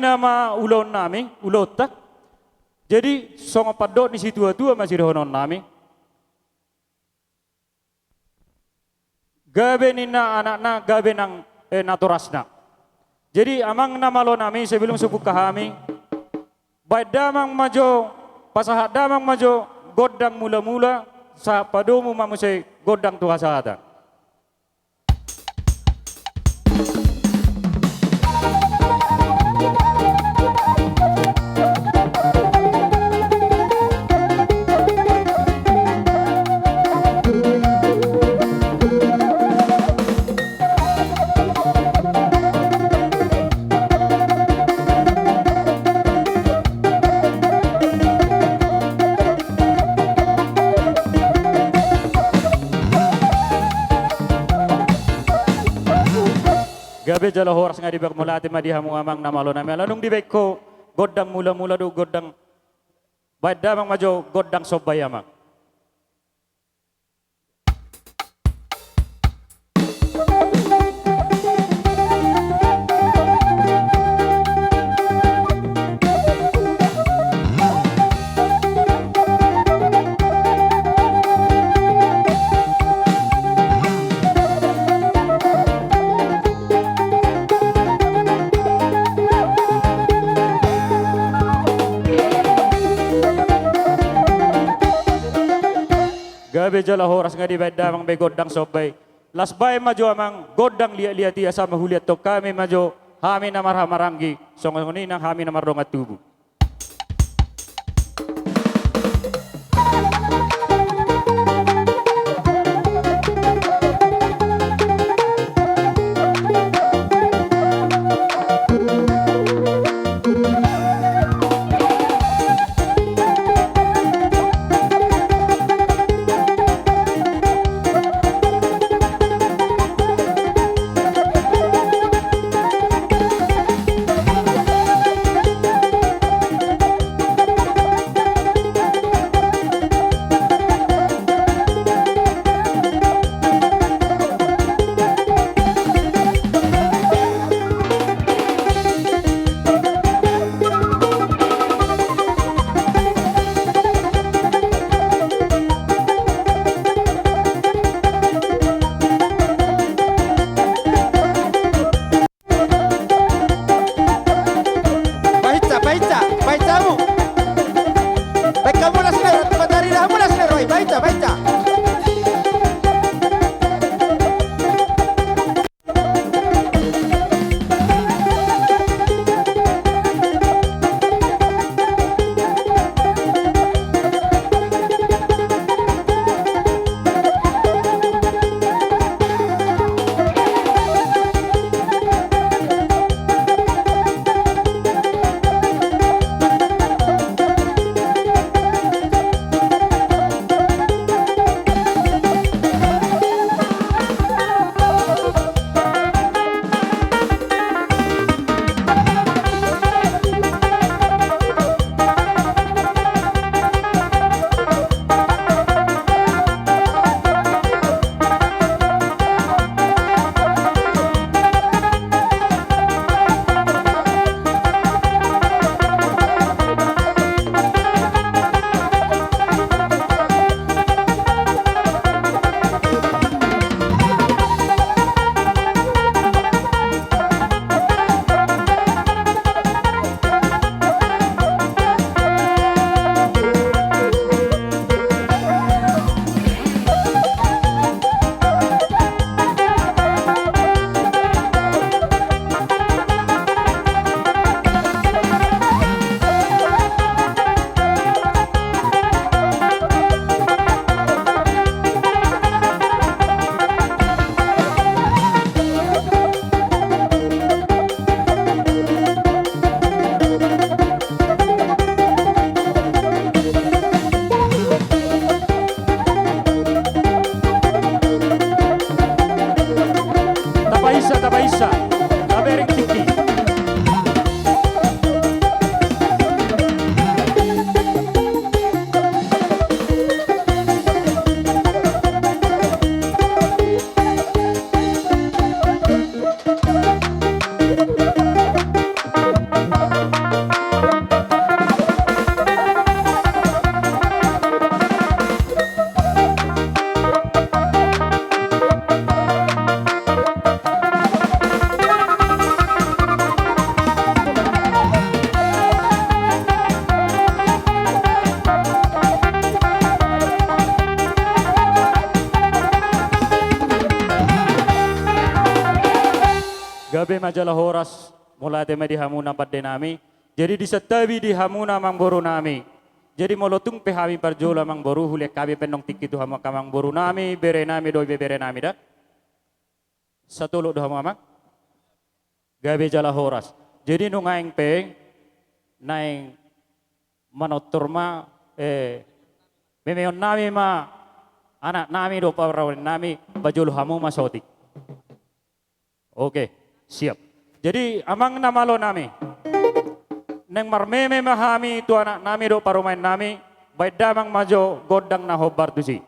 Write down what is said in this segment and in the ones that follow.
nama ulon nami, ulot tak. Jadi songo padot ni situ tua masih honon nami. Gabe nina anak-anak gabe nang naturasna. Jadi amang nama lo nami sebelum sebut kami. Baik damang majo, pasahat damang majo, godang mula-mula, sa padomu mamusay godang tuha sahatan. Gabe jala horas nga di bak mulati madihamu amang namalo na melanung di beko godang mula-mula do godang baik damang majo godang sobay amang. Gabe jala horas nga di beda mang be godang sobay. Las bay majo amang godang liat-liat iya sama huliat to kami majo hami namar hamaranggi songoni nang hami namar dongat tubuh. gabe majalah horas mula tema di hamuna pada nami. Jadi disetabi di hamuna mang boru nami. Jadi molotung pehami parjola mang boru hule kabe penong tiki tu hama kamang boru nami bere nami doi bere nami dah. Satu lu doh hama gabe jala horas. Jadi nungaing pe naing manotur ma memeon nami ma anak nami do pawrawan nami bajul hamu masotik. Oke, siap. Jadi amang namalo nami. Neng marmeme mahami tu anak nami do parumain nami, baik damang majo godang na hobar tu si.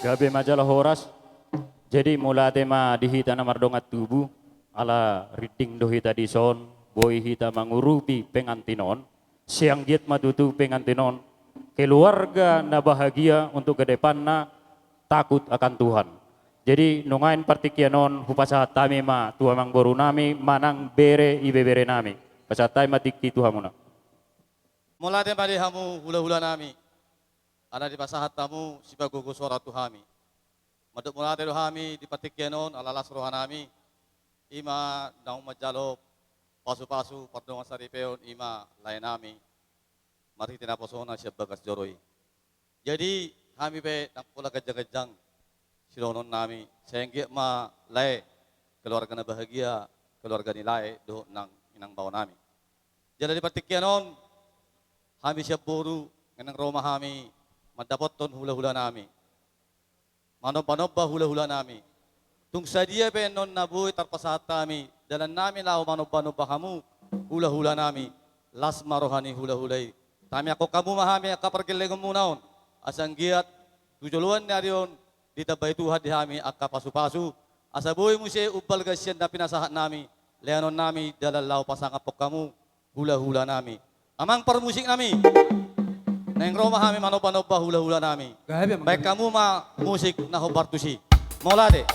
Gabe majalah horas. Jadi mula tema dihita na mardongat tubuh ala riting dohita di son boy hita mangurupi pengantinon siang giat matutu pengantinon keluarga na bahagia untuk ke depan na takut akan Tuhan. Jadi nungain partikianon hupasahat tami ma tua mang boru nami manang bere ibe bere nami pasatai matiki Tuhan muna. Mula tema di hamu hula-hula nami ada di pasahat tamu sibagugo suara Tuhami. Maduk mula tedo hami di patikyanon alalas rohanami ima daung majalo pasu-pasu pardongan saripeon ima lainami mari tina posona siap bagas joroi. Jadi kami be nak pula gajang-gajang silonon nami sehingga ma lai keluarga na bahagia keluarga nilai do nang inang bawa nami. Jadi di patikyanon kami siap buru ngenang Roma kami mendapat ton hula-hula nami. Manob-manob hula-hula nami. tung sadia penon nabuhi tarpasahat kami, dalan namin lao manubba-nubba kamu, hula-hula nami, las marohani hula-hulay. Tami ako kamu mahami akapargilegong munaon, asang giat, tujuluan na riyon, ditabay tuhad di hami akapasu-pasu, asabuhi mo siya ubal gasyan na pinasahat nami, leanon nami dalalaw pasangapok kamu, hula-hula nami. Amang parmusik nami, nang Roma kami manubba-nubba hula-hula nami. Baik kamu ma musik na hubartusi. Maulade.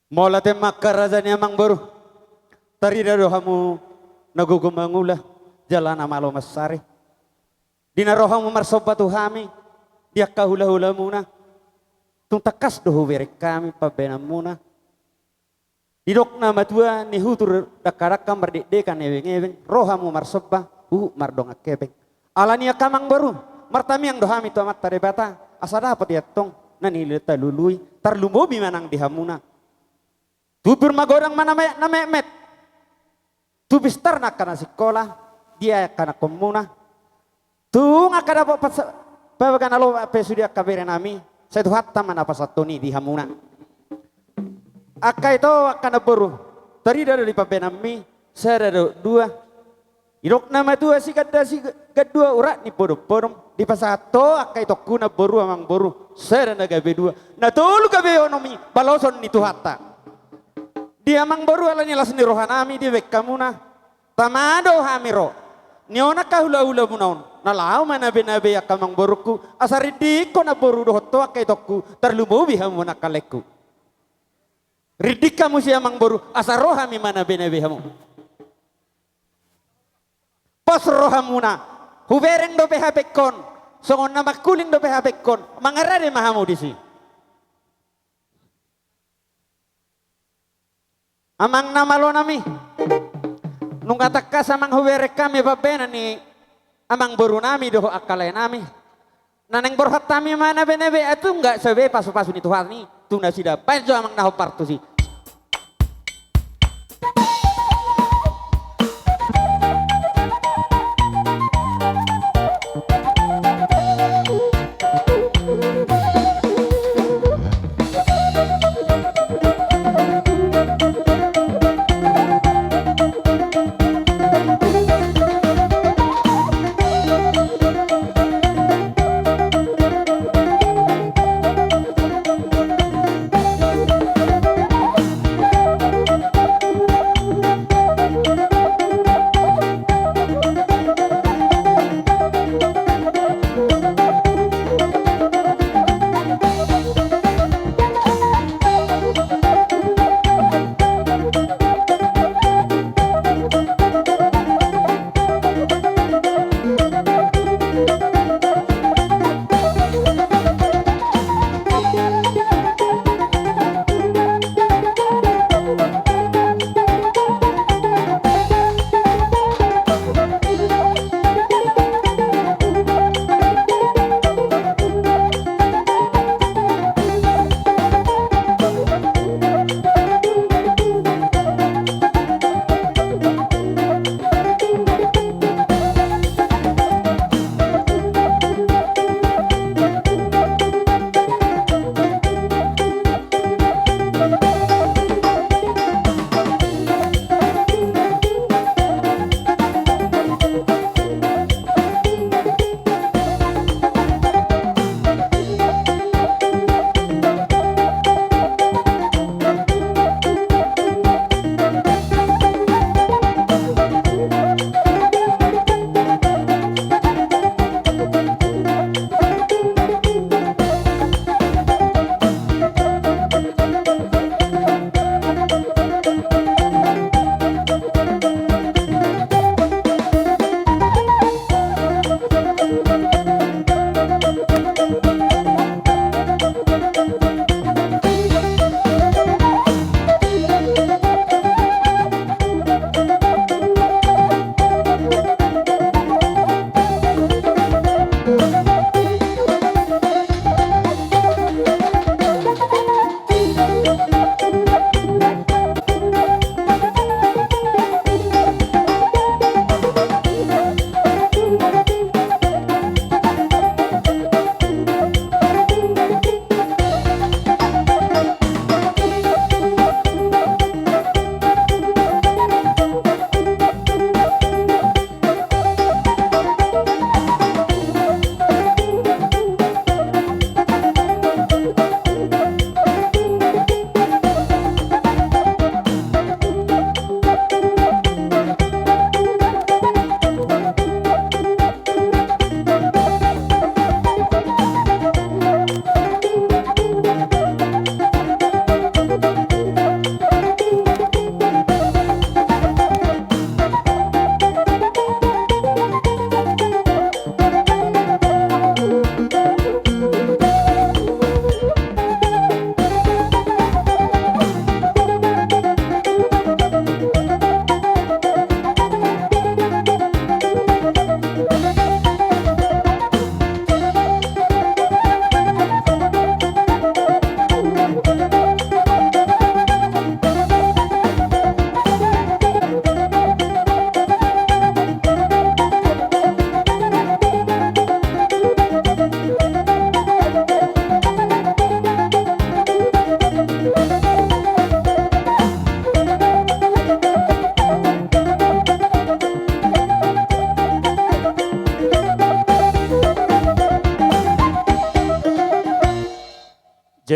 Mola te makarajan amang baru. Tari dado hamu nagugumangula jalan amalo masari. Dina rohamu marsoba tu hami dia kahula-hula muna. Tung takas dohu berek kami pabena muna. Didok nama tua ni hutur dakaraka merdeka eweng-eweng rohamu marsoba mardong akebeng. Alania kamang baru martami yang dohami tu amat tarebata asa dapat ya tong nani leta lului tarlumobi manang dihamuna. Tubur magodang mana met. Tu bistar nak kana sekolah dia kana komuna. Tu ngakada babagan alo pesudia kabere nami. Saya tu hatta mana pasatoni di hamuna. Aka itu akan boru. Tadi dari pabenami saya ada dua. Irok nama dua si kedua urat ni boru di pasato aka itu kuna boru amang boru. Saya ada gabe dua. Nah tolu gabe onomi baloson ni tu hatta. Dia mang boru alanya las ni rohanami di bekamuna. Tamado hamiro. Niona kahula-hula munaon. Nalau mana benabe akamang boruku. Asaridik ko na boru dohoto akay tokku. Terlumubi hamu nakaleku. Ridik kamu siya mang boru. Asarohami mana benabe hamu. Pas rohamuna. Hubereng do behabekon. Songon na makuling do behabekon. Mangarade mahamu disi. Amang namalo nami. Nung kataka sa mang huwerek kami babena ni amang boru nami doho akalay nami. Naneng borhat kami mana benebe atu enggak sebe pasu-pasu ni Tuhan ni. Tuna sida pajo amang naho partu si.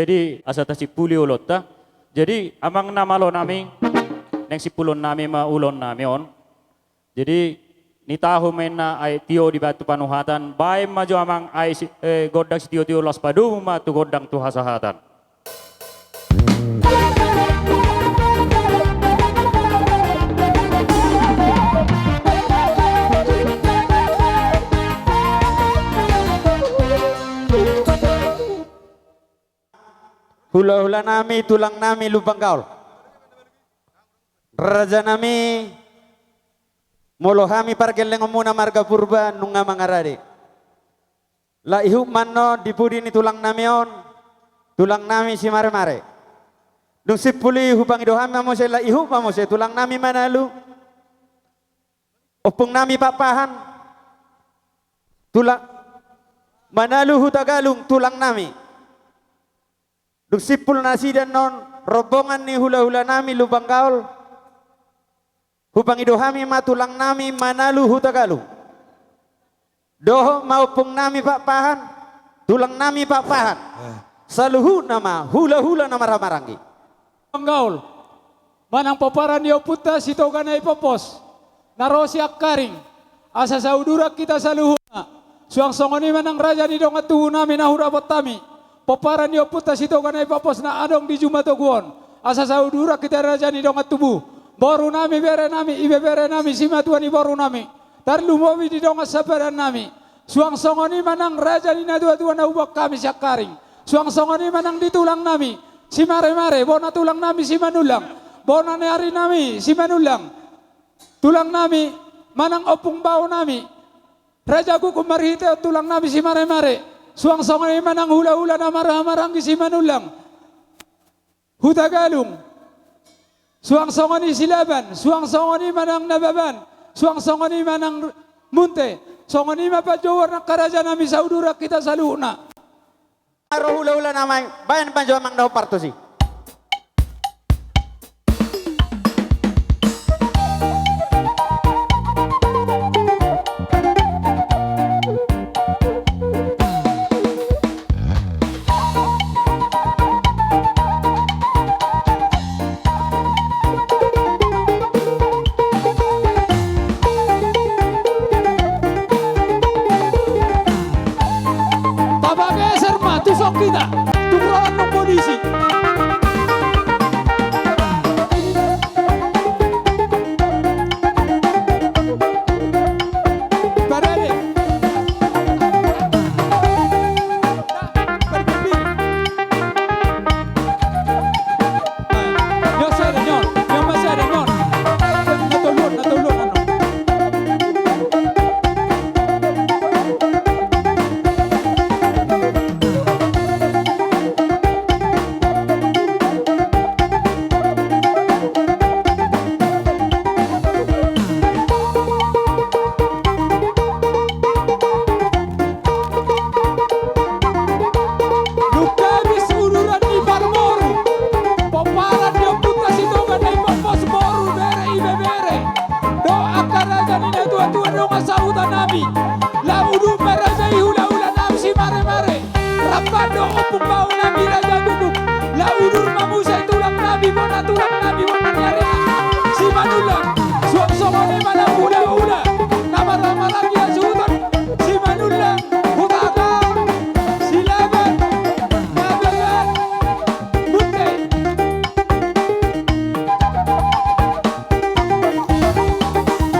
Jadi asa ta sipuli ulot ta. Jadi amang namalo nami neng sipulon nami maulon nami on. Jadi ni tahu main na ay tio di batu panuhatan. Bae maju amang ay godang si tio las padu ma tu godang tu hasahatan. Hula-hula nami, tulang nami, lubang gaul. Raja nami, molo kami pargeleng muna marga purba nunga mangarari. La ihuk manno dipudi ni tulang nami on, tulang nami si mare-mare. Dung sipuli hupang idohami mamose la ihuk mamose tulang nami manalu. Opung nami papahan, tulang manalu hutagalung tulang nami. Dung sipul nasi dan non rombongan ni hula-hula nami lubang gaul. Hupang idohami matulang nami manalu hutagalu. Doho maupung nami papahan, tulang nami papahan. Saluhu nama hula-hula nama ramarangi. Gaul, manang paparan yo puta sitogan ay popos. Narosi akaring, asa saudura kita saluhuna. Suang songoni manang raja ni dong atu nami nahurapat tami. Paparan yo puta sitogan ay popos na adong di Jumatuguon. Asa saudura kita raja ni dong atubu. Baru nami bere nami ibe bere nami simatuan ni baru nami. Tarlumowi di dong sabaran nami. Suang songoni manang raja ni nadua-dua na ubak kami sakaring. Suang songoni manang ditulang nami. Si mare-mare, bona tulang nami si manulang. Bona neari nami si manulang. Tulang nami, manang opung bau nami. Raja ku kumarhite tulang nami si mare-mare. Suang songay manang hula-hula na marah-marang si manulang. Hutagalung. Suang songani silaban. Suang songani manang nababan. Suang songani manang munte. Songani mapajawar na karaja nami saudura kita saluna. Aro hula-hula namay, bayan panjo amang daw parto si. Tabagay serma, tusok kita. Tungguan ng polisi. Parade. Yo sé, señor. Yo me sé, señor. Natulog, natulog, ano. Lukabis ururan ni Barmoru. Paparan niyo puta situngan ay papos moru bere ibe bere. Do akaraja ni na tua-tua do masauta nami. Laudu meraja hula-hula nami si mare-mare. Rapado opung bau nami raja guguk. Laudur mamusa tulang nami bona tulang nami bona nyari si manulang. Suang-suang mana hula-hula. Nama ramaran ya sultan si manulang. Hutagang silaban. Mabayan. Munte.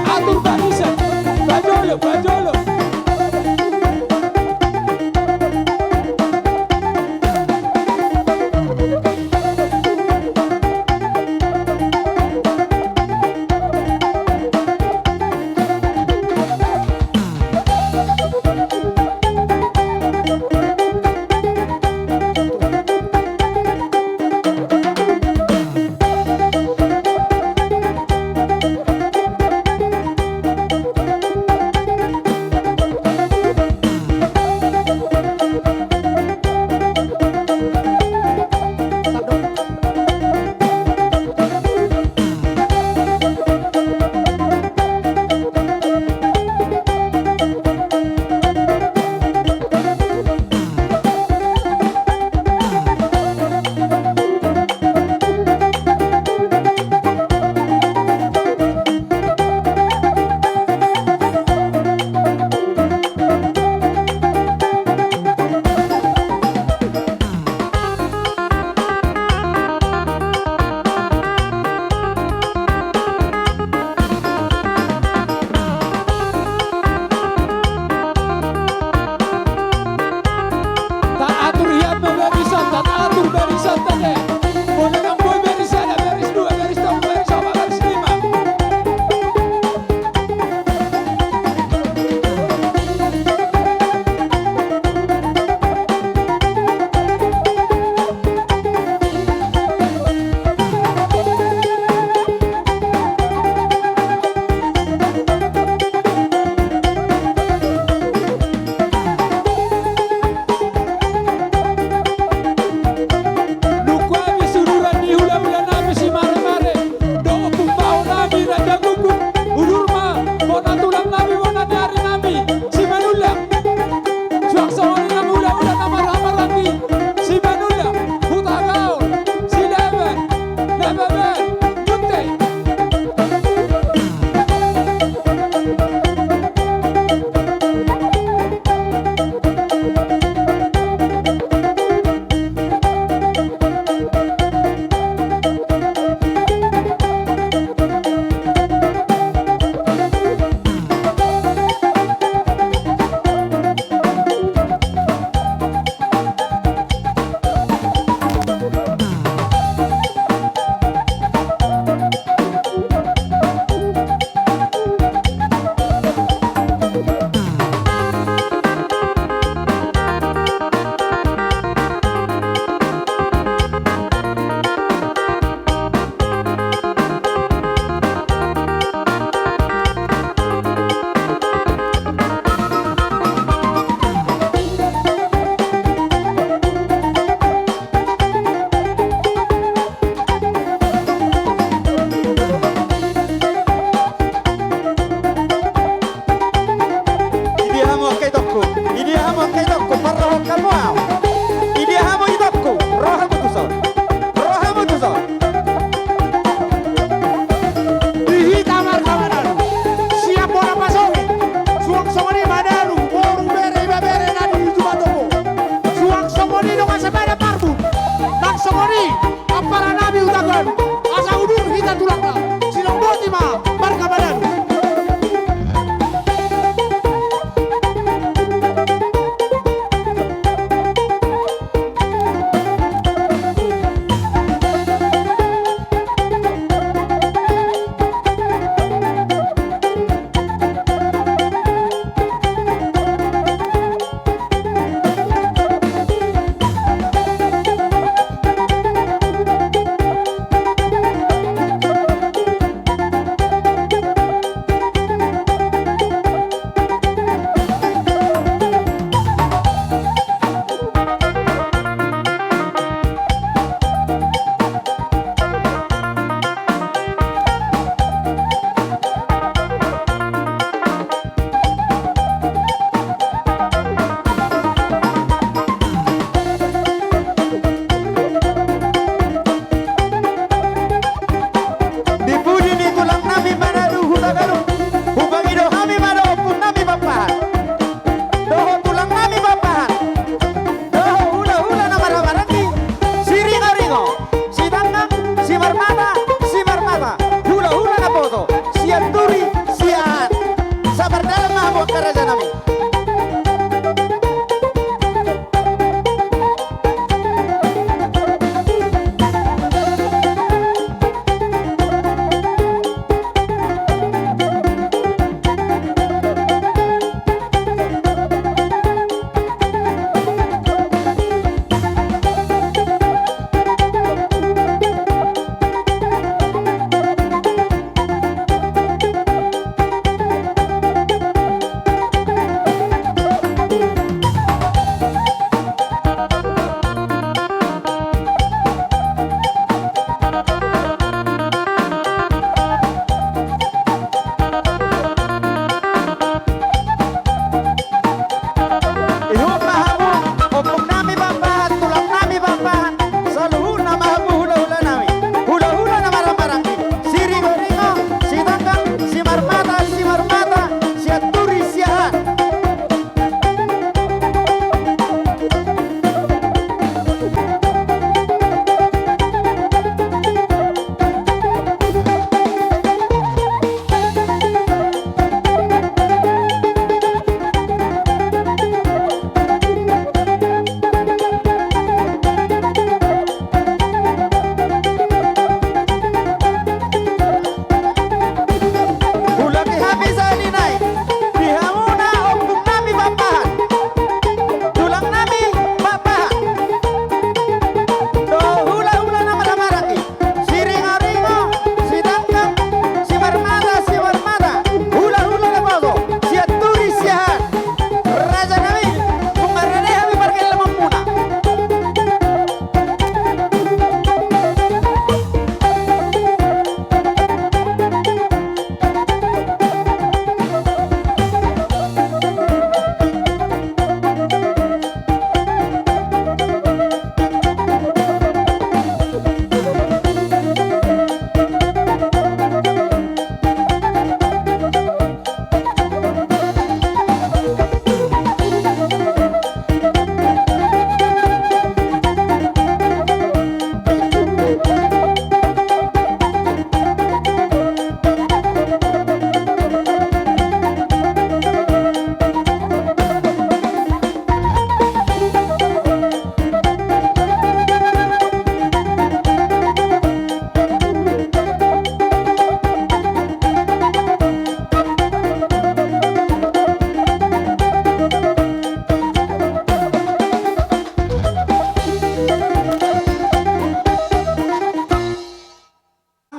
Atur barisan. Bajolo, bajolo.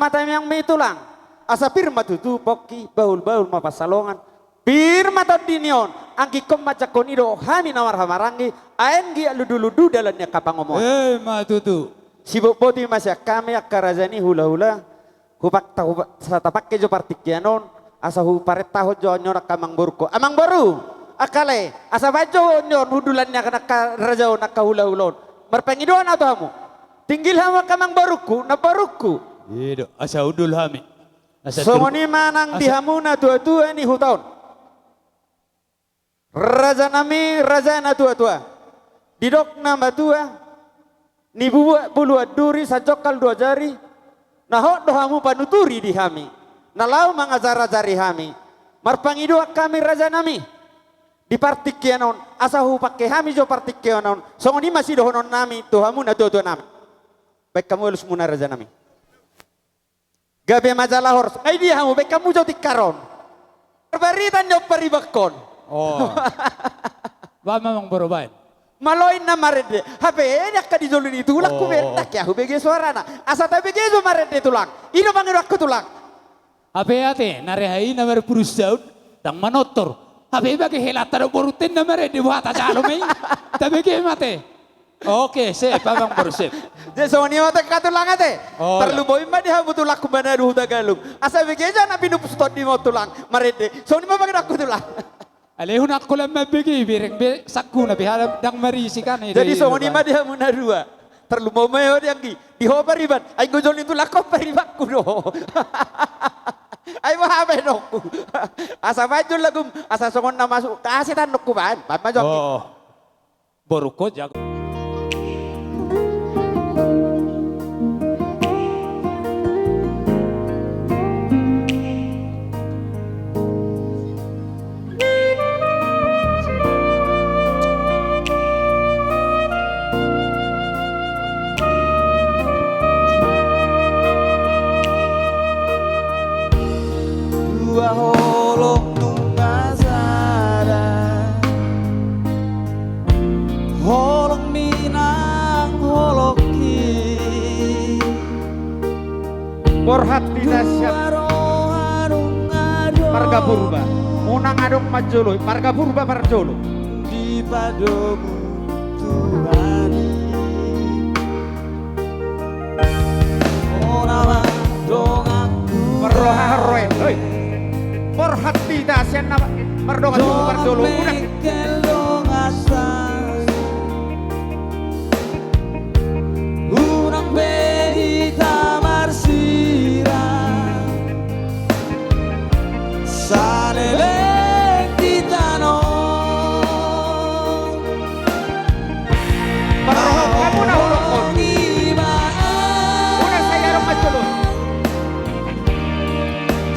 mata yang mitulang. Asa firma tutu poki baul-baul mapasalongan. Firma to dinion angki kom macakonido hami nawar hamarangi aengi ludu-ludu dalannya kapangomon. Matutu. Sibuk poti masya kami akarazani hula-hula. Hupak tahu satapak kejo partikyanon asa hu paret tahu jonyor kamang burko. Amang baru akale asa bajo nyor hudulannya kana karajao nakahula-hulon. Merpengidoan atau hamu? Tinggil hama kamang baruku na baruku. Iya, asa udul hami. Songoni manang dihamuna tua-tua ni hutaun. Raja nami raja na tua-tua. Didok nama tua. Ni buat bulu duri sajokal dua jari. Nahok dohamu panuturi di hami. Nalau mangazara-jari hami. Marpangidoa kami raja nami. Di partikyanon asahu pakai hami jo partikyanon. Songoni masih dohonon nami tuhamu na tua-tua nami. Baik kamu harus muna raja nami. Gabe majalah hors. Ay dia hamu baik kamu jo tikaron. Perbaritan jo paribakon. Oh. Ba memang berobain. Maloin na marede. Habe enak ka dijolin itu ulang ku bentak ya. Hubege suara na. Asa tabe gezo marede tulang. Ino bangin aku tulang. Apa ate narehai na merpurusaud tang manotor. Apa bagi helata do borutin na merede buat aja lo mai. Tapi ke mate. Oke, sip, abang baru sip. Jadi soni mata katulang ate. Oh, Perlu boy mah dia butuh laku mana ruh tagalung. Asa begeja na pinu pustot di mau tulang marede. Soni mah bangin aku tulang. Alehun aku lemah begi bireng be sakku na bihara dang marisi kan. Jadi soni mah dia munarua. Perlu mau mayo dia ki. Di ho pariban. Ai gojolin tu lakop paribakku do. Ay mahabe nokku. Asa baju lagum asa songon na masuk kasih tan nokku ban. Ban majok. Oh. Baru ko jago. Dua holong tungasara holong minang holoki Borhat dinasyat marga purba. Unang adong majolo, marga purba marjolo. di padomu Tuhan Onama dongangku Meroha roe. Hei. Borhat dinasyat nama merdonga jolo marjolo. Unang kelong asas Unang behi tamar sirang Saleleng titano meroha kamu na hulok kon. Unang sayarong majolo.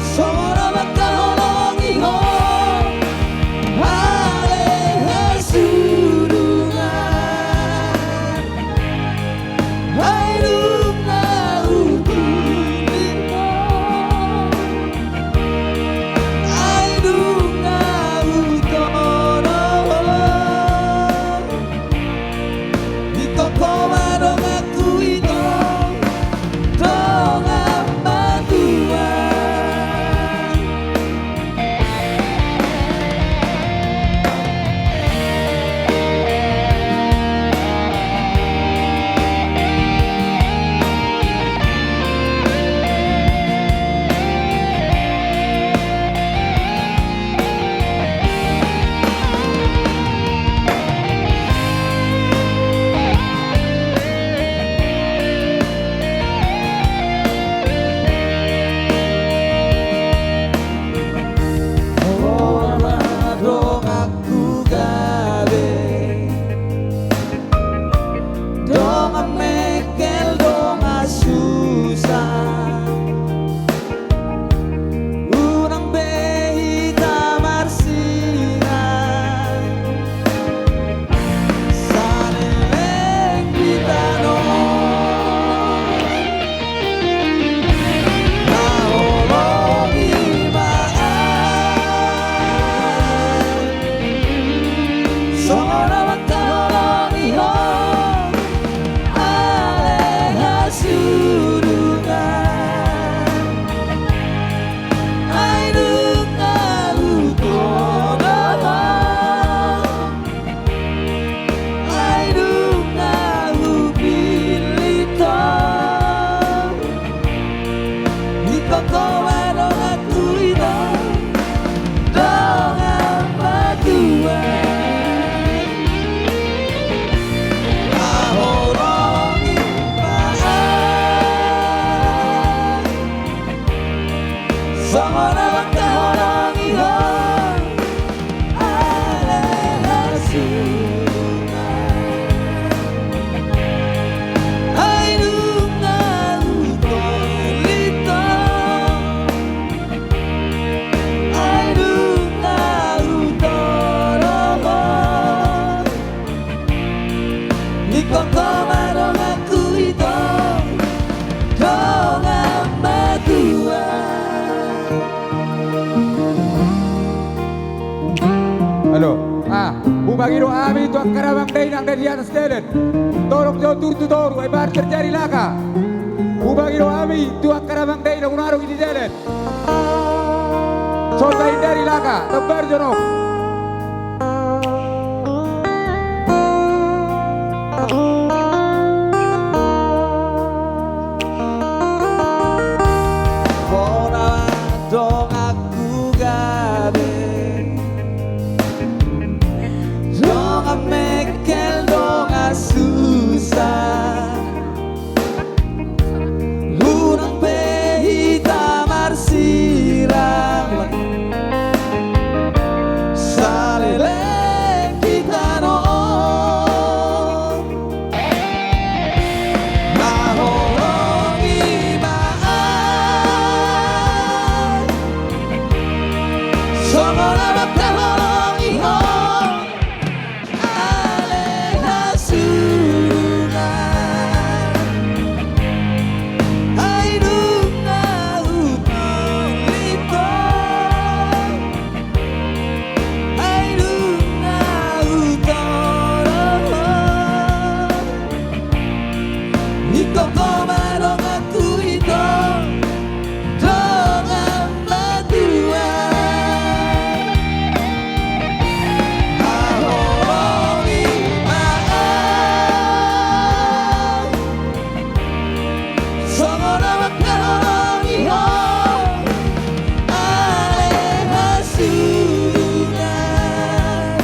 Sora bakal holongi ho Hale ikaw ko merong aku ito dengan berdua. Mahorong imaan sama naman kahorong ihong alalasungan. Ay nungan utolito, ay nungan utoroho. Ikaw ko marong aku ito dengan berdua. Halo, bumagi do ami itu karawang day nang dari atas jalan. Tolong jauh tur ay bar terjadi laka. Bumagi do ami itu karawang day nang unarong di jalan. Sotai dari laka, tebar jono. Mona dong aku gabe, dong mekel dong susah, lunang behita marsirang, salele kita noon, mahorong imaan, somora magkahorong ihong alehasunan. Ay nunga utolito, ay nunga utoroho. Ikaw ko marong aku ito dengan berdua. Mahorong imaan, somora magkahorong ihong alehasunan.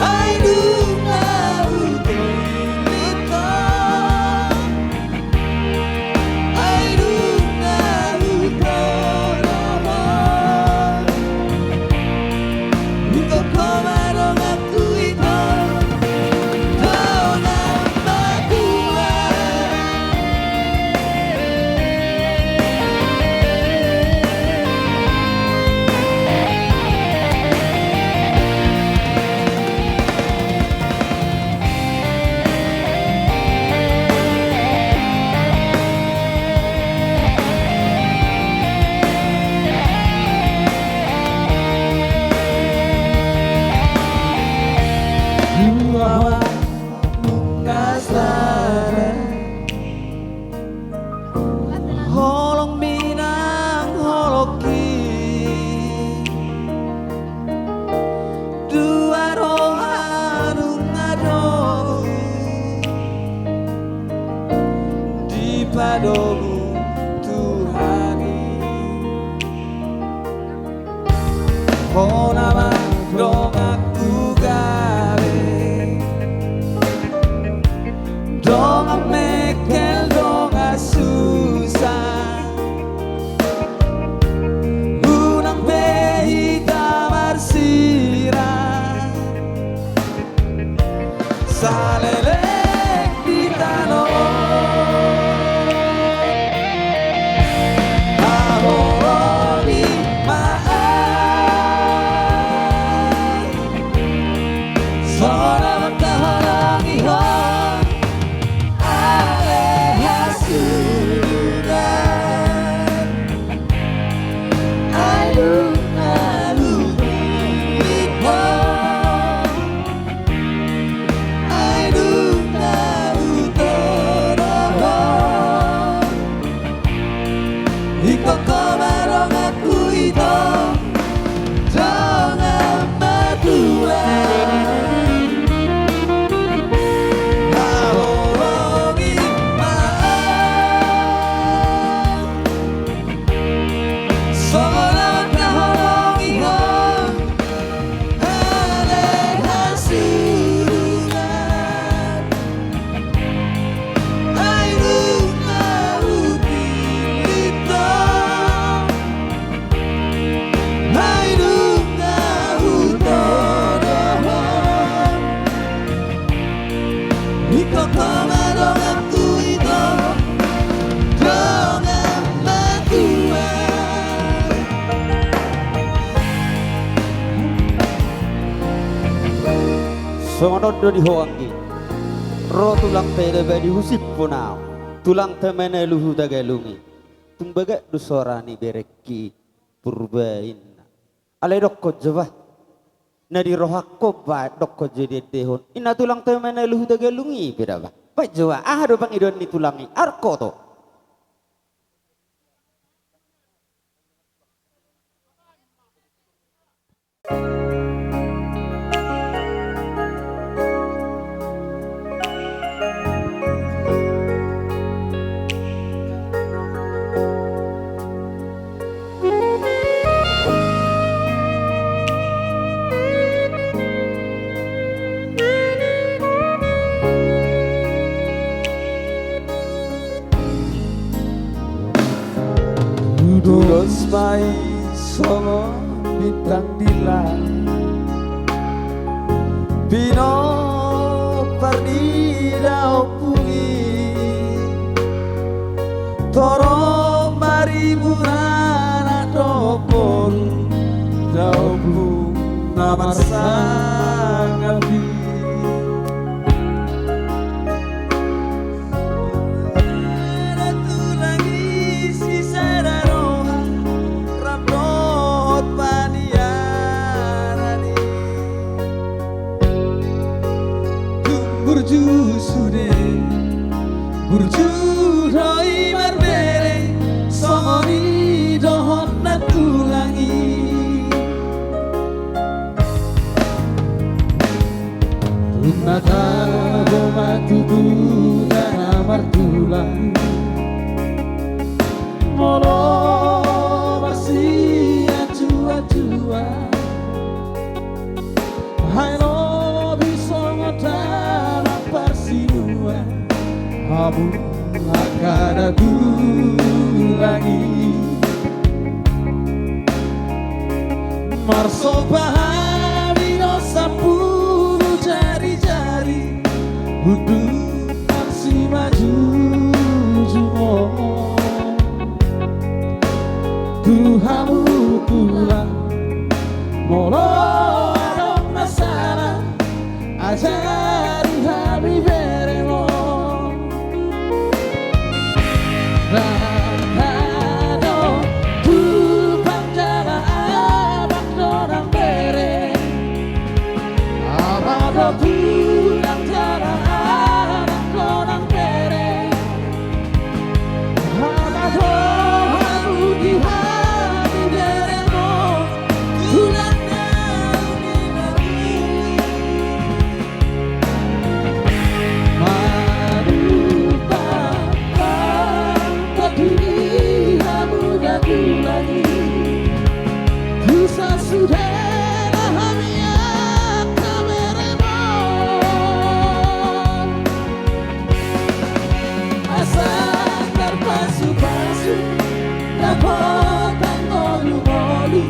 Ay nunga utolito, ay nunga utoroho. Ikaw ko marong aku ito dengan berdua. Dua ngasare holong minang holoki, dua rohanung ngadong di padomu Tuhani. Oh nama dong aku gawe, dong mekel dong susah, unang behita marsirang, salelek di tanoon, mahorong imaan, sora magkahorong ihong alehasunan. Ay nunga utolito, ay nunga utoroho. Ikaw ko marong aku ito dengan berdua. Mahorong imaan, songonondo di hoanggi ro tulang tede badi husip punau tulang temene luhu dagalungi tumbaga dusorani bereki purbain ale dokko jawa nadi rohakko ba dokko jadi dehon ina tulang temene luhu dagalungi beda ba ba jawa do bang idon ni tulangi arko to Terus mai songo bintang di langit Pino pardida opungi Toro mari burana topor Daupu namar sangapi Burju roi marbere somoni dohon na tulangi Tunata boma tubu dan amar tulang Molo masih acua-acua Hai lo bisongo tanah persinuan Kamu akan aku lagi Marso pahami no sapulu jari-jari Uduk masih maju jumo Tuhamu pulang Molo adong nasara Ajari hami beremo Rado tupang jala abang dorang bere Amado tulang jala abang dorang bere Amado haru di hati beremo Tulangnya uni lagi Kisah sudah hamia kameremon Asal terpasu-pasu dapat ngolu-ngolu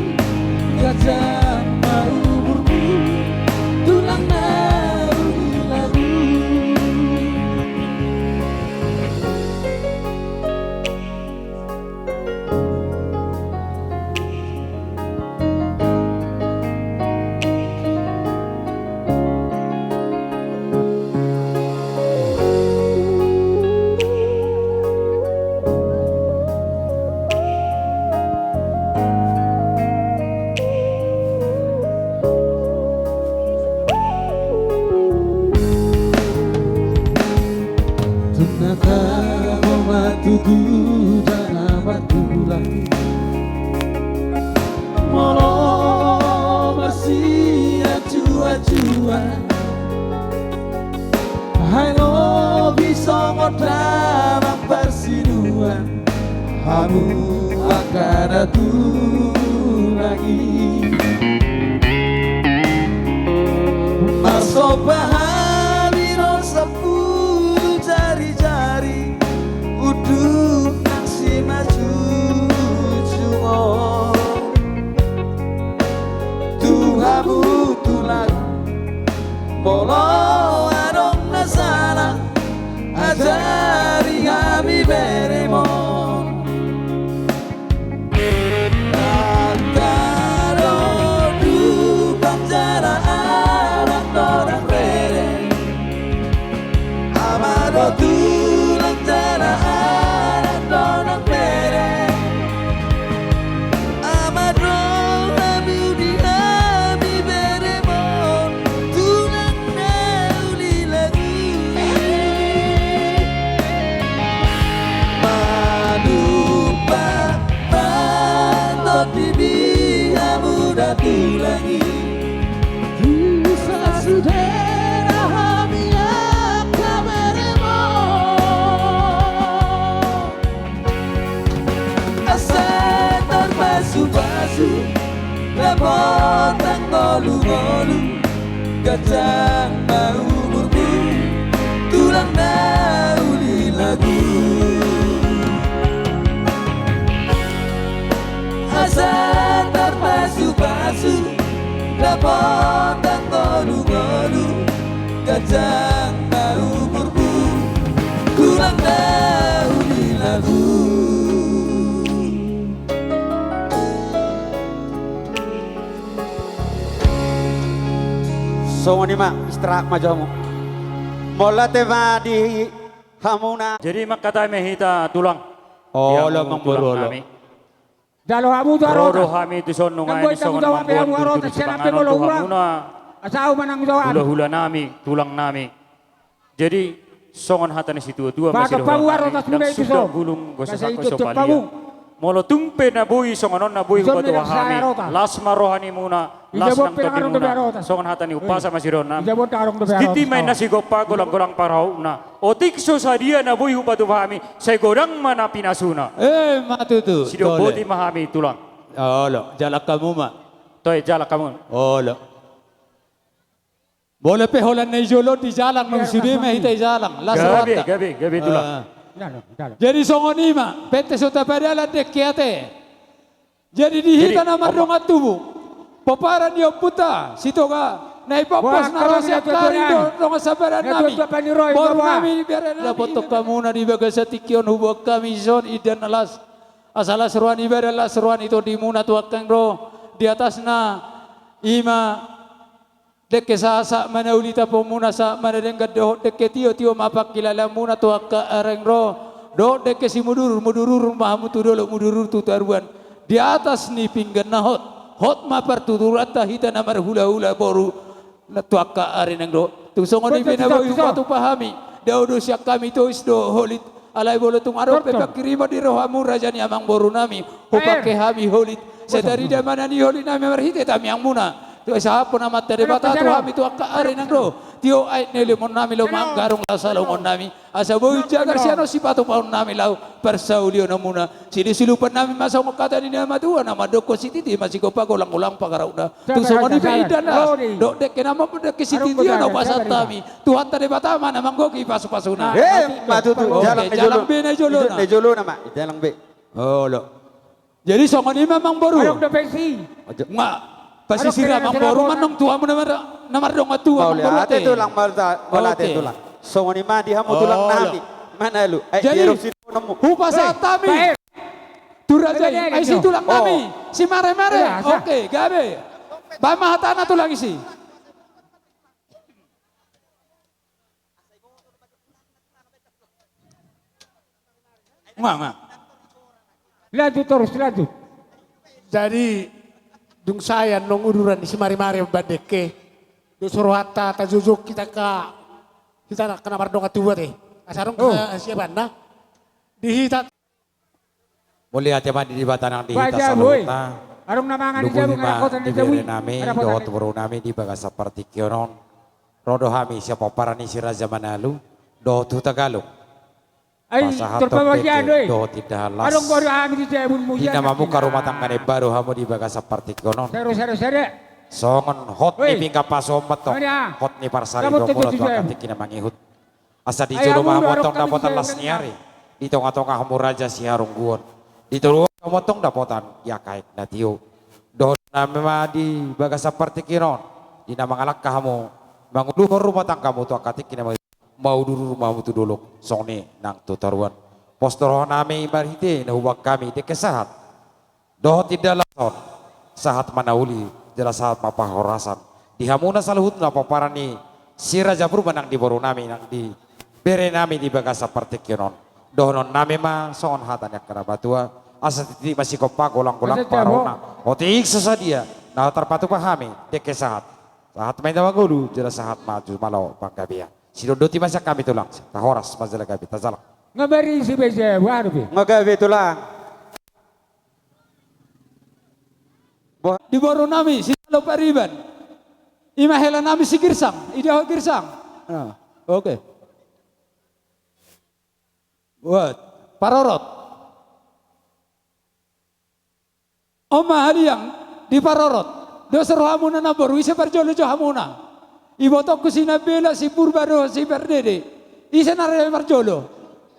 Gajah mau burbu tulang naru di lagu Tugu dan amat tulang Molo masih acua-acua Hai lo bisa ngodamang persinuan Kamu akan aku lagi Masuk pahami no sepuluh jari-jari Uduk naksi maju jumo Tuhamu tulang Bolo adong nasana Ajari kami beremon Antara dupang jara anak orang kulangi Kisah saudara kami akan beremo Asal terbasu-basu Lepotang golu-golu Kacang bau umurmu Tulang dauli lagu Asal terbasu-basu Lepotang golu-golu Kacang bau umurmu Tulang dauli lagu So ni mak istirahat majamu. Mola tema di hamuna. Jadi mak kata mehita tulang. Oh, Yang lah, tulang mamboro, lah. nami. Dalo hamu tu Rodo arota. kami tu son nungai Nanggoy ni songon tamu-tamu mambon hamu arota, tu siya panganon nape tu bolo hurang. hamuna. Asau manang jawab. Hula-hula nami, tulang nami. Jadi songon hata ni situ dua Baka masih pawu doang arotas nami. muda Dak itu, sudah so. gulung gosa Kasi sako itu so pawu. palia. Molo tumpe na bui songonon na bui Ison hubat nila wahami. sa arota. Las marohani muna. Las Ijabot nang todi pinangaron dobe muna. arota. Songon hata ni upasa masih nami. Ijabot tarong dobe arota. Titi may nasigopa golang-golang parau na. Otikso sa dia na bui hubat wahami. Say gorang mana pinasuna. Matutu. Sido boti mahami tulang. Olo, jalak kamu mak. Toy jala kamu. Olo. Boleh pe holan na ijolo di jalang nung sudi me hita jalang. Gabi tulang. Jadi songonima, pete sota padala dekiate. Jadi dihita na marungat tubuh. Paparan yo puta, sito ka. Naipapas na rasa karin do nga sabaran nami. Bor nami Lapotok kamu na di baga sa tikyon hubog kami zon idan alas. Asala seruan ibadala seruan itu di muna tuakang ro. Di atas na ima dekke sa mana ulita po muna sa mana dengat do dekke tio mapak kilala muna to ka areng ro do dekke si mudurur mahamu tu dolo mudurur tu taruan di atas ni pinggan na hot mapar tu durata hita namar hula boru na to ka areng ro tu songon ni pinaboy patu pahami daudo siak kami to isdo holit alai bolo tung aro pepak kirima di rohamu raja ni amang boru nami upake hami holit sedari da mana ni holit nami marhite tami ang muna tu sa po na materi bata tu kami tu akka ari nang do tio ay nele mon nami lo mang garong la salong on nami asa boy jagar siano si pato paun nami lau persaulio na muna sini silupan nami masa mo kata ni nama dua nama doko sititi masih ko pa ulang pagaraw na tu so ni peidan na do de kenama mo de sititi no pasat tami tuhan tadi bata mana manggoki pasu-pasuna Matutu jalang be na jolo na jolo na mak. Jalang be. Olo. Jadi songon ni memang baru. Arok da pensi. Nga pasisira mang baru manong tuwa mo namar dong atuwa Pauli ate tulang wala ate tulang. So ni ma di hamu tulang nami. Mana lu? Ay Jadi, hero sino nemu. Hupasa tami. Turajay ay si tulang nami. Si mare-mare. Oke, gabe. Bama hatana tulang isi. Nga. Lanjut terus lanjut. Jadi dung saya nong ururan di mari-mari badeke. Do suruhata tajuzuk kita kena mardong atua teh. Asarong siapa na? Dihita Boleh aja mandi di batanang di Baca, hita boy. salutna. Arong namangan di Lugu jabu lima ngarakotan di di jabu. bere nami, dohot bro nami di baga seperti kionon. Rodo hami siapa parani si raja manalu, dohot tu Tagalog. Ay, Pasahat terpawagian doy. dohot tidak halas. Arong baru kami di jabu mujian. Hina mamu karumah tanggane baru hamu di baga seperti kionon. Seru. Songon hot Woi. ni pingka pasomat to. Mana? Hot ni parsari Kamu do mulut tutup wa juga. katik kina mangihut. Asa di Ay, jolo amu mahamotong dorong kami dapotan juga las yang niari. Di tonga-tonga hamu raja si harung guon. Di tolu kamotong dapotan ya kaik na tiyo. Dohot na mema di baga seperti kionon. Di nama ngalak kamu manguluhor rumah tanggamu to katik kina mau dulu rumahmu tu dulu. Song ni nang tu taruan. Postoro nami barhite na hubak kami de kesahat. Dohot tidak lason. Sahat manauli jelas sahat mapahorasan. Di hamuna saluhut na paparani si raja purba nang di boru nami nang di bere nami di baga seperti kionon. Dohonon nami ma soon hatan yak karabatua asa titi masih kopa golang-golang parona. Otik sesadia na terpatu pahami deke sahat. Sahat main tawagulu jelas sahat maju malau pangkabia. Sidodoti masa kami tulang kahoras masalah kami tazalak. Ngabari si beja waru be. Ngagawe tulang. Di boro nami si Talo Pariban. Imahela nami si Girsang, Idaho Girsang. Nah, oke. Buat Parorot. Oma haliang di Parorot. Dosa rohamuna na boru isa parjolo jo hamuna. Ibotok ko si Nabela si Purbaro si Berdede. Isa na rin parjolo.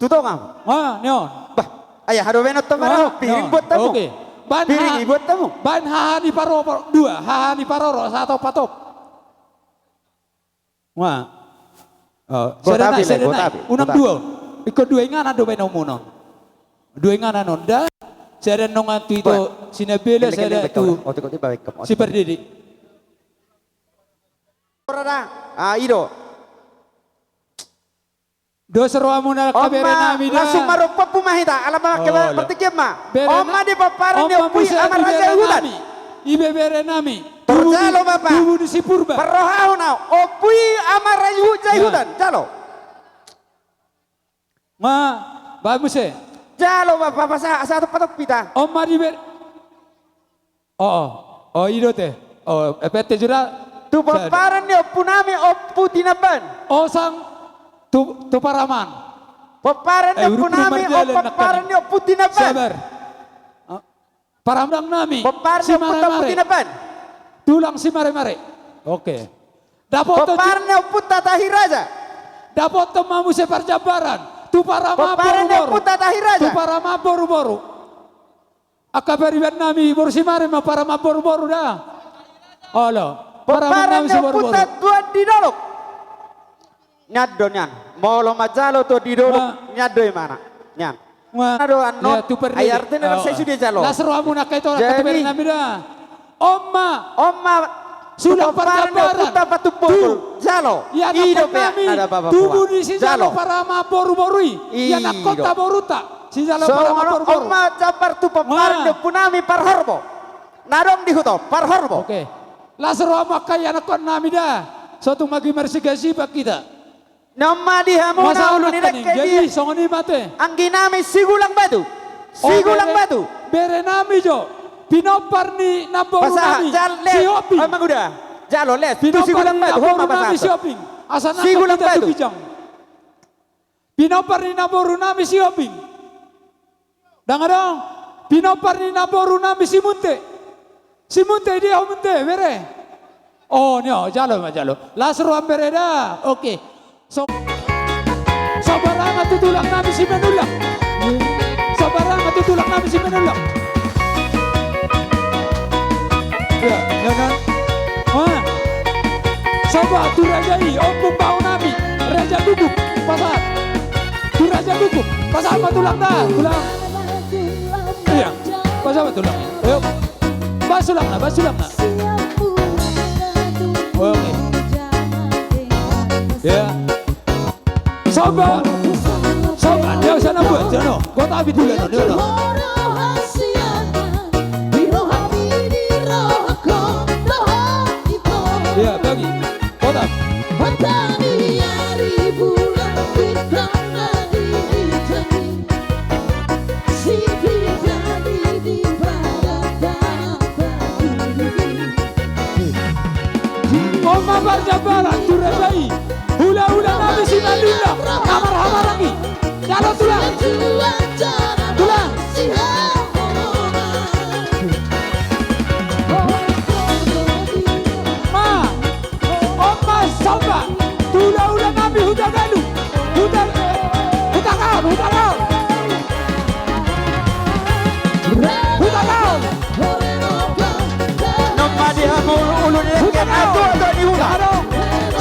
Tuto kamu. Neon. Bah, ayah hado benot tamaro, piring buat tamu. Oke. Piring buat tamu. Ban haha di Paroro dua, haha di Paroro satu patok. Wah. Sedena. Unang dua. Ikut dua ingan ado beno muno. Dua ingan anon dah. Saya nong antu itu Sinabela saya tu si Perdede. Ido. Dosa rohamuna kabere nami dah. Langsung marupa pumahita alam keba pertikim ma. Oma di paparan dia pui musa amar raja hutan. Ibe bere nami. Terjalo bapak. Tubuh di si Purba. Perrohau na opui amar raja hutan. Jalo. Ma, bagus eh. Jalo bapak pasah satu patok pita. Oma di ber. Oh, ido teh. Oh, pete jura. Tu paparan dia punami opu tinaban. Oh sang tu paraman. Paparan dia punami paparan dia opu tinaban. Sabar. Paramdang nami. Paparan dia opu tinaban. Tulang si mare-mare. Oke. Dapat paparan dia opu tatahi raja. Dapat temamu separjabaran. Tu para boru-boru. Tu para boru-boru. Akabariban nami borsimare ma para boru-boru dah. Alo. Para nami si boru-boru. Tuan di dolok. Nyado nyan. Molo majalo to di dolok nyado mana? Nyan. Ado anno. Ayar tener saya sudah jalo. Lasro amuna kaito akabari nami dah. Oma sudah perjabaran. Patu pukul. Jalo. Ya nami. Tubuh di si jalo para boru-borui. Ya nak kota boruta. Si jalo para boru-boru. Oma jabar tu paparan de punami parhorbo. Narong di huto parhorbo. Oke. Lasro amaka ya nak nami dah. Suatu magi mersigasi bak kita. Nama di hamuna ulu ni jadi songoni mate. Anggi nami sigulang batu. Sigulang batu. Bere nami jo. Pinopar ni naboru nami. Si Hopi. Emang udah. Jalo les. Pinopar sigulang ni batu. naboru nami si Hopi. Asana sigulang kita batu. bijang. Pinopar ni naboru nami si Hopi. Dangadong. Pinopar ni naboru nami si Munte. Si Munte dia Munte bere. Oh nyo jalo ma jalo. Lasro ambere dah. Oke. So sabaranga tutulang nami si Menulang. Sabaranga tutulang nami si Menulang. Ya, kan? Wah. Sobat tu raja ini, om pembau nami, raja duduk, pasar. Tu raja duduk, pasar apa tulang dah, tulang. Iya, pasar apa tulang? Ayo, basulang na. Oke. Ya. Sobat, dia sana buat, jano. Kau tak habis dulu, jano. Ya, bagi. Kotak. Oma Barjabaran Turajai. Hula-hula nami sinalula. Hamar-hamar lagi. Jalo tulang. Tulang. Soba, tula-ula nami hudagalu, hudagaul, Nama di hamu ulu ni ken atu di huta.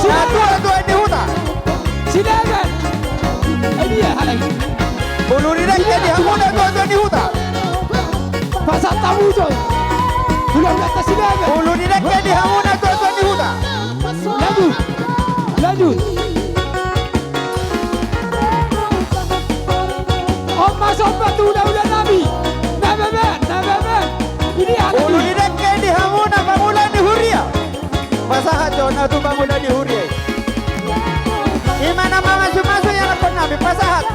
Atu di huta. Silakan. Ini ya halagi. Ulu ni ken di hamu atu di huta. Pasal tamu jo. Hula-hula silakan. Ulu ni ken di hamu atu di huta. Lanjut. Oma soba tula-ula nami. Nabeban. Ini halagi. Ulu ni ken di hamu na bangulan di huria. Pasahat jo na tu bangulan di huria. Imana mama masuk yang apa nami pasahat.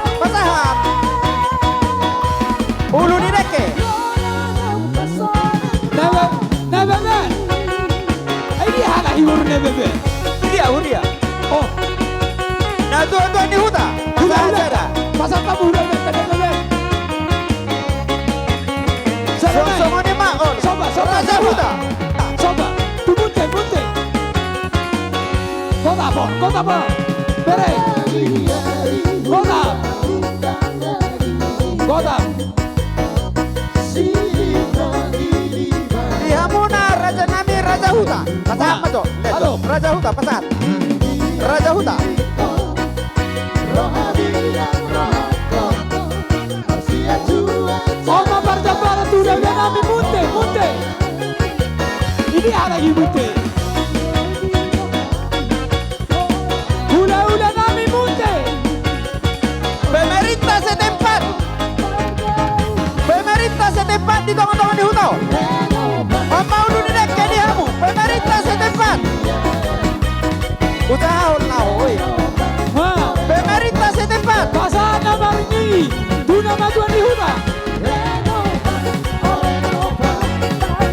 Ulu ni ken. Nabe Huria. Oh, Na tua ni huta. hula hula. Sada. Pasal kamu hula hula. Kade. Songo ni maon. Soba. Raja huta. Soba. Tu bunte. Kota apa? Bere. Kota. Dihamuna raja nami raja huta. Pasat apa tu? Halo. Raja huta pasat. Raja huta. Oma Barjabara tu udah nami munte. Ini lagi munte. Hula nami munte. Pemerintah setempat. Pemerintah setempat di tengah-tengah di hutan. Mau dulu dek di hamu. Pemerintah setempat. Usaha lah, oi. Wah, Pemerintah setempat. pasana baringi. Tuna matuan di huta.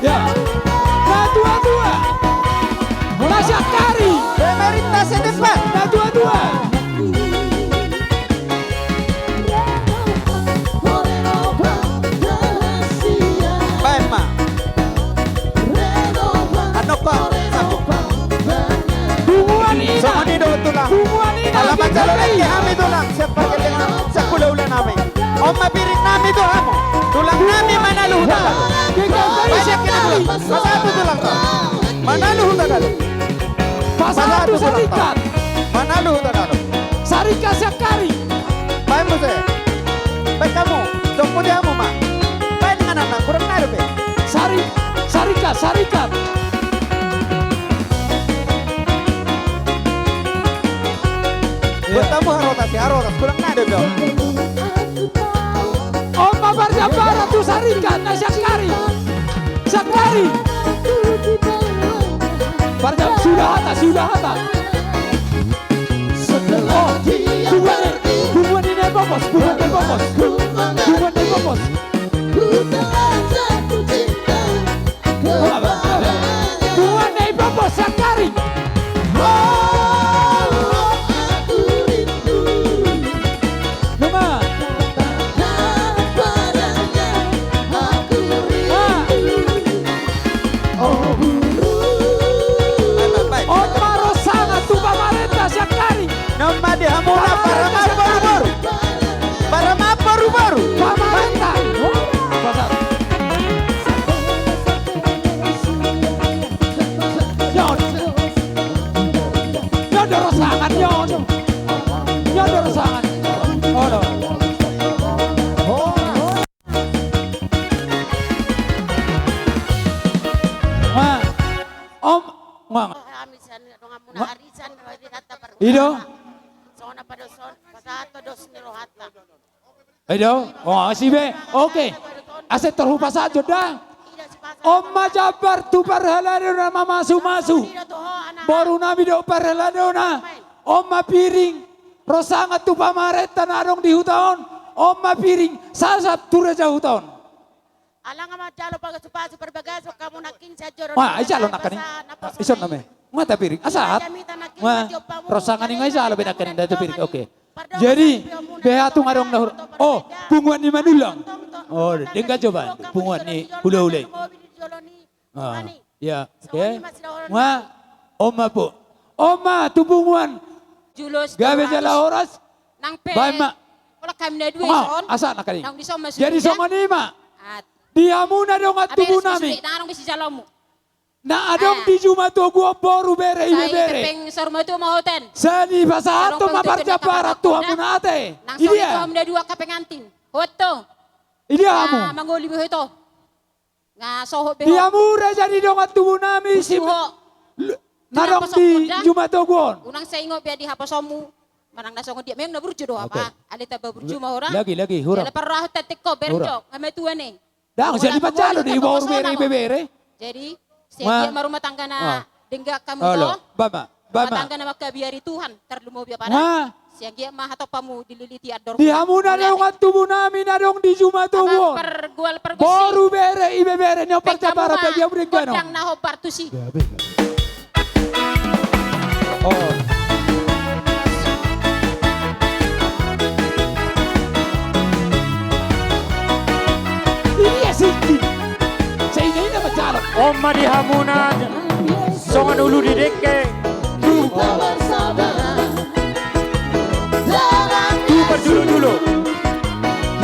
Ya. Na dua. Masyakari. Pemerintah setempat. Na dua. Baik ma. Ano ko? Sabo. Bunguan ina. Sama ni do tulang. Bunguan ina. Alamat jalan lagi kami tulang. Siapa dengan sakula-ula nami. Oma piring nami tu hamu. Tulang nami mana lu hutan. Banyak kena tulang. Pasatu tulang kau. Mana lu hutan dalu. Pasatu sarikat. Mana lu hutan dalu. Sarikat Syakari. Baik mu saya. Baik kamu. Jompo dia hamu ma. Baik dengan anak kurang naruh be. Sarikat. Bertamu harotas kurang naruh be. Oma Barjabara tu sarikat na Syakari. Barjab sudah hata. Oh, bunguan ini bobos. Bunguan ini bobos Syakari. Nama. Baik. Oma Rosana tu pamarenta Syakari. Nama dia hamu na para ma baru-baru. Para ma baru-baru. Pamarenta. Pasal. Nyon dorosangan nyon. Oh no. Ma. Ido. Ido. Oh, sibe. Oke. Aset terhupa saja dah. Oma Jabar tu perhelado na masu. Baru nami do perhelado na. Oma piring. Rosanga tu pamareta na adong di hutan. Oma piring. Sasap tu reja hutan. Alang nga madalo pag supaso perbagaso kamu nakin sa joro. Wah, isa lo nakani. Ison name. Mata piring. Asahat. Wah, rosangan ini isa lo benakan datu piring. Oke. Jadi beha tu ngarong nahur. Oh, bunguan ni manulang. Oh, dengar coba. Bunguan ni hula-hula. Ah, ya. Oke. Wah, oma po. Oma tu bunguan. Julos. Gawe jala oras. Nang pe. Baik mak. Wala kami na duwe Oh, son. asa nakani. Nang diso masuk. Jadi sama ni mak. At Dia muna dong at tubuh nami. Nanong bisi jalamu. Na adong di Jumato gua boru bere ibe Sa bere. ikepeng sa rumah itu mau hoten. Sani basa ato mabarja para tu hamun ate. Nang sa ito Idia. kami na dua kapengantin. Hoto. Idia Nga hamu. manguli mo ito. Nga soho beho. Dia mura jadi dong at tubuh nami si Suho. narong di Jumato guon. Unang sa ingo biya di haposomu. Manang nasongo dia mayang naburjo do apa. Alita baburjo mahora. Lagi hurang. Yala parahot tatik ko berjo. Kami tuan eh. Dang jadi pacalo di boru bere ibe bere. Jadi Wah. setiap rumah tangga na denggak kamu Halo, to. bama. Rumah tangga na makabiari Tuhan. Terlumo biya para. Wah, Siang dia mah atau pamu dililiti ador. di hamun dong at tubuh nami na dong di Jumato guon. Pergual pergusi. Boru bere ibe bere nyo parja para pegya bregano. Kodang na ho partusi. Oh. Iya sih. Saya ini nama calon. Oma di hamunan, songan ulu di deke. Kita bersaudara dalam Dulu.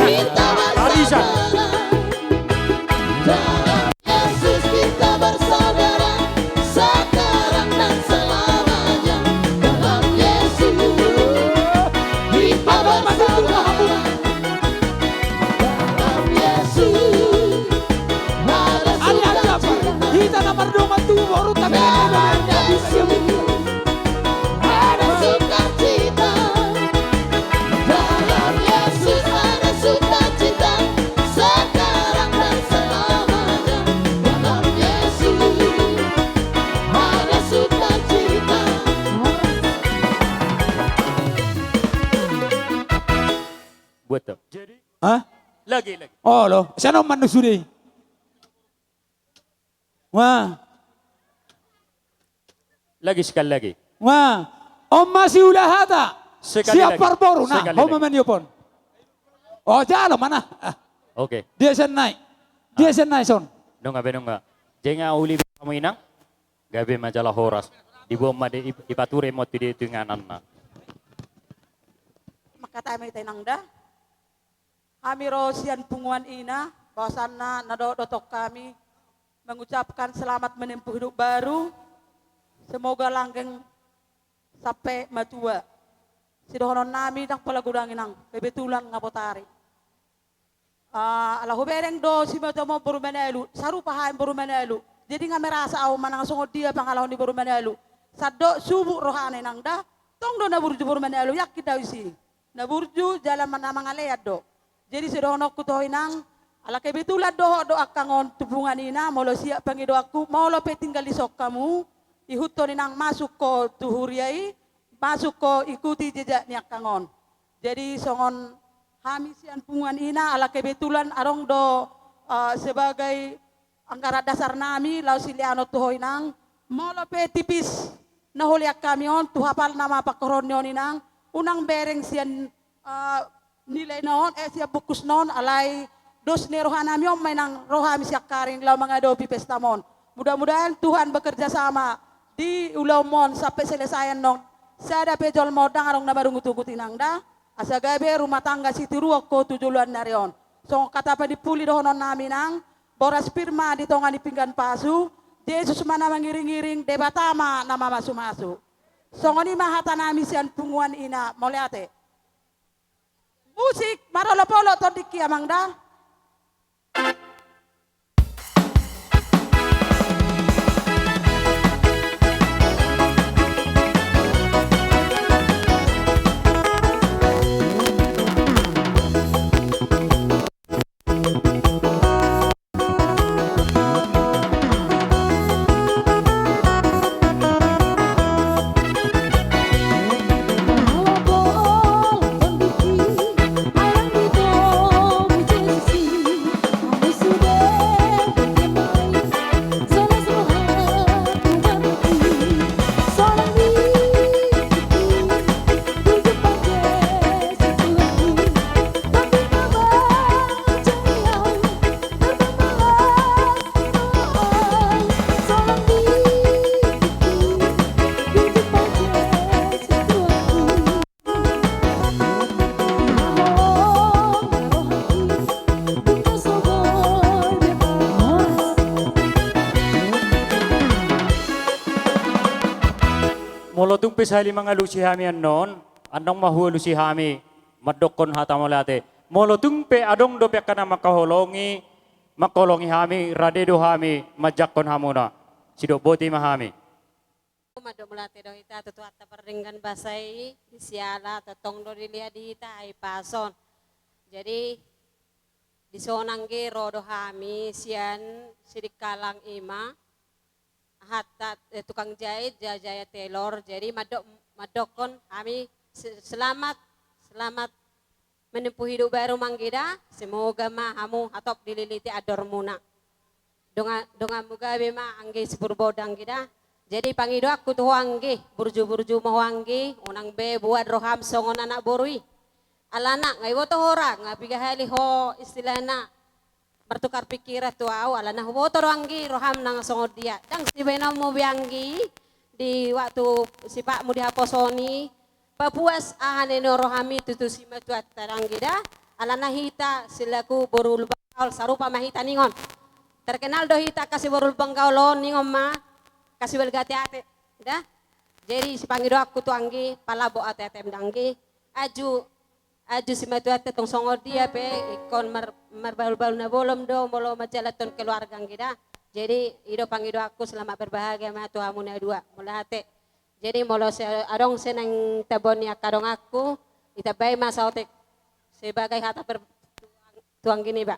kita Arisan. bersaudara dalam Yesus kita bersaudara sekarang dan selamanya dalam Yesus kita bersaudara dalam Yesus ada Ali ada apa? sukacita Kita nomor 2 tuh baru tapi dalam Yesus ada sukacita dalam Yesus ada sukacita sekarang dan selamanya dalam Yesus ada sukacita. Buat tuh. Jadi Hah? lagi. Oh loh, sana man sudi. Wah, Sekali lagi. wah. Om masih ulah hata. Sekali Siap lagi. parboru nah. Sekali Om lagi. man yopon. Oh jalo mana? Ah, Oke. dia sen naik. Dia sen naik son. Nonga. Jenga uli kamu inang. Gabe majalah horas. Di bawah de ipature mo di tinganan na. Makatami tayo nang da. Kami rosian punguan ina, bawasan na nadodotok kami mengucapkan selamat menempuh hidup baru. Semoga langgeng sampai matua. Sidohonon nami nang palagudangin ng bebetulan nga potari. Alahu bereng do si mo Burumanelu, sarupa haim Burumanelu. Jadi nga merasa aw manang sungod dia pangalahon di Burumanelu. Sado subu rohane nang da, tong do naburju Burumanelu yak kita isi. Naburju jalan manamang alead do. Jadi sidohonok kutoy nang ala kebetulan do akangon tubungan ina molo siap pangido aku molo pe tinggal di sok kamu ihuto ni nang masuk ko tuhuriai masuk ko ikuti jejak ni akangon. Jadi songon hamisian punguan ina ala kebetulan arong do sebagai angkara dasar nami lau siliano tuhoy nang molo pe tipis nahuliak kami on tuhapal nama pakoron ni nang unang bereng sian nilai noon siya bukus noon alay dos ni rohanami om may nang rohami siya karing lau mga dopi pestamon. Mudah-mudahan Tuhan bekerja sama di ulaw mon sampai selesayan nong sada pejol mo dangarong na marungutugutin nang da asa gabi rumah tangga si tiruok ko tujuluan na riyon. So kata pa di puli dohonon namin ang boras pirma dito nga ni pinggan pasu Jesus mana mangiring-iring debatama na mamasu-masu. So ngoni mahata namin siyan punguan ina moliate. Musik marolo-polo to diki amang da. Molo tumpi sa mga lusi hami anon, anong mahuwa lusi hami, madokon hata molate. Molo tumpi adong dope ka na makaholongi, makolongi hami, radedo hami, majakon hamuna. Sido boti mahami. Mado mulate do ita tutu atta peringgan basai siala totong do dilihat di ita ay pason. Jadi di sonangge rodo hami sian sidik kalang ima hatta tukang jahit jaya telor. Jadi madokon kami selamat menempuh hidup baru manggida. Semoga mahamu atop dililiti ador muna. Donga muga bema angge sepur bodang kita. Jadi pangido aku tuh wanggi, burju-burju mau wanggi, unang be buat roham songon anak borui. Alana ngai woto hora, ngapi gahali ho istilahna bertukar pikiran tuh au alana ho woto wanggi roham nang songon dia. Dang si bena mau bianggi di waktu si Pak mau dihaposoni, papuas ahane no rohami tutu si matuat taranggi dah. Alana hita silaku borul bangkaul sarupa mahita ningon. Terkenal do hita kasih borul bangkaulon ningon mah. Kasih belgati ate, dah. Jadi si pangido aku tu anggi, palabo ate mdanggi, aju si matu ate tong songo dia pe, ikon merbaul-baul na bolom do, molo majalaton keluarga anggi dah. Jadi ido pangido aku selamat berbahagia matu amuna dua, mula ate. Jadi molo adong senang tabon ya kadong aku, itabai masa otek sebagai hata tuang gini ba.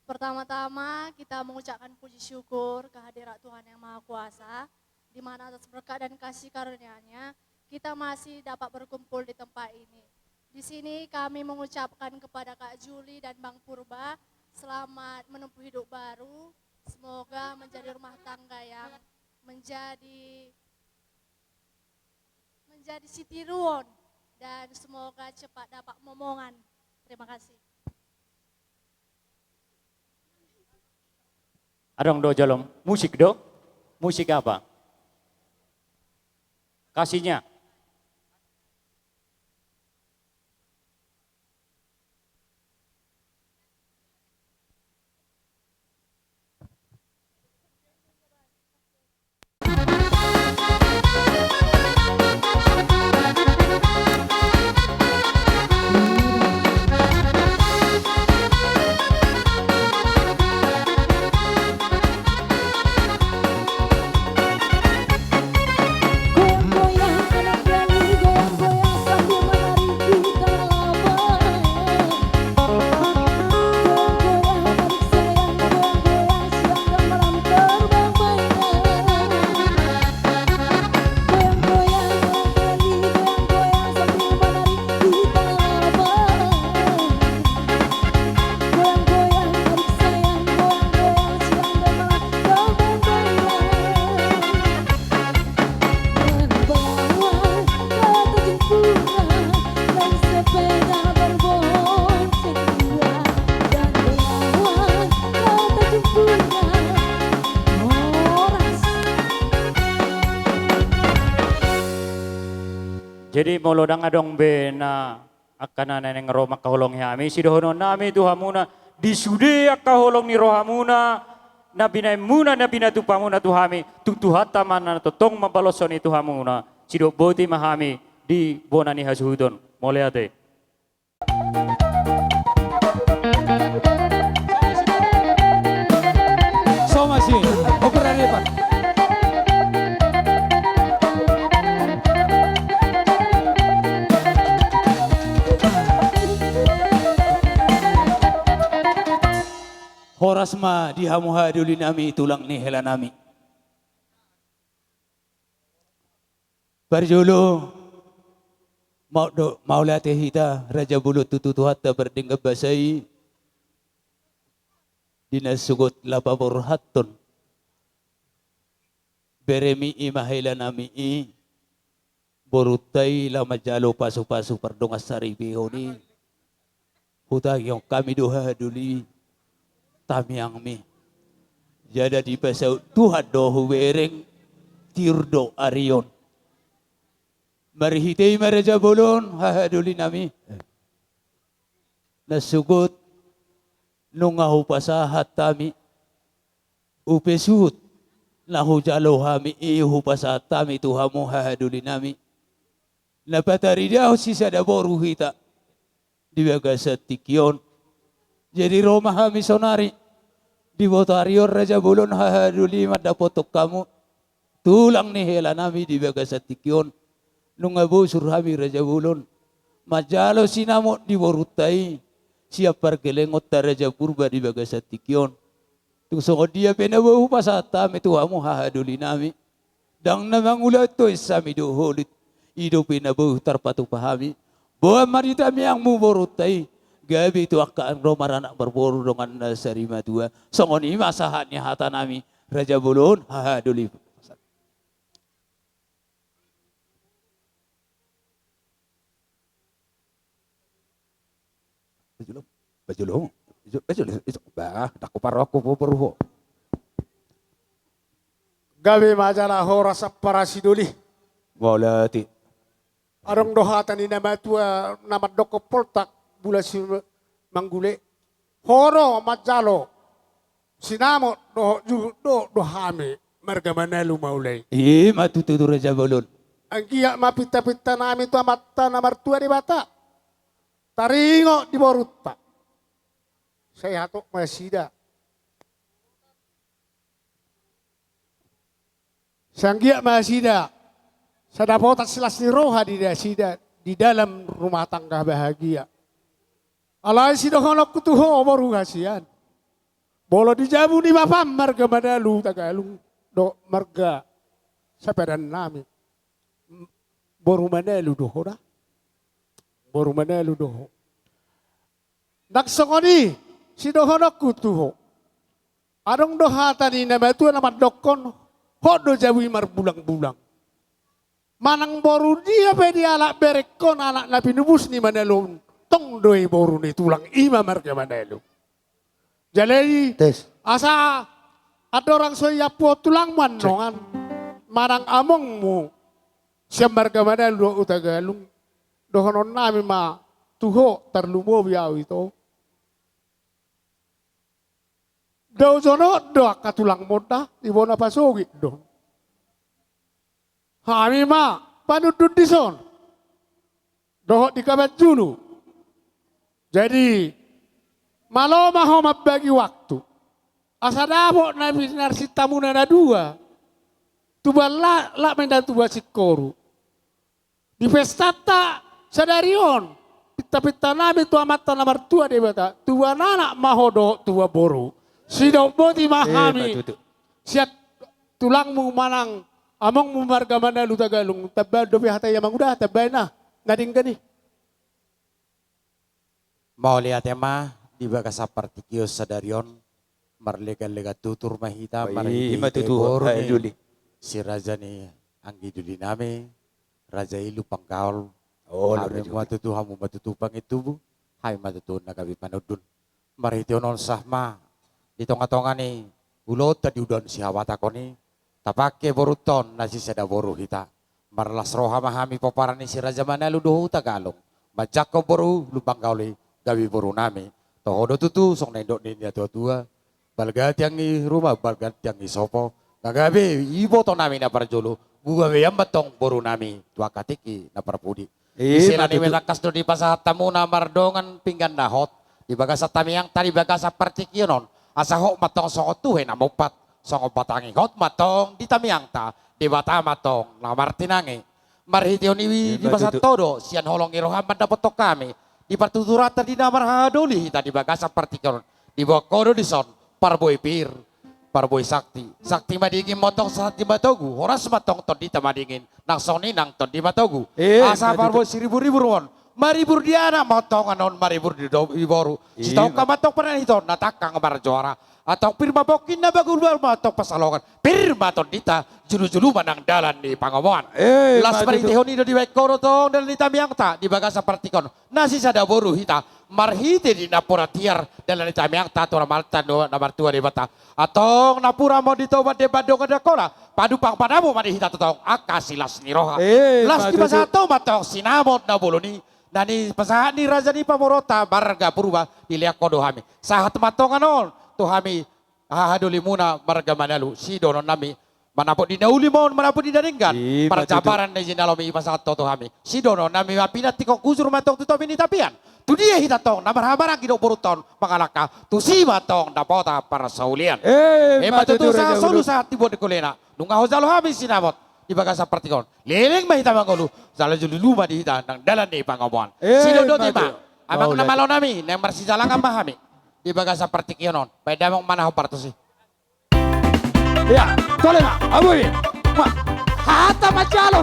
Pertama-tama kita mengucapkan puji syukur kehadirat Tuhan Yang Maha Kuasa, di mana atas berkat dan kasih karunia-Nya kita masih dapat berkumpul di tempat ini. Di sini kami mengucapkan kepada Kak Juli dan Bang Purba selamat menempuh hidup baru. Semoga menjadi rumah tangga yang menjadi sitiruon dan semoga cepat dapat momongan. Terima kasih. Adong do jalom, musik do? Musik apa? Kasihnya. Jadi molodang adong be na akana neneng roma kahulong hami sidohono nami tuhamuna disude kahulong ni rohamuna na binay muna na binatupamuna tuhami tutuhata mana totong mabalosoni tuhamuna sido boti mahami di bonani hasuhudon moleate. So masih, operan Pak. Horas ma dihamuha duli nami tulang ni hela nami. Barjolo mau latih hita raja bulu tutu hatta berdengga basai dinas sugot lapa borhatton beremi imahela nami i borutai lama jalo pasu-pasu perdongas sari bihoni hutang yang kami doha duli tamiang mi jada di pasau Tuhan dohu wereng tirdo arion marihitei maraja bolon hahaduli nami nasugot nungahu pasahat tami upesut nahu jalo hami ihu pasahat tami tuhamu hahaduli nami napatari dahu sisa daboru hita dibagasat tikion jadi Roma kami sonari di Botario Raja Bulon hahaduli madapotok kamu tulang nih hela nami di bagasat tikion nungabu surhami Raja Bulon majalo sinamo di borutai siap pergelengot Raja Purba di bagasat tikion tu songo dia penabu pasata metuamu hahaduli nami dang namang ulat to isami doholit ido penabu tarpatu pahami bahwa marita yang mu borutai gabi tu akkaan romaranak berburu dengan sarima tua. Songoni masahatnya hata nami Raja Bulun hahaduli. Bajulong. Bah, aku paroko po beruho. Gabi majalah horas parasiduli. Walati. Arong dohatan ni nama tua nama doko poltak bula si manggule. Horo majalo. Sinamo do hame marga manalu maulay. Matututu Raja Bulun. Ang kiyak mapita-pita namin tua mata na martua di bata. Taringo di boruta. Saya hatok masida. Sanggiak masida. Sadapotat silas ni roha di dasida di dalam rumah tangga bahagia. Alai sidohonok kutuho boru hasian. Bolo dijabu di mapam marga madalu tagalung do marga sapadan nami. Boru madalu dohora. Boru madalu doho. Naksongoni sidohonok kutuho. Adong dohata ni nama tu nama dokon. Hodo jawi mar bulang-bulang. Manang boru dia pe dia alak berekon anak nabi nubus ni manalun. Tong doi boru ni tulang ima marga manalu. Jadi asa ada orang soya po tulang manongan. Manang amongmu. Siya marga manalu utagalung. Dohonon namin ma tuho tarlumo biyaw ito. Daw zono do katulang moda ibo na pasugi do. Hami ma panudud dison. Doho di kabat dulu. Jadi malo maho mabagi waktu. Asa dabo na narsita muna na dua. Tuba la menda tuba sikoru. Di pestata sadarion. Pita-pita namin tua mata na martua de bata. Tua nana mahodo tua boru. Sidaw mo di mahami. Siya tulangmu manang among mo marga manalu tagalung. Tabay dobi hatay yamang udah tabay na. Nading gani. Mau lihat ya mah di bagas seperti kios sadarion marlega-lega tutur mahita marhita tutur duli si raja ni anggi duli name raja ilu pangkaul kami matutu hamu matutu pangitu bu hai matutu nagabi panudun marhita non sahma di tonga-tonga ni ulot tadi udon si hawata koni tapake boruton nasi sada boru hita marlas roha mahami poparani si raja manalu dohu tagalong majako boru lupang kauli gawi boru nami tohodo tutu song nendok ni dia tua balga tiang ni rumah balga tiang ni sopo gagabe ibo to nami na parjolo buga beyam batong boru nami tua katiki na parpudi isila ni melakas do di pasah tamu na mardongan pinggan nahot di bagasa tami yang tadi bagasa partikionon asa hok matong songo tuhe na mopat songo batangi hot matong di tami yang ta di bata matong na martinangi marhitioni di pasah todo sian holong iroham mendapat kami di partuturata di namar hadoli hita di bagasa partikon di bawah kodo di son parboy pir parboy sakti sakti madingin motong sakti matogu horas matong ton di tamadingin nang soni nang ton di matogu asa parboy seribu-ribu ruon maribur dia anak motong anon maribur di boru si tau ka matong pernah hito natakang marjuara atau pir mabokin na bagul matong pasalongan pir maton dita julu-julu manang dalan di pangomongan las paritihon ido di baik koro tong dan di tamiang ta di bagasa partikon nasi sada boru hita marhite di napura tiar dalam di tamiang ta tora malta nomor tua di bata atong napura mau ditobat de badong ada kola padupang padamu mari hita totong akasilas ni roha las di basato matong sinamot na boloni nani pasahan ni raja ni pamorota barga purba diliak kodo hami sahat matong anon tu hami hahaduli muna marga manalu si donon nami manapun di nauli mohon manapun di daringgan percaparan na jinalomi ipasahat to hami si donon nami mapinat tiko kusur matong tuto bini tapian tu dia hitatong namar habarang gido boruton pangalaka tu si matong dapota para saulian matutu sa solu saat tibo de kolena nunga hozalo hami sinamot di bagasa partikon leleng mahita mangolu sala julu luma di hita nang dalan di pangomongan si dodo tiba amang namalo nami nang marsijalangan mahami di bagasa partikionon pada mong manaho partosi ya tole na abuy hata majalo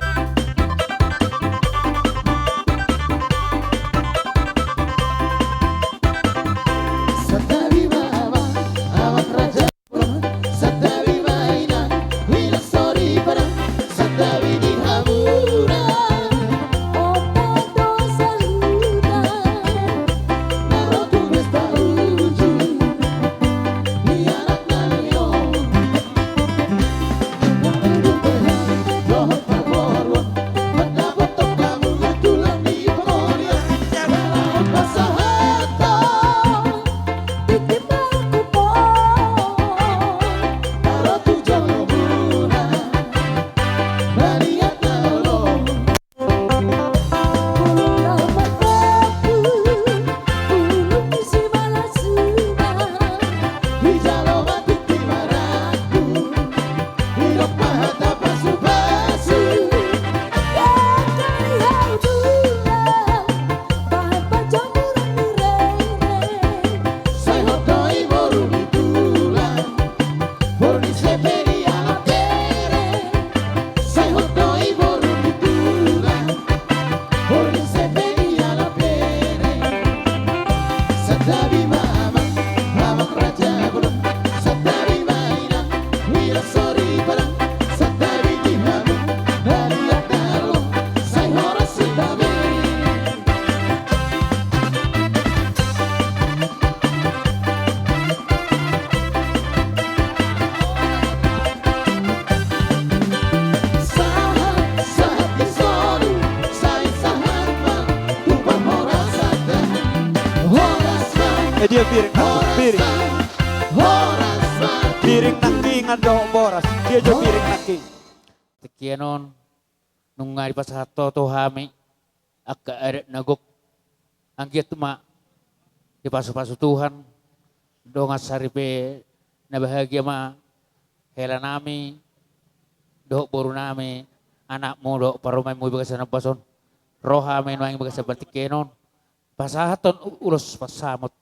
dia piring aku, piring. Piring nangking ado boras, dia jo piring nangking. Tekianon nung ngari pasahato to hami akka ada nagok angkiat ma di pasu-pasu Tuhan dongas saripe na bahagia ma hela nami doh boru nami anakmu doh parumai mu bagas na bason roha men wangi bagas bertikenon pasahaton ulos pasamot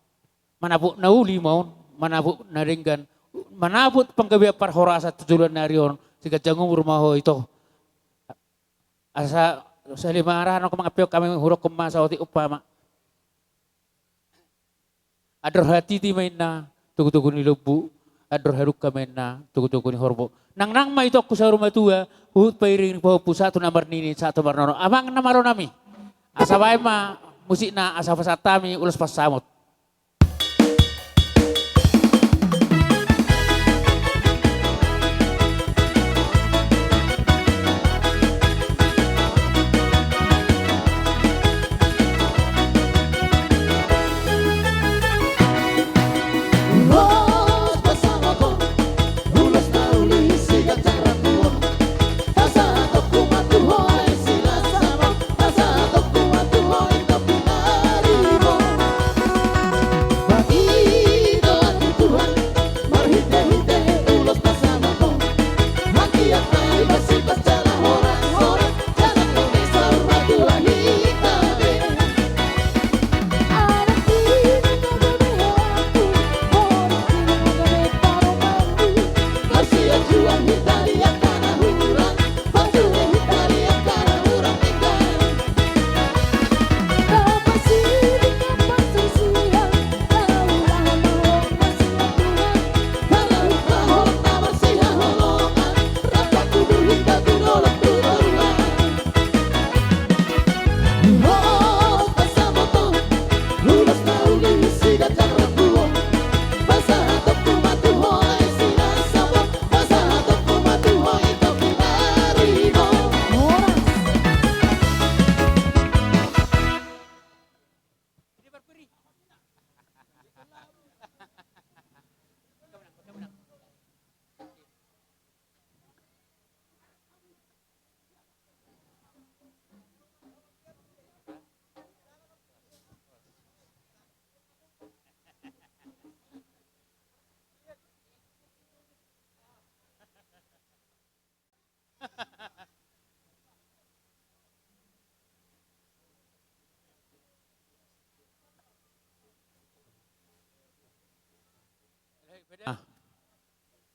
manabuk nauli maun manabuk naringgan manabut panggabi parhorasa tujulan narion siga jangung rumah itu asa sa lima arahan ako mga piyok kami hurok kuma sa oti upama ador hati ti main na tugu-tugu ni lubu ador haruk kami na tugu-tugu ni horbo nang ma ito ako sa rumah tua hut pairing po satu namar nini satu marnono amang namaro nami asa bae ma musik na asa pasatami ulas pasamot.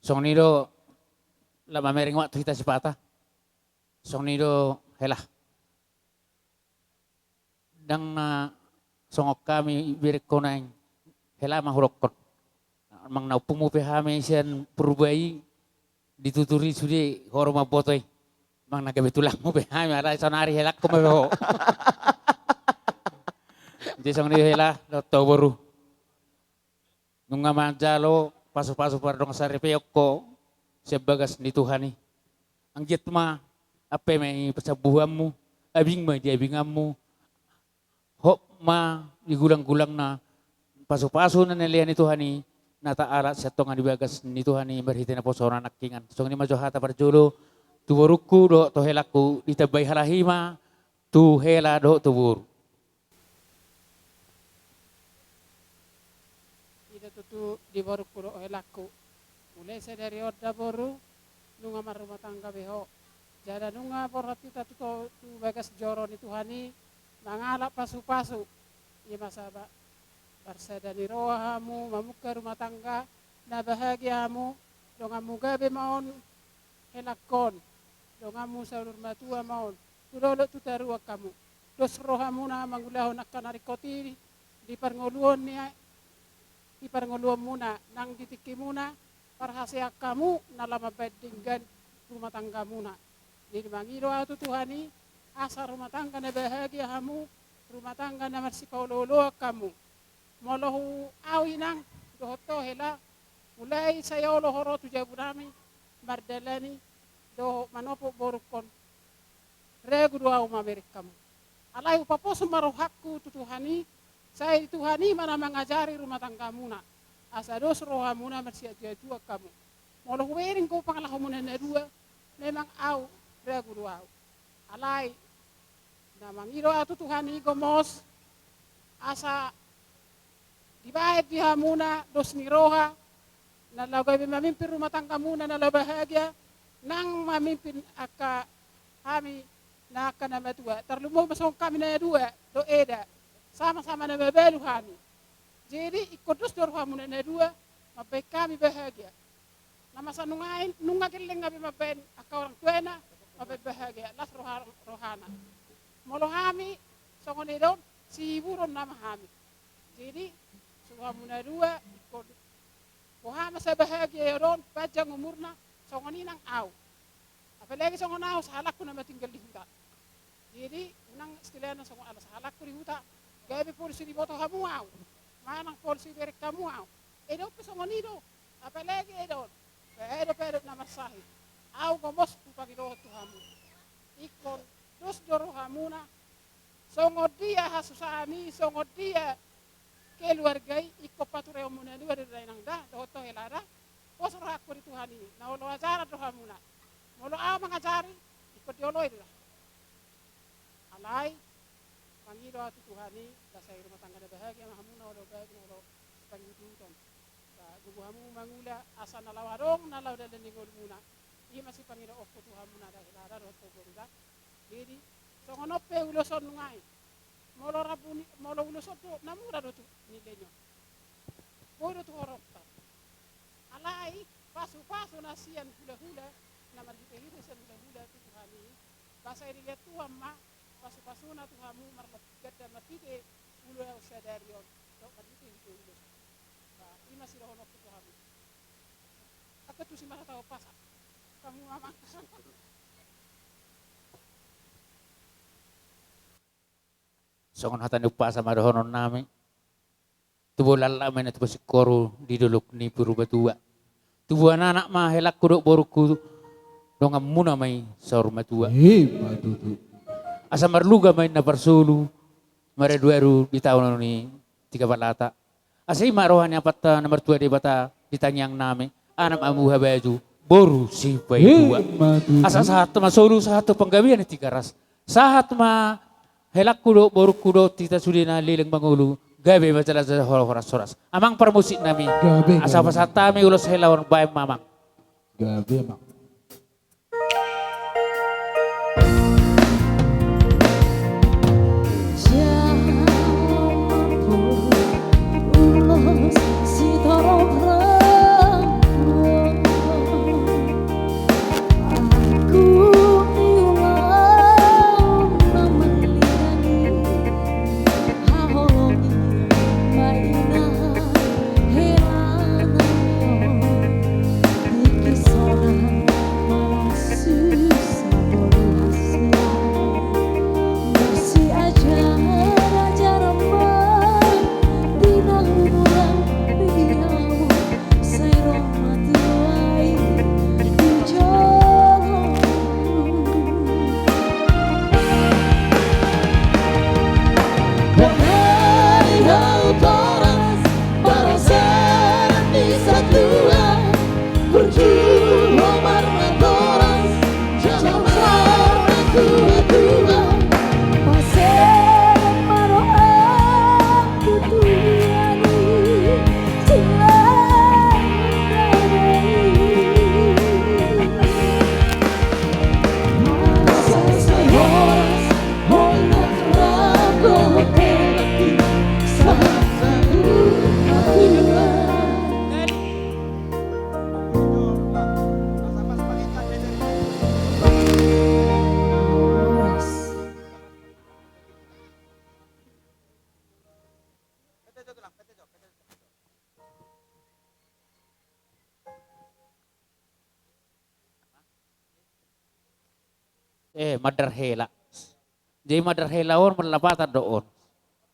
Song nido lama mering waktu kita sepatah. Song nido helah. Dang na songok kami birik koneng helah mahurokot. Mang naupung mo pehame sian perubai dituturi sudi horma botoy. Mang nagabetulang mo pehame ara sonari helah ko mabeho. Jadi song nido helah do boru. Nunga manjalo pasu-pasu pardong saripeyok ko sebagas ni Tuhani. Ang jet ma apa may pasabuhammu abing ma di abingammu hok ma digulang-gulang na pasu-pasu na nilihan ni Tuhani na taala sa tonga di bagas ni Tuhani berhiti na po sa orang nakingan. So ni majohata parjulo tuwaruku do to helaku ditabay halahima tu hela do tuwur. Tu di baru kulo helaku mulai saya dari orda baru nunga rumah tangga beho jada nunga porot kita tu bagas joron itu hani mangalap pasu-pasu iya masaba barsadani rohamu mamuka rumah tangga na bahagiamu dongamu gabe maon helakon dongamu saulur matua maon tulolo tu tarua kamu dos rohamu na mangulahon akan narikoti di parngoluon niya iparngoluan muna nang ditiki muna parhasiak kamu nalama bedinggan rumah tangga muna jadi mangiro atu Tuhani asa rumah tangga na bahagia kamu rumah tangga na marsikaulo kamu molahu awinang dohoto hela mulai saya Allah horo tu jabunami mardalani do manopo borukon regu do au mamerik kamu alai upapos marohakku tu Tuhani Saya Tuhan ini mana mengajari rumah tangga muna. Asa dos roha muna mersia jua kamu. Molo wering ko pangalah muna na dua. Memang au regu dua. Alai namang iro atu Tuhan ini gomos asa dibayad dia muna dos ni roha. Nalagay mamimpin rumah tangga muna na bahagia. Nang mamimpin aka kami na nama tua. Terlalu masuk kami na dua do eda. Sama-sama na bebelu kami. Jadi ikut terus dorhamu na dua. Mapai kami bahagia. Nama sanungain nungakiling kami mapai aka orang tuena mapai bahagia. Las rohana. Molo kami songon edon si buron nama kami. Jadi suhamu na dua ikut. Pohama sa bahagia edon pajang umurna songon inang au. Apalagi songon au sahalak ko na matinggal di hutan. Jadi nang istilahnya songon ala sahalak ko di hutan. Gabi polisi di boto kamu au. Manang polisi dari kamu au. Edon pa songon ido. Apalagi edon. Pero nama sahih. Au gomos pupagilo tuhamu. Ikon terus doro hamuna. Songo dia hasusami, songo dia keluargai ikko patureo muna dua dari nang dah doto helara. Pos rakko di Tuhan ini. Na olo acara do hamuna. Molo au mangajari ikko dioloi dah. Alai pangido atu Tuhan ini dasai rumah tangga bahagia mahamuna olo baik olo pangiduton. Gugu hamu mangula asa nalawarong nalaw dalan ni muna. Iya masih pangido ofko Tuhan muna dah helara do to gorida. Jadi songonope uloson nungai. Molo rabuni molo uloson to namura do tu nilenyo. Bodo tu horokta. Alai pasu nasian hula-hula nama dipehiri sen hula-hula tu Tuhan ini. Basai dilihat tu amma pasu-pasuna tu hamu marlat gada matide ulo yang sadarion. Dok kadite itu ulo. Ima sila honok tu hamu. Aku tu si mara tahu pasak. Kamu mamang. Songon hatan upa sama dohonon nami. Tubo lalaman na tubo si koro di duluk ni puru batua. Tubo anak mah helak kuduk boruku dongam muna may sa rumah tua. Matutu. Asa marluga may na parsulu. Maredueru di tahun ni 3 balata. Asa ima rohan yang pata nomor 2 di bata ditanyang nami. Anak amu habaju boru si bayi tua. Asa sahat masulu satu penggawian 3 ras. Sahat ma helak kudo boru kudo tita sudina liling mangulu gabe macala sa horas. Amang permusik nami. Gabe. Asa pasatami ulos helawan bae mamang. Gabe mak. Madar hela. Jadi madar hela on melapatan doon.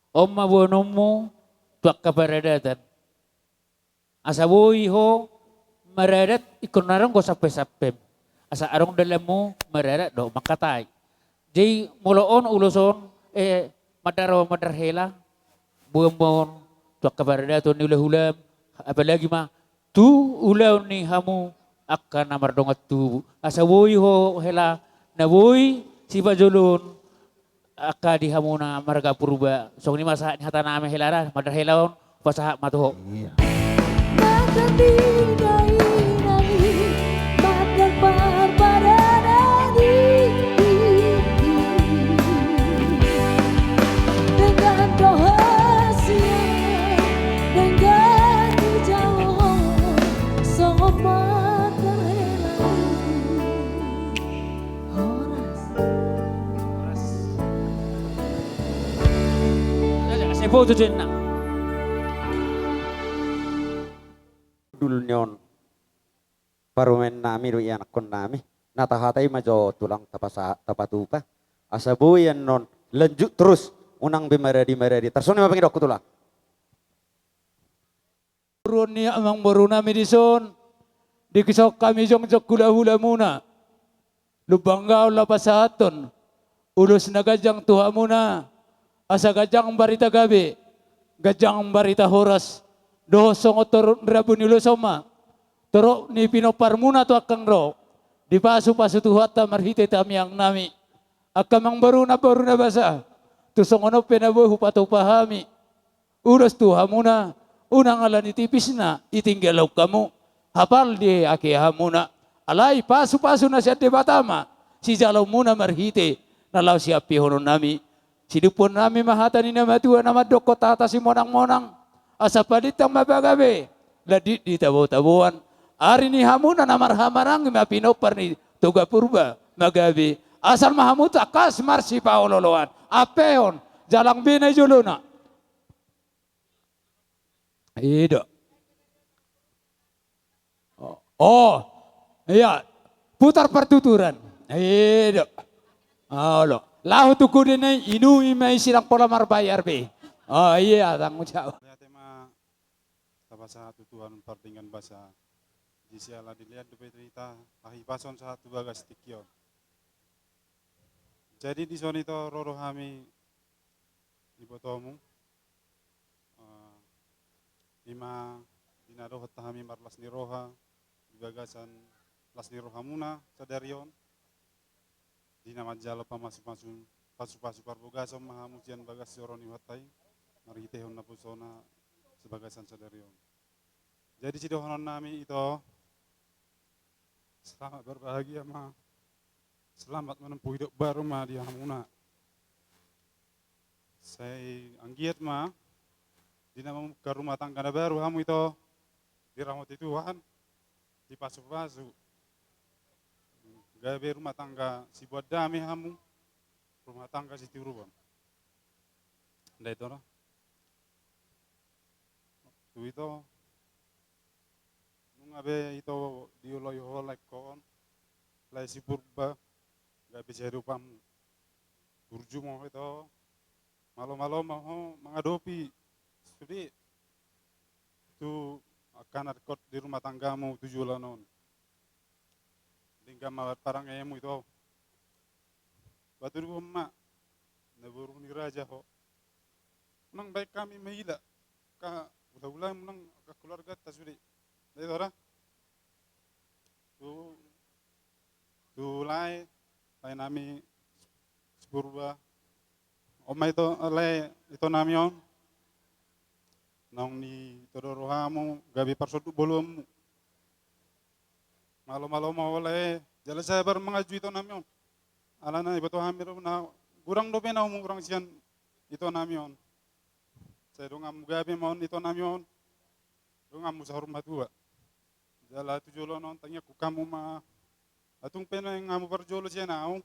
Omma bonomo tuak kaparadatan. Asa boy ho maradat ikon narang ko sape-sape. Asa arong dalamu maradat do makatay. Jadi muloon uloson madar hela buambon, tuak kabar dato ni ulah-ulam, apalagi mah, tu ulah ni hamu akan namar dongat tu. Asa woi ho hela, na woi si bajulun, aka di hamu na marga purba. So ni masa ni hata name helara, madar helaon, pasaha matuho. Saya foto jenna. Dulnyon parumen nami do anak kon nami natahatai majo tulang tapatupa asabuyan non lanjut terus unang bimaradi tersoni mapang idok tulang Turun ni amang baru nami dison. Di kisok kami jong jok hula muna. Lubanggaw lapasaton. Ulus na gajang tuha muna. Asa gajang barita gabi. Gajang barita horas. Doho songo torun rabu nilo soma. Toro ni pinopar muna to akang ro. Di pasu tuha marhite tamyang nami. Akamang baru na basa. Tu songono penabuhu patupahami. Ulus tuha muna. Unang ala nitipis na, itinggalaw kamu. Hapal di akiha muna. Alay, pasu na siya di batama. Si jalaw muna marhite. Nalaw siya pihonon nami. Sidupon nami mahata ni namatua namadok kota si monang-monang. Asa paditang mabagabe. Ladit di tabo-tabuan. Ari ni hamuna namar-hamarang mapinopar ni tuga purba. Magabe. Asal mahamuta kas marsi paololoan. Apeon. Jalang binay juluna. Iya. Oh, iya. Putar pertuturan. Iya. Halo. Lahu tuku dene inui mai silang pola marbayar be. Oh iya tanggung jawab. Tema tabasa tutuhan pardingan basa. Di siala dilihat dupe cerita ahi pason satu bagas tikio. Jadi di zona itu roro kami ibotomu. Lima dinado hatahami marlas ni roha di bagasan las ni roha muna sadarion di nama jalo pamasuk-masuk pasu-pasu parbogasom mahamujian bagas soroni hatai marhitehon na pusona sebagasan sadarion. Jadi sidohonon nami itu selamat berbahagia ma selamat menempuh hidup baru ma di hamuna. Saya anggiat ma di nama ke rumah tangga baru kamu itu dirahmati Tuhan dipasu-pasu gawe rumah tangga si buat damai kamu rumah tangga si tiruban nda itu no itu nungabe itu diuloy holek kon lai si purba gawe bisa rupamu burju mau itu malam-malam mau mengadopi jadi itu akan rekod di rumah tanggamu 7 lanon. Tinggal mawat parang emu itu. Batu dulu emak, naburung ni raja ho. Menang baik kami mahila, ka ulah-ulah menang ke keluarga tasuri. Dari orang tu lai nami sepurba. Oma itu lai itu namion. Nang ni todoro hamu gabi parsodu bolom malo-malo mau oleh jala saya bar mengaju itu namion alana ibu hamir na kurang dope na kurang sian itu namion saya dongam gabi mon itu namion dongam musahur matua jala tu jolo non tanya ku kamu ma atung pena yang ngamu perjolo sian au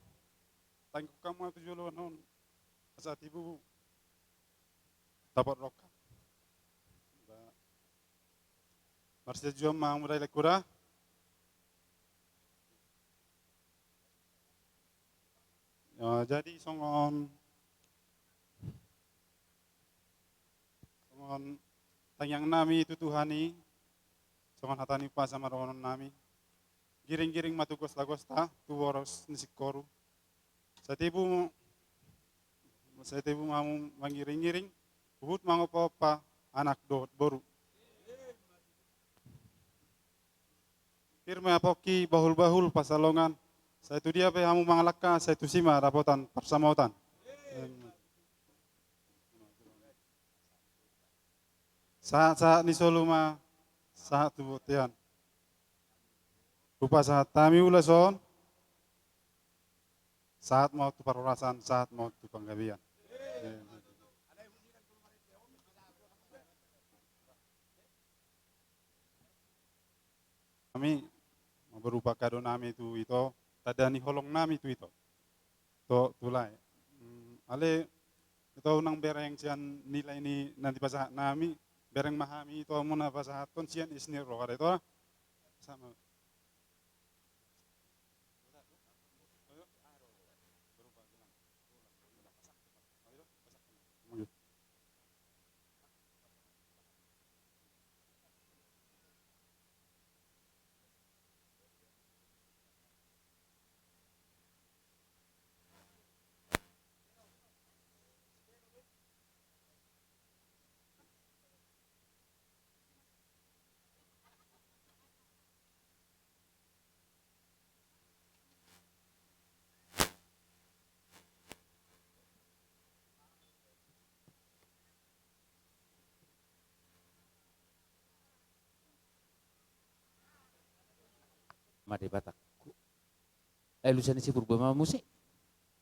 tanya ku kamu tu jolo non saat ibu dapat roka Marsya jom mulai lekura. Jadi songon tanyang nami itu Tuhani, songon hatani pas sama rohonon nami. Giring-giring matugos lagosta, tu boros nisikoru. Saya tibu mau manggiring-giring, Uhut mangopopa anak dot boru. Firma poki bahul-bahul pasalongan. Saya itu dia pe hamu mangalaka, saya itu sima rapotan persamautan. Saat ni soluma saat tu botian. Rupa saat tami ulason. Saat mau tu perurasan, saat mau tu penggabian. Kami berupa kado nami itu tadani holong nami itu to tulai. Ale itu nang bereng sian nilai ini nanti pasahat nami bereng mahami itu muna pasahat ton sian isnir roh ada itu sama. Made Batakku. Lusan si purba musik.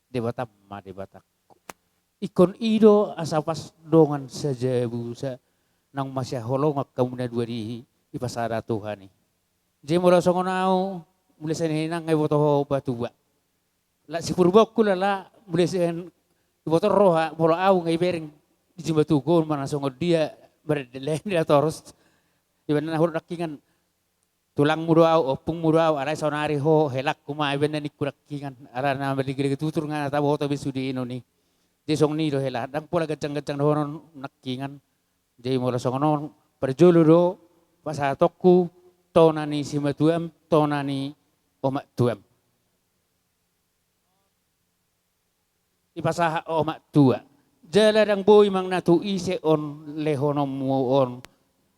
Debata Made Batakku. Ikon ido asapas dongan saja busa nang masya holong kemudian dua di pasara Tuhan ni. Jadi mula songonau mulai senang ngai botoh batu ba. La si purba ku la mulai sen botoh roha mula au ngai bereng di jembatu gon mana songo dia berdelen dia terus. Iban huruf rakingan tulang murau, opung murau, arai sonari ho, helak kuma iben ni kurakingan, arai na berdigri tutur ngana tabo to bisudi ino ni. Di song ni do helak, dang pola gacang-gacang do nakingan. Jadi mula songonon perjulu do pasatokku tonani simatuam, tonani omak tuam. Di pasah omak tua. Jala dang boy mang natu ise on lehonom on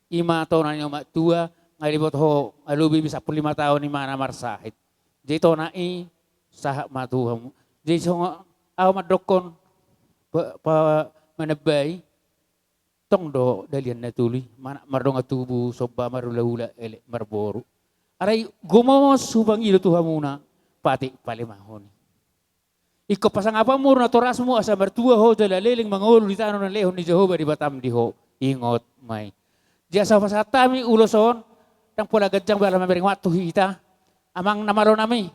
ima tonani omak tua. Ngai bot ho alubi bisa 5 tahun ni mana marsahit. Jadi tonai sah matu. Jadi songo aw madokon pa menebai tong do dalian natuli mana mardonga tubu soba marula ele marboru. Arai gomo subang ilu tuhamuna pati palemahoni. Iko pasang apa murna torasmu asa mertua ho dalaleling mangulu di tanah lehon ni Jehovah di Batam di ho ingot mai. Jasa pasatami uloson yang pola gajang bala memberi waktu kita amang namaro nami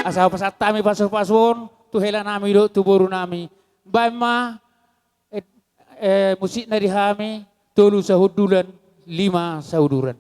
asal pasat tami pasur tu hela nami do tu boru nami bama musik nari hami tolu sahudulan 5 sahuduran.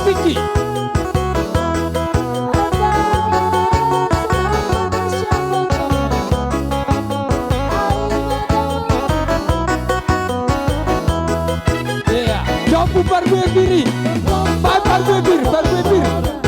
Tinggi. Iya, jauh bubar berdiri, bubar berdiri.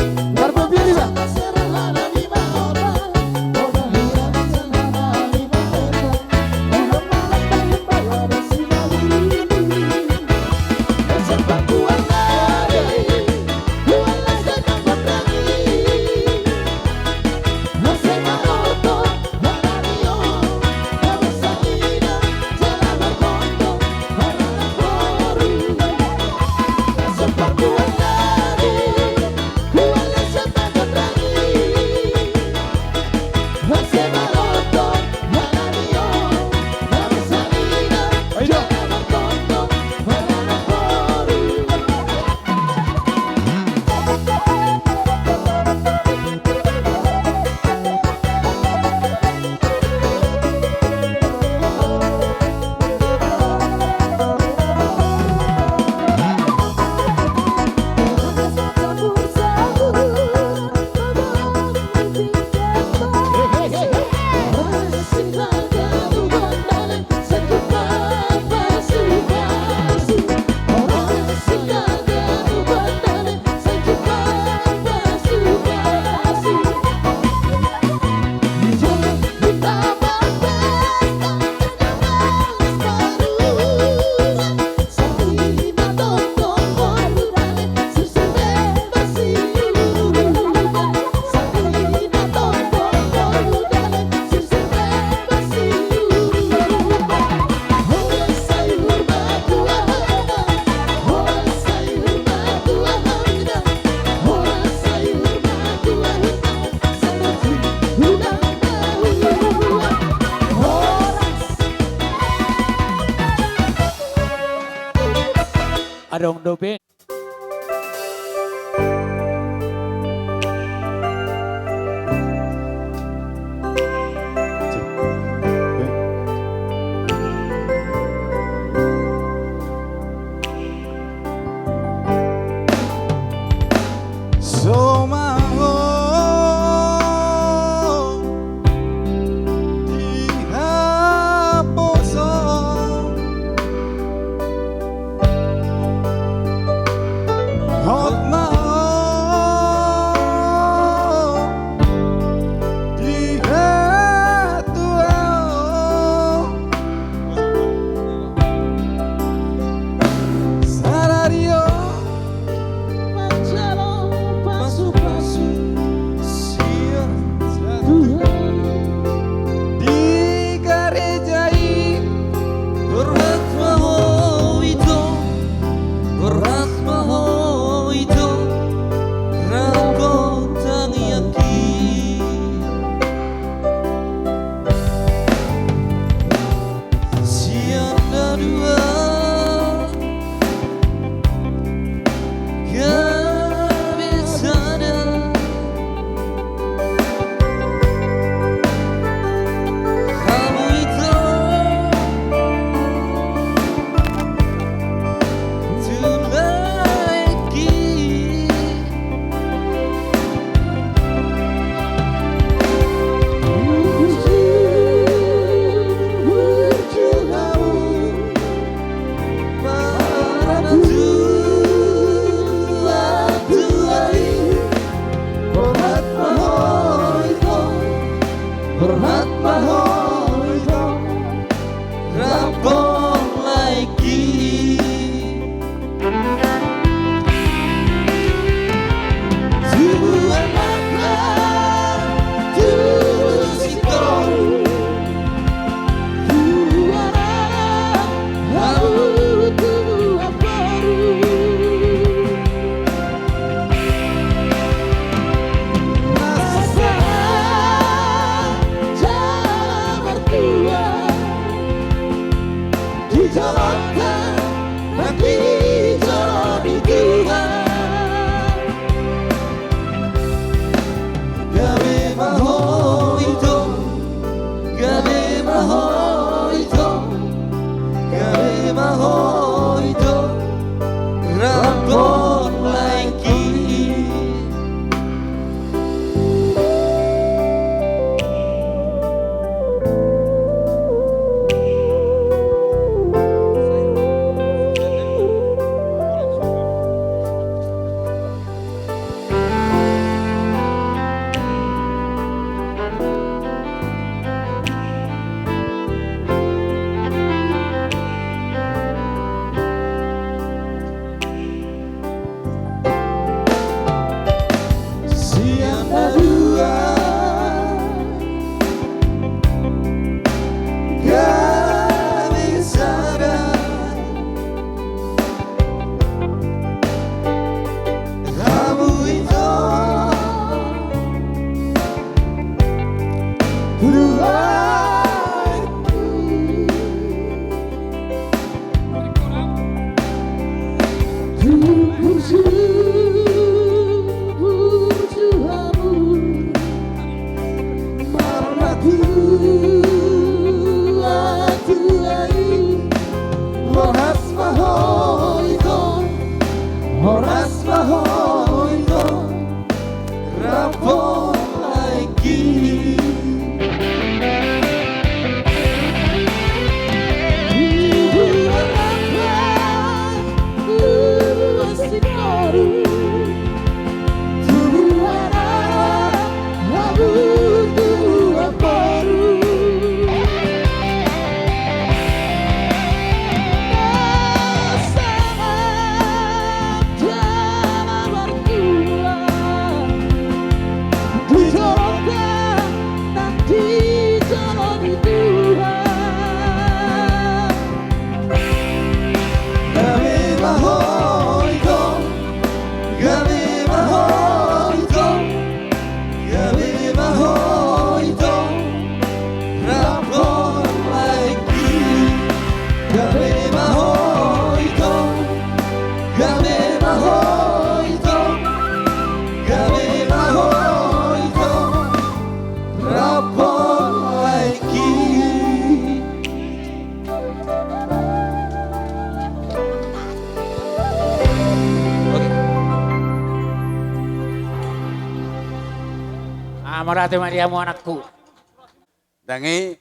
dong dope. Pasu-pasu Marate Mariamu anakku. Dangi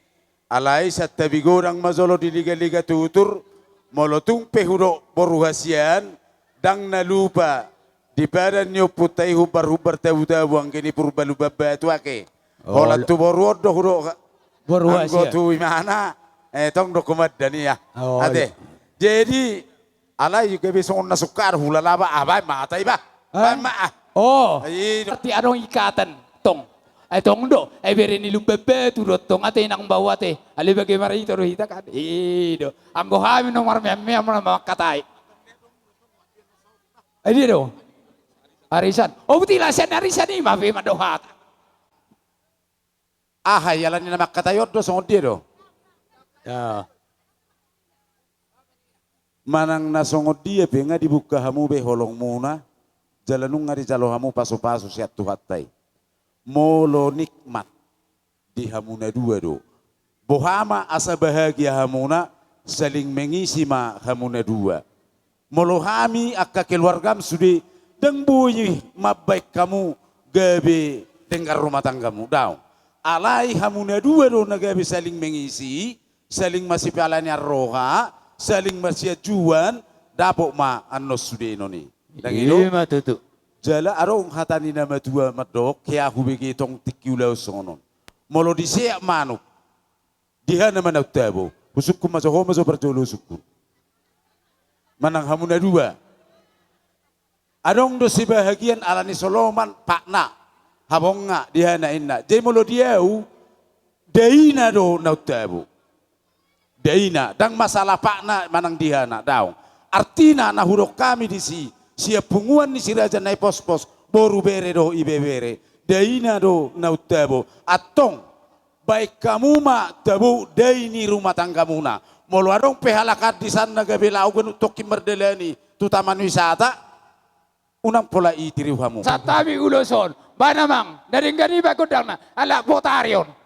alai sa tabigorang mazolo di liga-liga tutur molotung pehuro boruhasian dang nalupa di badan nyo putai hubar-hubar tahu-tahu ang kini purbaluba batu ake. Holat tu boruod do huro Boruhasian. anggo tu imana tong dokumat dania. Ade. Jadi alai juga bisa nasukar hulalaba abai matai ba. Ba. Oh, Ay, arti anong ikatan, tong. Ay tong do, ay beri ni lumbebe turut tong ate nang bawa te. Ali bagaimana itu roh hita kan? Ido, anggo hami nomor meme amna makatay. Ay di do. Arisan. Oh betul alasan arisan ni mafi madohat. hayalan ni na makatayot do songod dia do. Manang nasongod dia pe nga dibuka hamu be holong muna. Jalanung nga di jalo hamu paso-paso siat tuhatay. Molo nikmat di hamuna dua do. Bohama asa bahagia hamuna saling mengisi ma hamuna dua. Molo hami akka keluargam sudi deng bunyi mabaik kamu gabe tenggar rumah tanggamu daun. Alai hamuna dua do na gabe saling mengisi, saling masih pialanya roha, saling masih juan dapok ma annos sudi noni. Dan itu tutu. jala arong hatani nama tua madok kaya hubigi tong tikiulaw sonon. Molo di siya manuk. Diha naman nagtabo. Husukku maso berjolo sukku. Manang hamuna dua. Adong do si bahagian alani Soloman pakna. Habong nga diha na inna. Jay molo diau daina do nagtabo. Daina dang masalah pakna manang diha na daw. Artina na hurok kami di siya punguan ni si Raja nai pos-pos boru bere do ibe bere daina do nautabo atong baik kamu ma tabu daini rumah tangga muna molo adong pehalakat di sana gabela ugan untuk kimerdelani tu taman wisata unang pola itiriu hamu Satami uloson, banamang dari gani bagodang na ala potarion. Oh,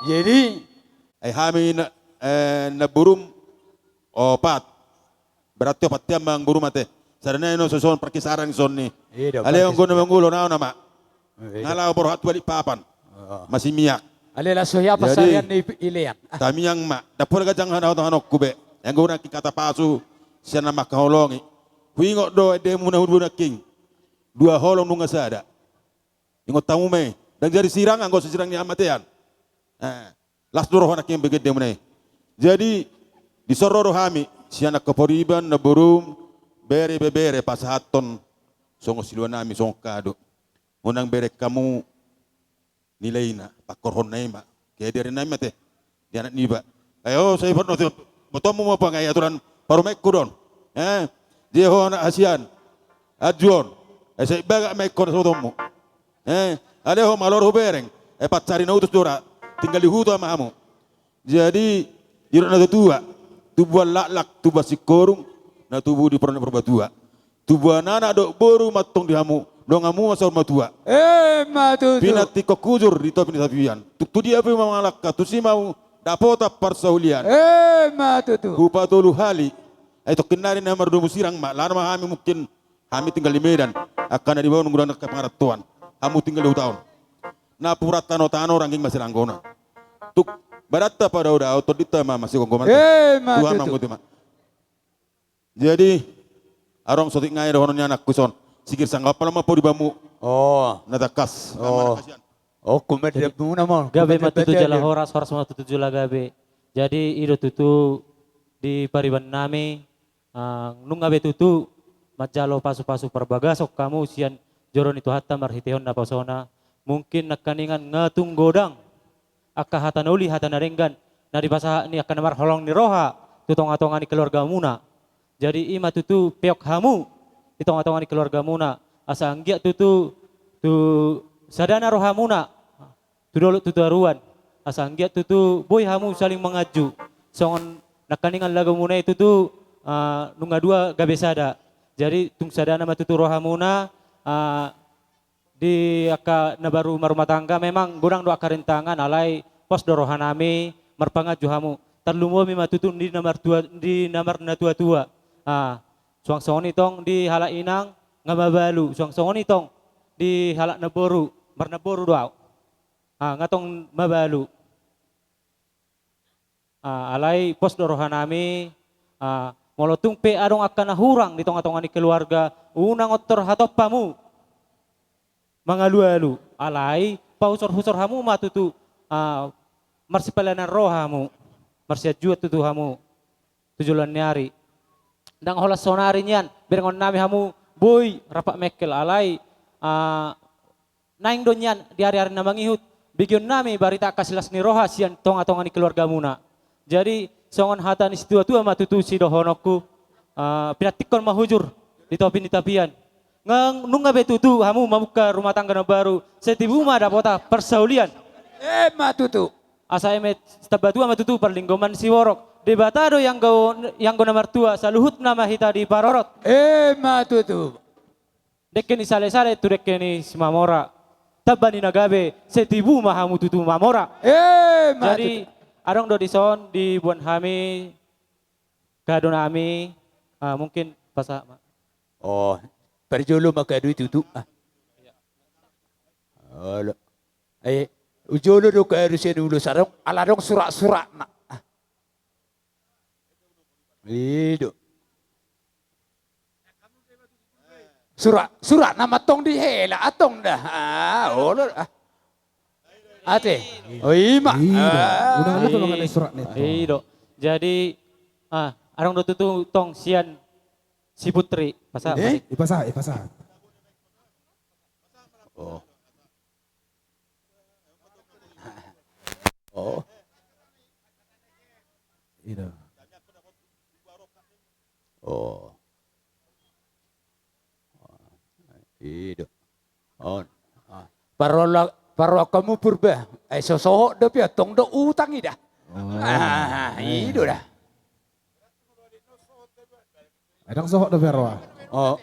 Jadi kami na burum opat. Berarti opat tiang bang burum ate. Sarana ino susun perkisaran son ni. Ale ang gono mangulo na nama. Ngalau berhat balik papan. Masih miyak. Ale la soya pasarian ni ilian. Kami yang mak. Dapur gajang hanau hanok kube. Yang guna kata pasu siya na makaholongi. Huingok do ede muna huduna king. Dua holong nunga sada. Ingot tamu me. Dan jadi sirang anggo sirang ni amatian. Las doroh anak yang begitu mana. Jadi di sororo kami si anak keporiban na burum bere bebere pas haton songo siluan nami songo kado. Unang bere kamu nilai na pakorhon na ima. Kaya dari nami mate di anak niba. Ayo saya pernah tu bertemu mau apa ngai aturan parumek kudon. Dia ho anak Asian ajuan. Saya baga mekor sotomu. Ada ho malor ho bereng. Pat cari na utus dora. Tinggal di hutu sama kamu. Jadi iron na tua, tubuh lak tubuh si korung, na tubuh di perona perbatua. Tubuh nana dok boru matong di kamu, Dongamu masuk rumah tua. Matutu. Pinati kokujur di topi tapian. Tu dia pun mengalakka. Tu si mau dapota parsaulian. Matutu. Kupatolu hali. Itu kenari nomor 2 musirang mak. Lama kami mungkin kami tinggal di Medan. Akan di bawah nunggu ke pengaratuan. Kamu tinggal 2 tahun. Na purat tano rangging masih ranggona. Tuk barata pada udah otodita masih kongkoman. Tuhan mangkuti mak. Jadi arong sotik ngai hononya anak kuson. Sikir sanggap lama po di bamu. Oh. Natakas. Oh. Oh, kumedep muna mo. Gabe matutu jala horas matutu jala gabe. Jadi ido tutu di pariban nami nung gabe tutu majalo pasu-pasu perbagasok kamu sian joron itu hatta marhitehon na pasona. Mungkin nakaningan ngatung godang akka hata nauli hata narenggan na di pasah ni akan namar holong ni roha tutong-atongan ni keluarga muna. Jadi ima tutu peok hamu ditong-atongan ni keluarga muna asa anggia tutu tu sadana roha muna tu dolo tutu aruan asa anggia tutu boy hamu saling mengaju songon nakaningan lagu muna itu tu nunga dua gabe sada. Jadi tung sadana matutu roha muna di aka nabaru rumah tangga memang gurang doa karentangan alai pos dorohan nami merpangaju hamu terlumo mi matutun di nomor na tua suang-suang itong di hala inang ngamabalu suang-suang itong di hala naboru marnaboru doa ngatong mabalu alai pos dorohan nami molotung pe adong akan nahurang di tong-atongan di keluarga unang otor hatopamu mangalu-alu alai pausor-husor hamu matutu marsipalanan rohamu marsiajuat tutu hamu tujulan nyari dang holas sonari nyan berengon nami hamu boy rapak mekel alai naing donyan di hari-hari na mangihut bigion nami barita kasilas ni roha sian tong-atongan ni keluarga muna. Jadi songon hata ni situa-tua matutu si dohonokku pinatikon mahujur di topi ni tapian nunga betutu hamu mamuka rumah tangga na baru setibuma dapota persaulian Matutu. asa emet tabatua matutu perlinggoman si worok debatado yang go nomor tua saluhut nama hita di parorot Matutu. dekeni sale-sale tu dekeni si mamora tabani nagabe setibuma hamu tutu mamora jadi adong do dison di buan hami kadon ami mungkin pasah Oh, perjolo maka duit itu. Halo. Ujolo do ka harusnya dulu sarong aladong surak-surak nak. Itu. Surak nama tong di hela atong dah. Ate. Oh ima. Udah lu kalau nggak surat nih. Iya. Jadi arang do tutu tong sian si putri pasah. Ipasah. Oh. Oh. Itu. Oh. Itu. On. Parwa kamu purba. Sosohok do pia tong do utang ida. Itu dah. Adang sohok do berwa. Oh,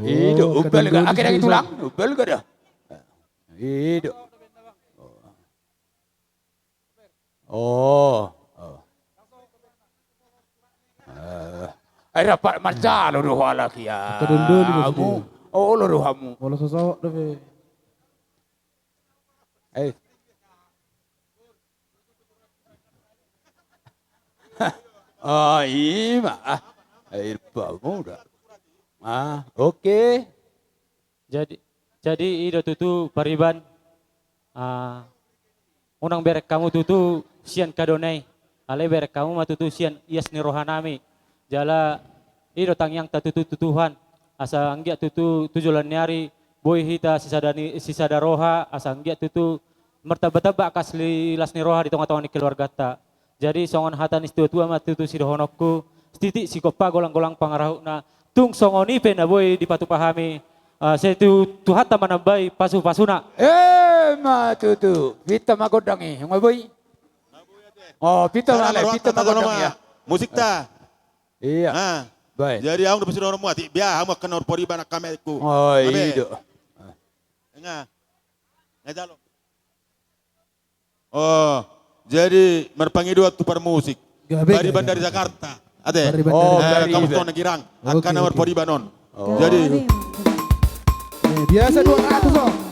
itu ubel ga akhirnya tulang, ubel ga dah. Itu. Oh. Ay dapat macam lu wala kia. Kamu, oh lu hamu. Walau sosohok do be. Ima. Air muda. Oke. Jadi ido tutu pariban unang berek kamu tutu sian kadonai ale berek kamu matutu sian ias ni rohanami jala ido tang yang tatutu tutuhan asa anggia tutu tujulan nyari boy hita sisada roha asa anggia tutu mertaba-taba kasli las ni roha di tengah-tengah ni keluarga ta. Jadi songon hata ni tua matutu si dohonokku titik si kopa golang-golang pangarahuna tung songoni pe na boy di patu pahami setu tuhat taman bay pasu-pasuna matutu pita magodangi ngoboy. Oh pita magodangi ya. Musik ta. Iya. Baik. Jadi aku udah pasti orang muat. Biar aku akan orang poriban akameku. Oh iya. Ngajalo. Oh, jadi merpangi dua tukar musik. Bari Bandar Jakarta. Ade. Oh, kamu tuh negirang. Akan nomor podi banon. Jadi Biasa 200 oh.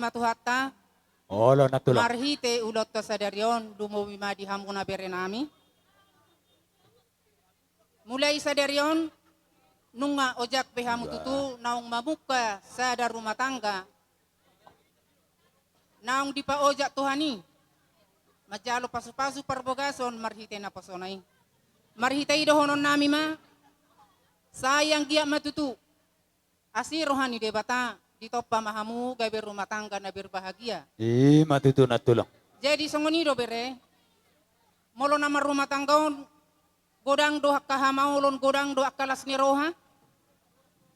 matuhatta. Olo na tulang. Marhite ulot to sa daryon, lumuwi madiham ko na berenami. Mulai sa daryon, nung nga ojak pehamu tutu, naong mamuka sa rumah tangga, naong di pa ojak tuhani, majalo pasu-pasu parbogason, marhite na pasonay. Marhite idohonon nami ma, sayang giyak matutu, asir rohani debata, dito pamahamu gawe rumah tangga na berbahagia. Matuto na tulang. Jadi songonido bere, molo nama rumah tanggaon, godang doha kahamaulon godang doha kalas ni roha.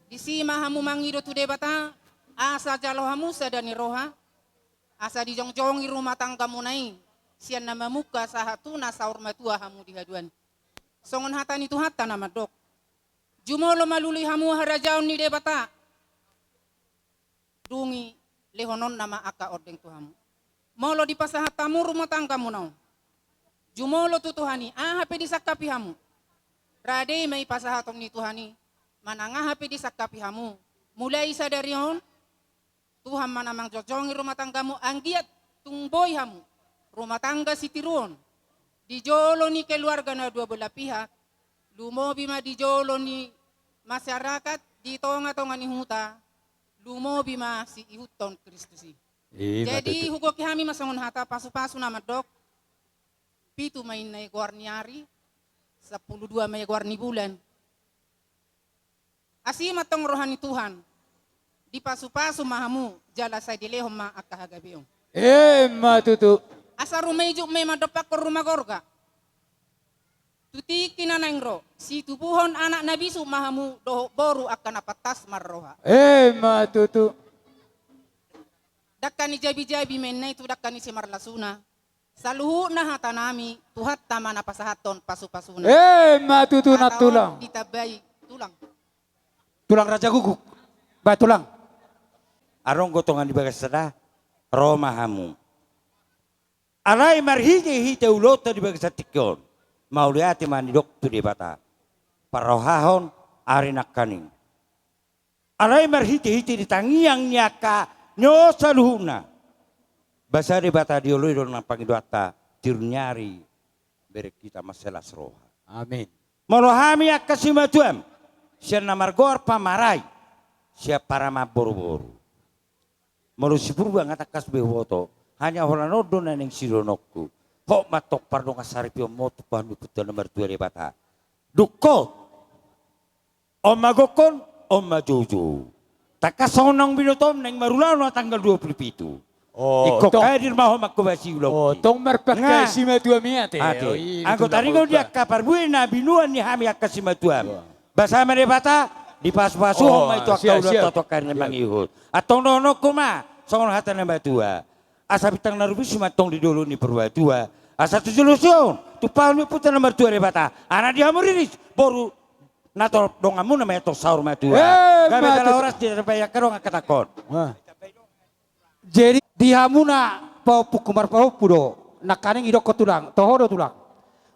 Di sima hamu mangido tu debata, asa jalo hamu sada ni roha. Asa di jong-jongi rumah tangga munai, sian nama muka sahatuna saur matua hamu dihaduan. Songon hata ni tu hata nama dok. Jumolo maluli hamu harajaon ni debata. Dungi lehonon nama aka ordeng tuhamu. Molo di pasahatamu rumah tangga munau. Jumolo tu Tuhani, hape di sakapi hamu. Rade may pasahatom ni Tuhani, mananga hape di sakapi hamu. Mulai sa darion, Tuhan manamang jojongi rumah tanggamu, anggiat tungboy hamu. Rumah tangga si tiruon. Di jolo ni keluarga na dua belah pihak, lumobi ma di jolo ni masyarakat, di tonga-tonga ni huta, lumobi ma si ihuton Kristusi. Jadi hugoki kami masangon hata pasu-pasu nama dok, pitu main na guarniari, 12 may guarni bulan. Asima tong rohani Tuhan, di pasu-pasu mahamu, jala sa dilehom ma akahagabiong. Matuto. Asa rumejuk may madopak ko rumagorga. Tuti kinanangro, si tubuhon anak nabisu mahamu doho boru akan apatas marroha. Matuto. Dakani jabi-jabi menna itu dakani si marlasuna. Saluhu na hatanami tuhat tama na pasahaton pasu-pasuna. Matuto na tulang. Ditabay tulang. Tulang raja guguk. Ba tulang. Arong gotongan di bagas sada. Roma hamu. Alay marhige hite ulota di bagas tikyon. Mauliati manidok tu di bata. Parohahon arinak kaning. Alay marhige hite di tangiang nyaka nyo saluhuna. Basa di bata diului don nang pangidwata tirnyari berek kita masalah roha. Amin. Molohami akasimatuam. Siya namargor pamaray. Siya para maboru-boru. Molo sipurba ngatakas bewoto. Hanya holanodo na ning sironokku. Hok matok pardong asaripyo moto pahami puto nomor 2 di bata. Dukot. Om magokon, om majojo. Takasonang binutom nang marulaw na tanggal 27. Iko kaya din maho magkubasi ulog. Tong merpakai si matua miate. Angko taringo dia kaparbuin na binuan ni hami akasimatuam. Basa merebata di pas-pasu homa itu akau udah totokan memang ihut. Atong nono kuma songon hata na batua. Asa bitang narubi sumatong di dulu ni perbatua. Asa tujulusyon. Tupaun mi puta nomor 2 rebata. Anak dia muriris boru nato dongamu namanya to saur matua. Gabe kala oras di repaya kerong akatakon. Jadi di hamuna pau pukumar pau pudo nakaning idok tulang tohodo tulang.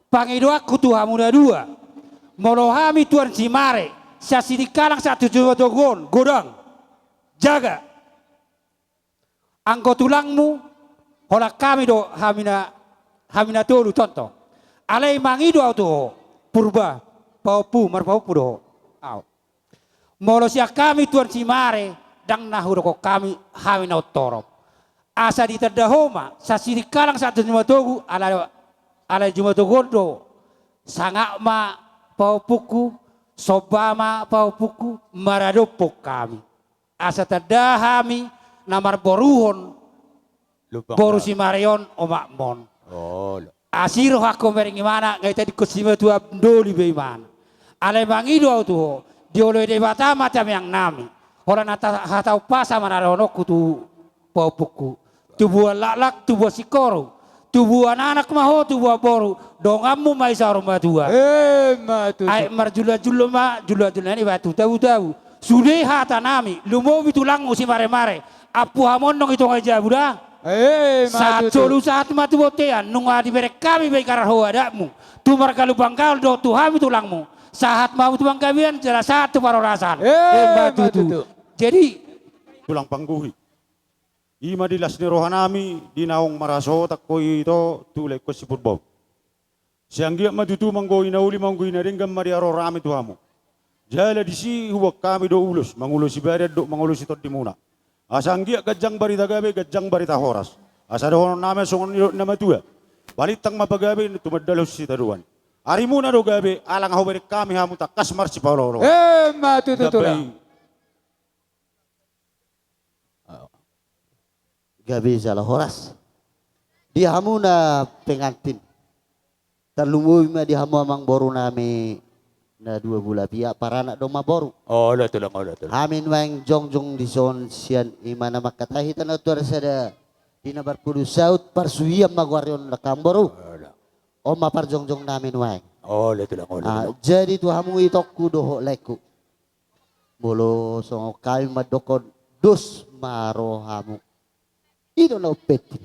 Pangido aku tu hamuna 2. Molohami tuan simare. Sasidikalang 1 juta dogon godang. Jaga. Angko tulangmu hola kami do hamina tolu contoh. Alai mangido auto purba pau pu mar pau pudo. Au. Molo sia kami tuan simare dang nahuro ko kami hamina torop. Asa di terdahoma sasidikalang 1 juta dogu ala juta dogondo sangak ma pau puku sobama pau puku maradopok kami. Asa terdahami namar boruhon boru si Marion omak mon. Asiro hako meringi mana ngai tadi kusima tua doli beiman. Ale mangido auto diolo de bata macam yang nami. Hola nata hatau pasa manarono kutu pau puku. Tubuh lak tubuh sikoro. Tubuh anak maho tubuh boru dongamu mai saroma tua. Matu. Ai marjula-jula ma jula-jula ni batu tahu-tahu. Sudah hata nami lumo bitulang si mare-mare. Apu hamon dong itu aja budak. Saat solu saat mati botean nunga di berek kami baik karena hoadamu. Tu markalu bangkal do Tuhan tulangmu. Saat mau tu bangkabian jelas satu parorasan. Batu tu. Jadi pulang pangguhi. Ima dilas ni rohanami dinaong maraso takoy ito tulay ko si purbaw. Sianggia matutu manggoy na uli manggoy na rin gamari aro rami tuhamo. Jala di si huwag kami do ulos, mangulos si Barid do mangulos ito di muna. Asanggia gajang barita gabi, gajang barita horas. Asa doon namin songon na matua. Balitang mapagabi tumadalos si taruan. Ari muna do gabi alang hawarik kami hamu takas marsi Paulo. Matututura. Gabi salah horas. Di hamu na pengantin. Terlumuy ma di hamu amang boru nami na 2 bulan pia para anak doma boru. Oh, lah tulang. Amin wang jong di son sian imana makatahi tanah tuar sada dina barkudu saut parsuyam magwaryon lakam boru. Oma par jong namin wang. Oh, lah tulang. Jadi tu hamu itokku doho leku. Bolo songo kami madokon dos maro hamu. Ito na upetin.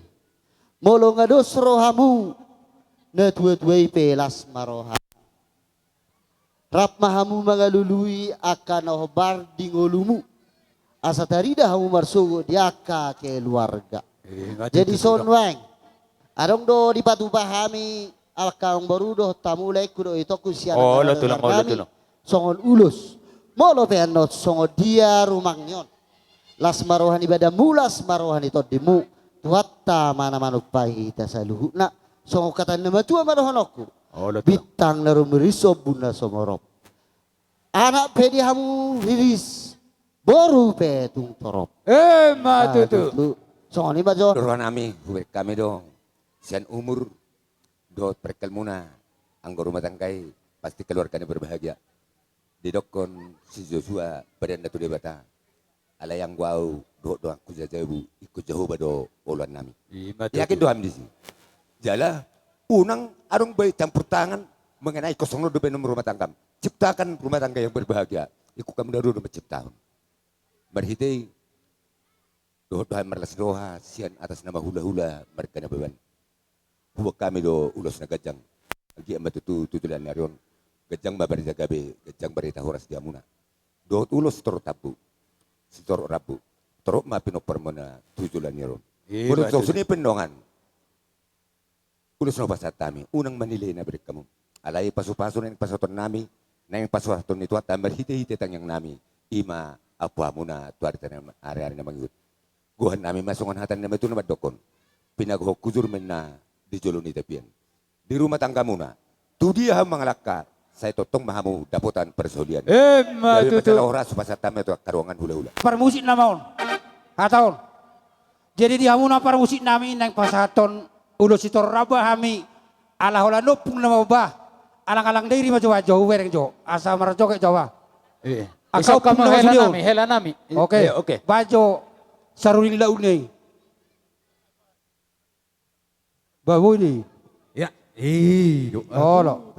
Molo nga dos rohamu na tuway pelas maroha. Rap mahamu mga lului akan obar dingolumu. Asa tarida hamu marsugo diaka keluarga. Jadi sonwang. Adong do di patu pahami alkang barudo tamulay kudo ito kusian. Oh, lah tulang. Songon ulus. Molo peanot songo dia rumangyon. Las marohan ibadah mulas marohan itu dimu tuatta mana manuk pahita saluhuna songo kata nama tua marohan aku bitang narum riso bunda somorop anak pedi hamu riris boru petung torop Matutu. songo ni bajo Doron ami hubek kami dong sian umur dot perkel muna anggo rumah tangkai pasti keluarganya berbahagia didokon si Joshua badan datu debata ala yang guau do aku jajabu ikut jauh bado oluan nami. Yakin doam di sini. Jala unang arung bayi campur tangan mengenai 02 nomor rumah tangga. Ciptakan rumah tangga yang berbahagia. Ikut kami daru menciptakan. Berhiti doa merlas doa sian atas nama hula-hula mereka na beban. Huwag kami do ulos na gajang. Agi ama tutulan narion. Gajang babarita gabi, gajang barita horas diamuna. Doot ulos toro tabu. Sitor rabu, teruk ma pinoper mana tujulan nyeron. Menurut saya sini pendongan. Ulus no pasat kami, unang manilay na berik kamu. Alay pasu-pasu na yung pasoton nami, na yung pasuaton nito at tambar hiti-hiti tanyang nami. Ima apa muna tuarita na ari-ari na mangyut. Guhan nami masungan hatan na ito na madokon. Pinaghok kuzur men na di jolo ni tapian. Di rumah tangga muna, tu dia mga lakar. Saya totong mahamu daputan persolian. Matutu. Jadi oras pasat tamu itu karuangan hula-hula. Parmusik na maon. Hataon. Jadi di hamu na parmusik nami nang pasaton ulo sitor raba hami ala hola nopung na mabah. Alang-alang diri ma Jawa jauh wereng jo. Asa marajo ke Jawa. Ikaw ka hela nami. Oke. Bajo saruling launay. Bawo ni. Ya. Oh lo.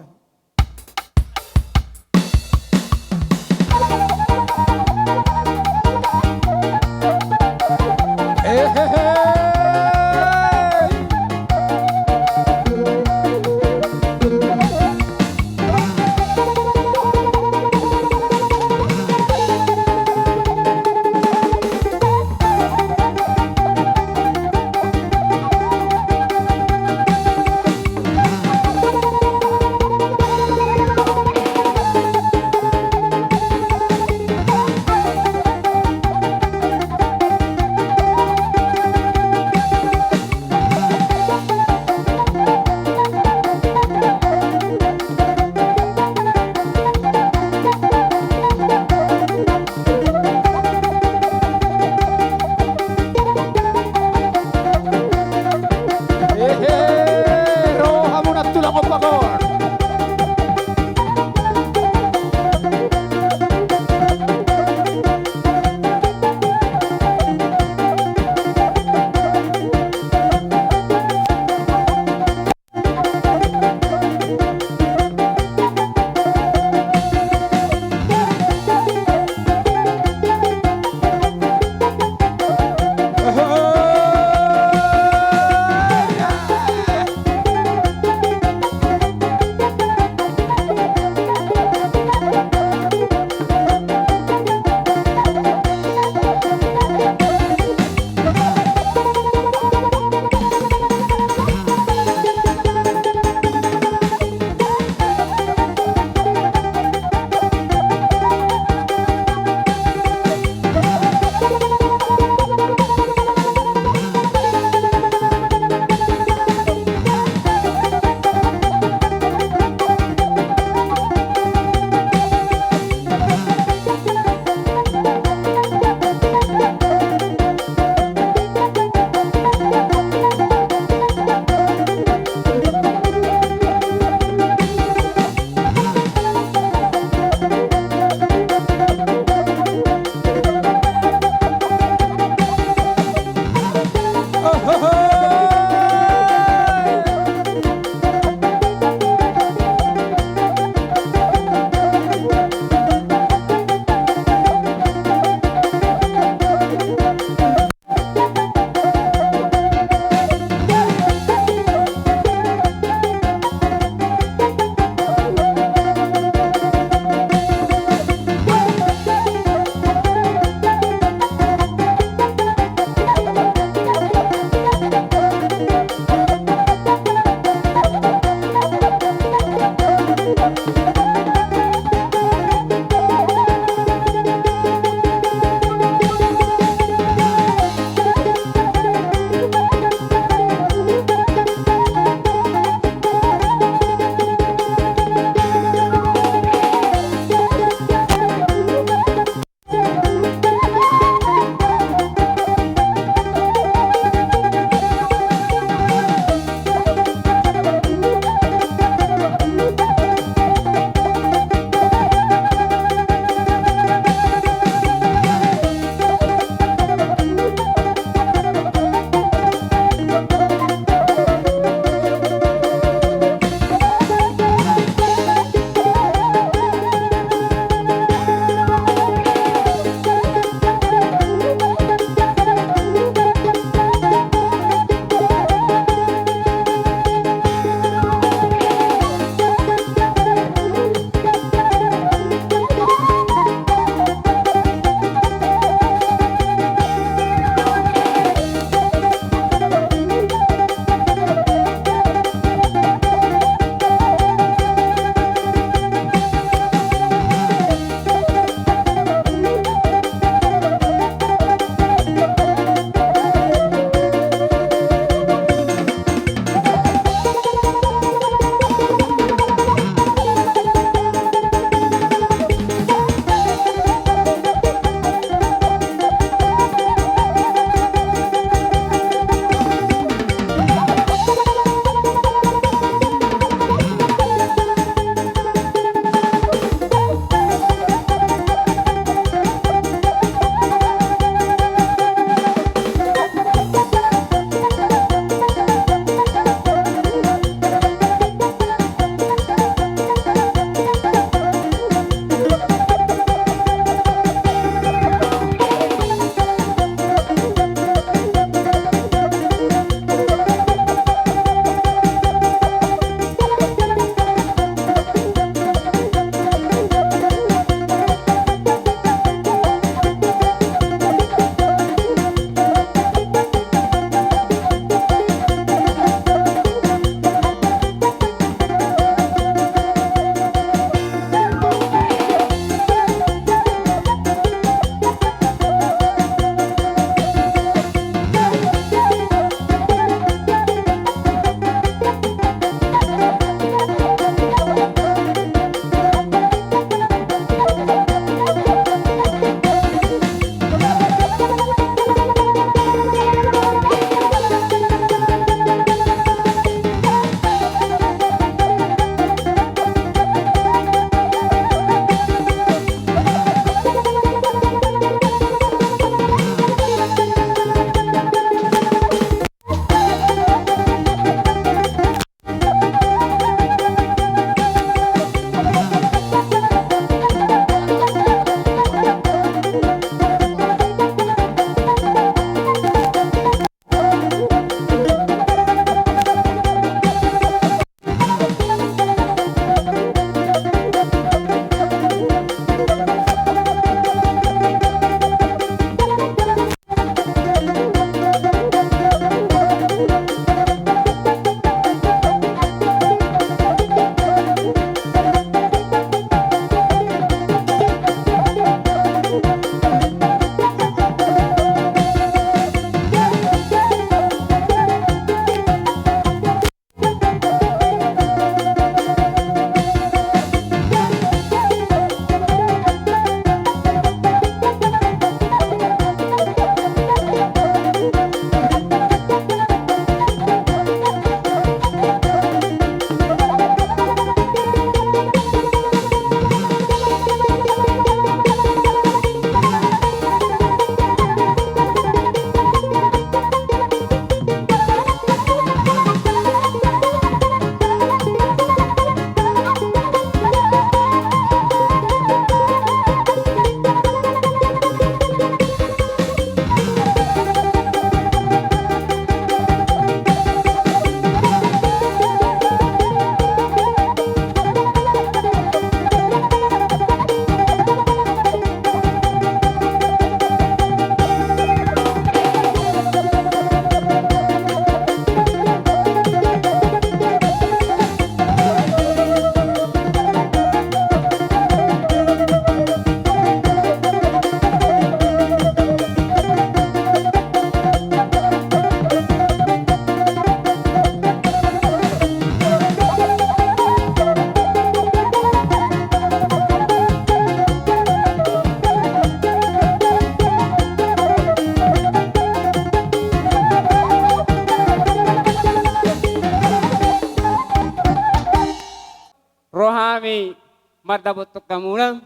rohami mardabot kamunang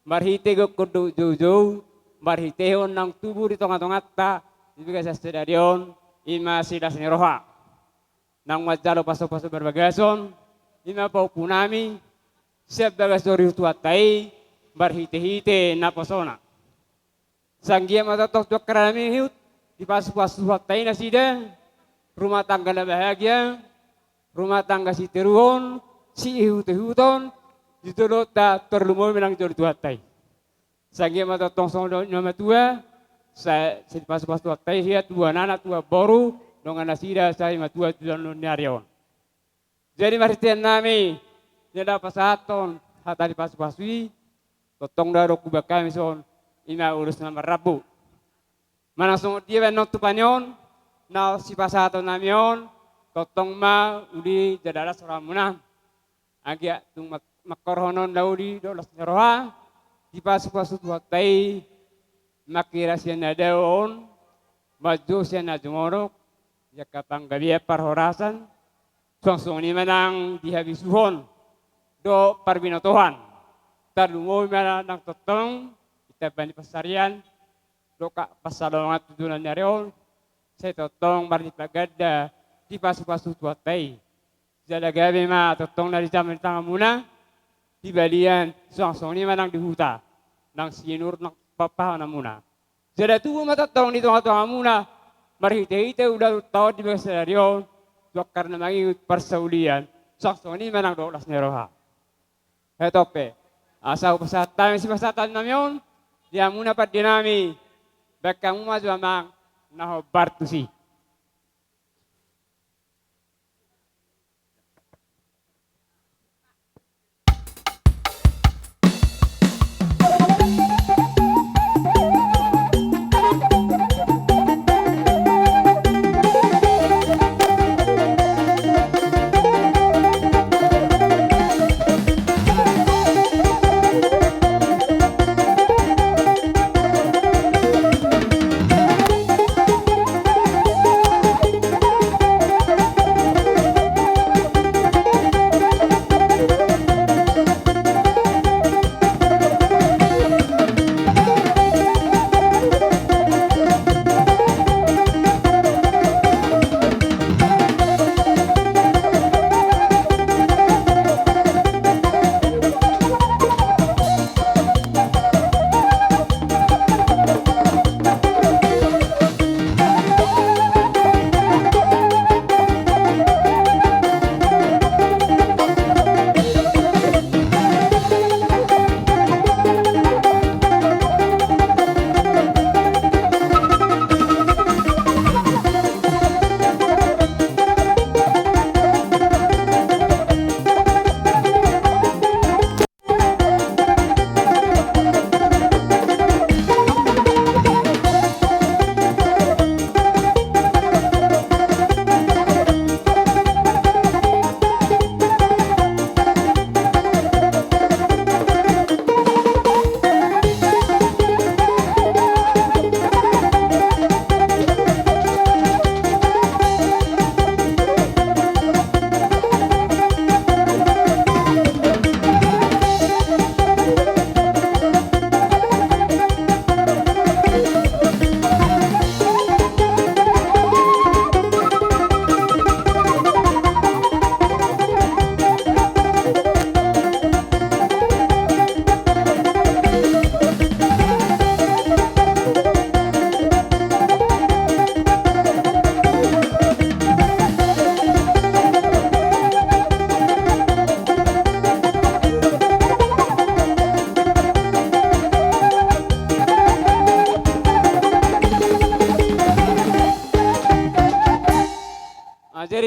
marhitego kudu jojo marhitehon nang tubuh di tengah-tengah ta dibiga sa stadion ima sidas ni roha nang majalo paso-paso berbagason ima paupunami siap bagasori tuatai marhite-hite na pasona sanggia matatok tok karami hiut di pasu-pasu tuatai na sida rumah tangga na bahagia rumah tangga si teruhon si ihut-ihuton ditulot ta terlumoy menang jor tuatai. Sangge mata tongsong nama tua sa pas tuatai sia tua nana tua boru dongan nasida sa tua tuan nyarion. Jadi maritian nami nada pasaton hata di pasui totong daro kubaka mison ina urus nama rabu. Mana songo dia benok tupanyon na si pasaton namion totong ma udi jadara soramuna agak tung makorhonon daudi dolas nyaroha di pasu-pasu tuatai makira siya na daon maju siya na jumorok ya kapang gabi parhorasan song ni manang dihabisuhon do parbinotohan tarlumoy manang totong kita bani pasarian do ka pasalongan tujuan nyarion saya totong mardi pagada di pasu-pasu tuatai jada gabi ma totong na di taman tangan muna di balian song ni manang di huta nang sinur nang papa na muna jada tubuh mata tong di tengah-tengah muna marhite-hite udah tahu di besarion dok karena mangi persaulian song ni manang dolas neroha hetope asal pasatan si pasatan namion dia muna pat dinami bakamu maju amang naho bartusi.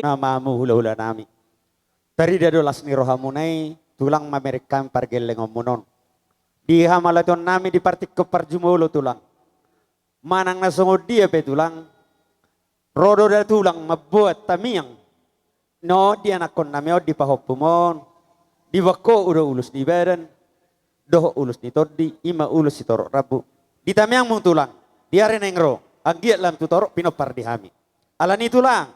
Namamu hula-hula nami. Tari dadolas ni rohamunai tulang mamerikam pargeleng omunon. Di hamalaton nami di partik ke parjumulo tulang. Manang nasungod dia pe tulang. Rodo da tulang mabuat tamiang. No dia nakon nami di pahopumon. Di wako udah ulus di badan. Doho ulus ni todi ima ulus si torok rabu. Di tamiang mung tulang. Di arenengro. Agiat lam tu torok pinopar di hami. Alani tulang.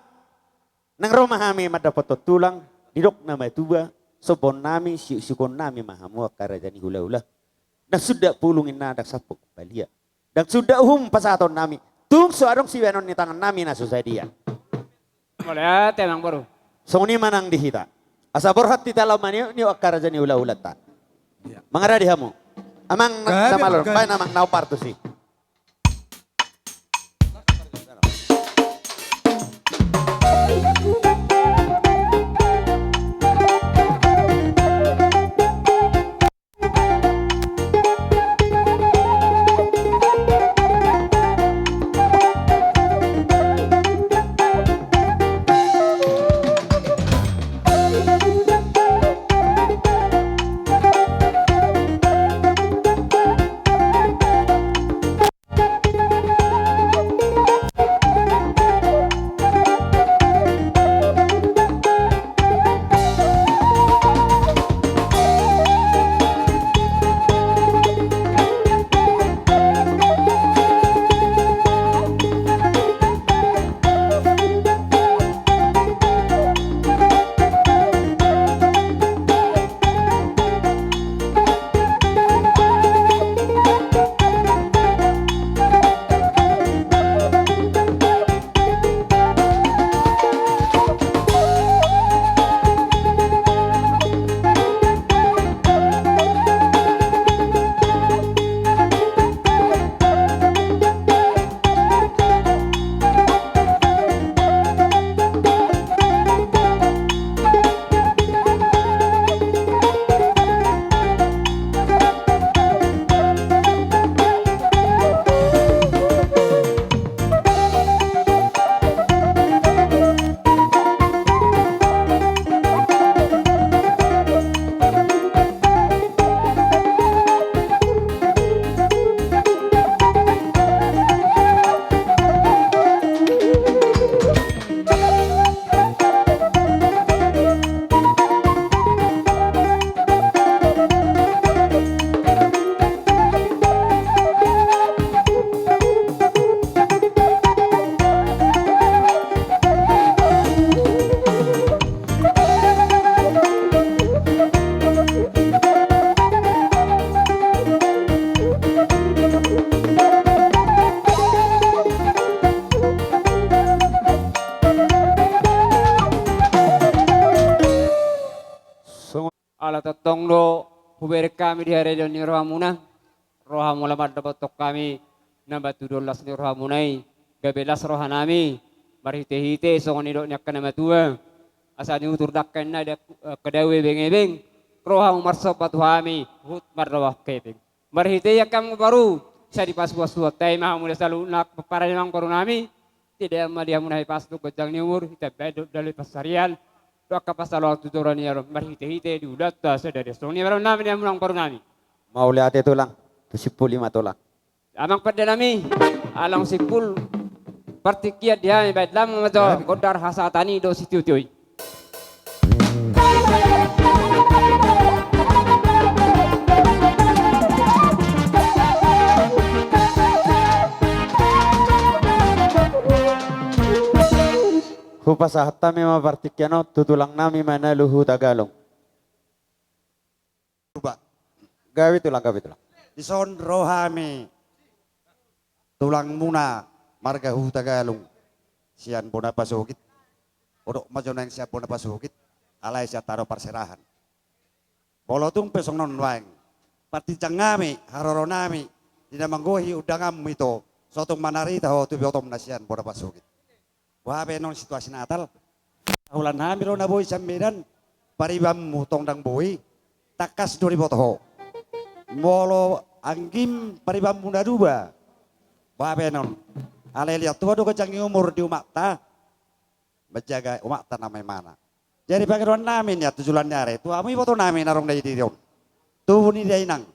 Nang rumah kami madapat tulang, didok nama tua, sobon nami sikon nami mahamu karajani hula-hula. Dak sudah pulungin na dak sapuk balia. Dak sudah pasaton nami. Tung suarong si wenon ni tangan nami na susah dia. Mulai tenang baru. Songni manang dihita. Asa borhat ti talamani ni karajani hula-hula ta. Mangara dihamu. Amang namalor, pa namang nauparto si. Ala totong do huber kami di hari ni rohamuna. Rohamula madabatok kami nabatu dolas ni rohamunai. Gabelas rohanami. Marhite-hite songoni do nyak kana matua. Asa ni utur dakkan na kedawe beng-beng. Rohamu marsop patuhami hut mardawah keping. Marhite yakam baru sa di pas buas tay mahamula salu nak para memang baru nami. Tidak madia munai pas tu gojang ni umur kita bedok dari pasarian. Doa pasal waktu turun ya marhite-hite di ulat sedari song ni baru nami dia mulang baru nami. Mau lihat itu lang, 75 tulang. Amang pada nami alang sipul partikiat dia baik lam mato godar hasatani do situ tioi. Hupasahata memang partikiano tutulang nami mana luhu Tagalog. Gawi tulang. Ison rohami tulang muna marga hu Tagalog. Sian bona pasukit. Odok majo nang siap bona pasukit. Alay siya taro parserahan. Bolotung pesong non waeng. Pati cangami haroro nami. Dina manggohi udangam ito. Sotong manarita ho tubiotom na siyan bona pasukit. Wah benon situasi Natal. Ulan hamil na boy sambiran. Paribam mutong dang boy. Takas 2000 toho. Molo anggim paribam muna duba. Wah benon. Ale lihat tuh do kecangi umur di umakta. Menjaga umakta namanya mana. Jadi pangeran namin ya tujulan nyare. Tu ami foto namin narong dari dirion. Tuh ni dia inang.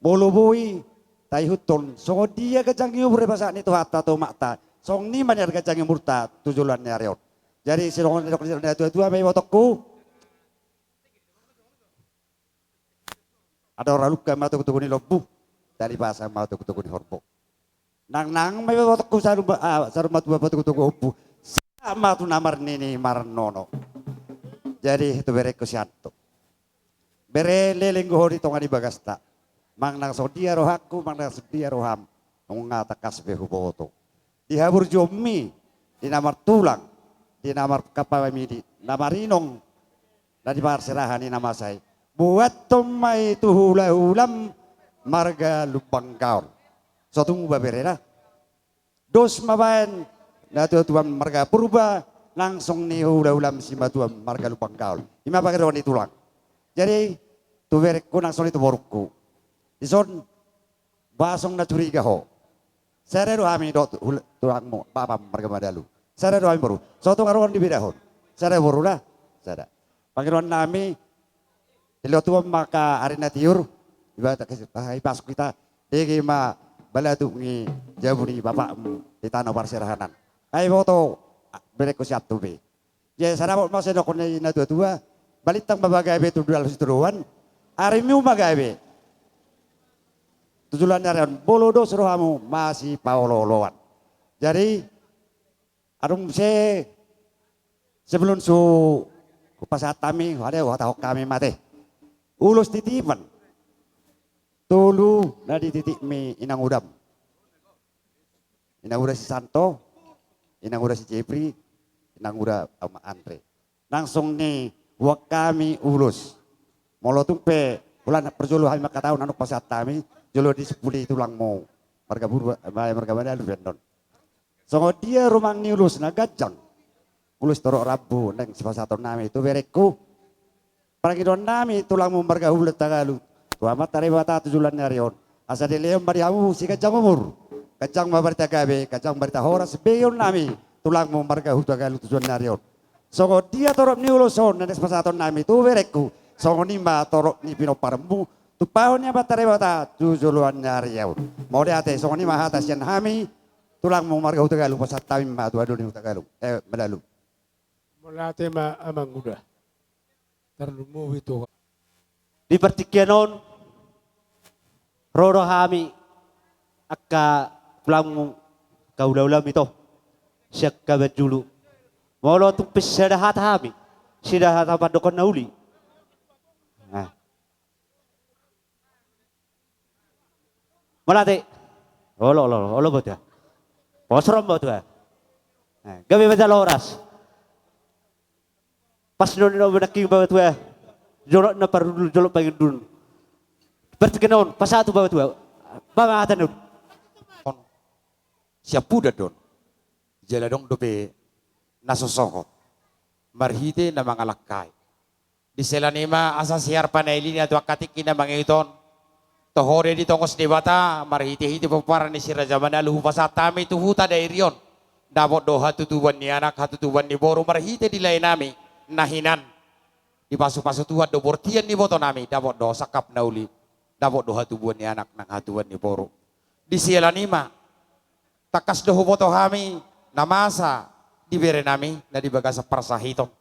Bolo boy. Tai huton. So dia kecangi umur bahasa ni tu hatta tu umakta. Song ni man yarga cangi murta tujulan nyariot. Jadi silongan itu apa wotokku. Ada orang luka mau tuku ni lobu. Dari bahasa mau tuku ni horbo. Nang may wotokku sarum matu tuku obu. Sama tu namar nini marnono. Jadi itu bere ko sianto. Bere leleng go di tonga di bagasta. Mang nang so dia rohaku, mang nang so dia roham. Nung ngata kasbe huboto. Di habur jomi, di namar tulang, di namar kapawamidi, namarinong, na di parserahan ni nama saya. Buat tomai itu hula-hulam marga lubang kaon. So tunggu baberena. Dos mabayan na tuan marga purba langsung ni hula-hulam si tuan marga lubang kaon. Ima pakai ron tulang. Jadi tu berku langsung itu borukku. Ison basong na curiga ho. Saya ro kami dot tulangmu papa marga madalu. Saya ro kami baru. So tu karuan di bidahon. Saya baru lah. Saya. Pangiron nami ilo tuam maka arena tiur ibarat kasih pas kita degi ma bala tu ngi jabuni bapakmu di tanah parserahanan. Ai foto bereko satu be. Ya sana mau masih dokon na tua balitang babagai be tu dua turuan arimu magabe. Tujuan nyaran bolodo serohamu masih paololoan. Jadi arum sebelum su pasat kami ada watahok kami mate. Ulus titipan. Tulu na di titik mi inang udam. Inang udah si Santo, inang udah si Jepri, inang udah sama Andre. Langsung nih wak kami ulus. Molo tumpe bulan perjolo kami maka tahun anuk pasat kami jolo di 10 tulang mau. Marga buru marga mana lu bendon. So dia rumah ni ulus na gajang. Ulus torok rabu neng sepasaton nami itu bereku. Parangidon nami tulangmu marga hulat tagalu. Tuamat tari bata tujulan nyarion. Asa dilem bariamu si kacang umur. Kacang mabarita gabe, kacang barita horas beyon nami. Tulangmu marga hulat tagalu tujulan nyarion. Songo dia torok ni uluson nenes pasaton nami tu bereku. Songo nima torok ni pino parembu. Tu paonnya batare bata tujulan nyarion. Mau ate songo nima hatas yan hami. Tulangmu marga hulat tagalu pasat tamim ma tu adun hulat tagalu. Melalu. Mulate ma amang udah. Terlalu itu. Di pertikienon roro hami akka pulang kaulah-ulam itu siak kabet dulu. Molo tu pesadahat hami sidahat apa dokon nauli. Nah. Malate. Olo betul. Posrom betul. Nah, gabe betul horas. Pas non benaking bawa tua, jorok na paru jorok pagin dun. Bertekenon pasatu bawa tua, bawa atan dun. Siapuda don. Jaladong dope nasosoko. Marhite na mga lakay. Di sila nima asa siar panaili na tuwa katikin na mga iton. Tohore di tongos di bata, marhite hiti papara ni si Raja Manalu pasatami tuhuta dairion. Dabot do hatutuban ni anak, hatutuban ni boro marhite di lain nami. Nahinan di pasu-pasu Tuhan do bortian ni boto nami dabot do sakap nauli dabot do hatubuan ni anak nang hatuan ni boro di siala nima takas do boto kami namasa di bere nami na di bagasa parsahiton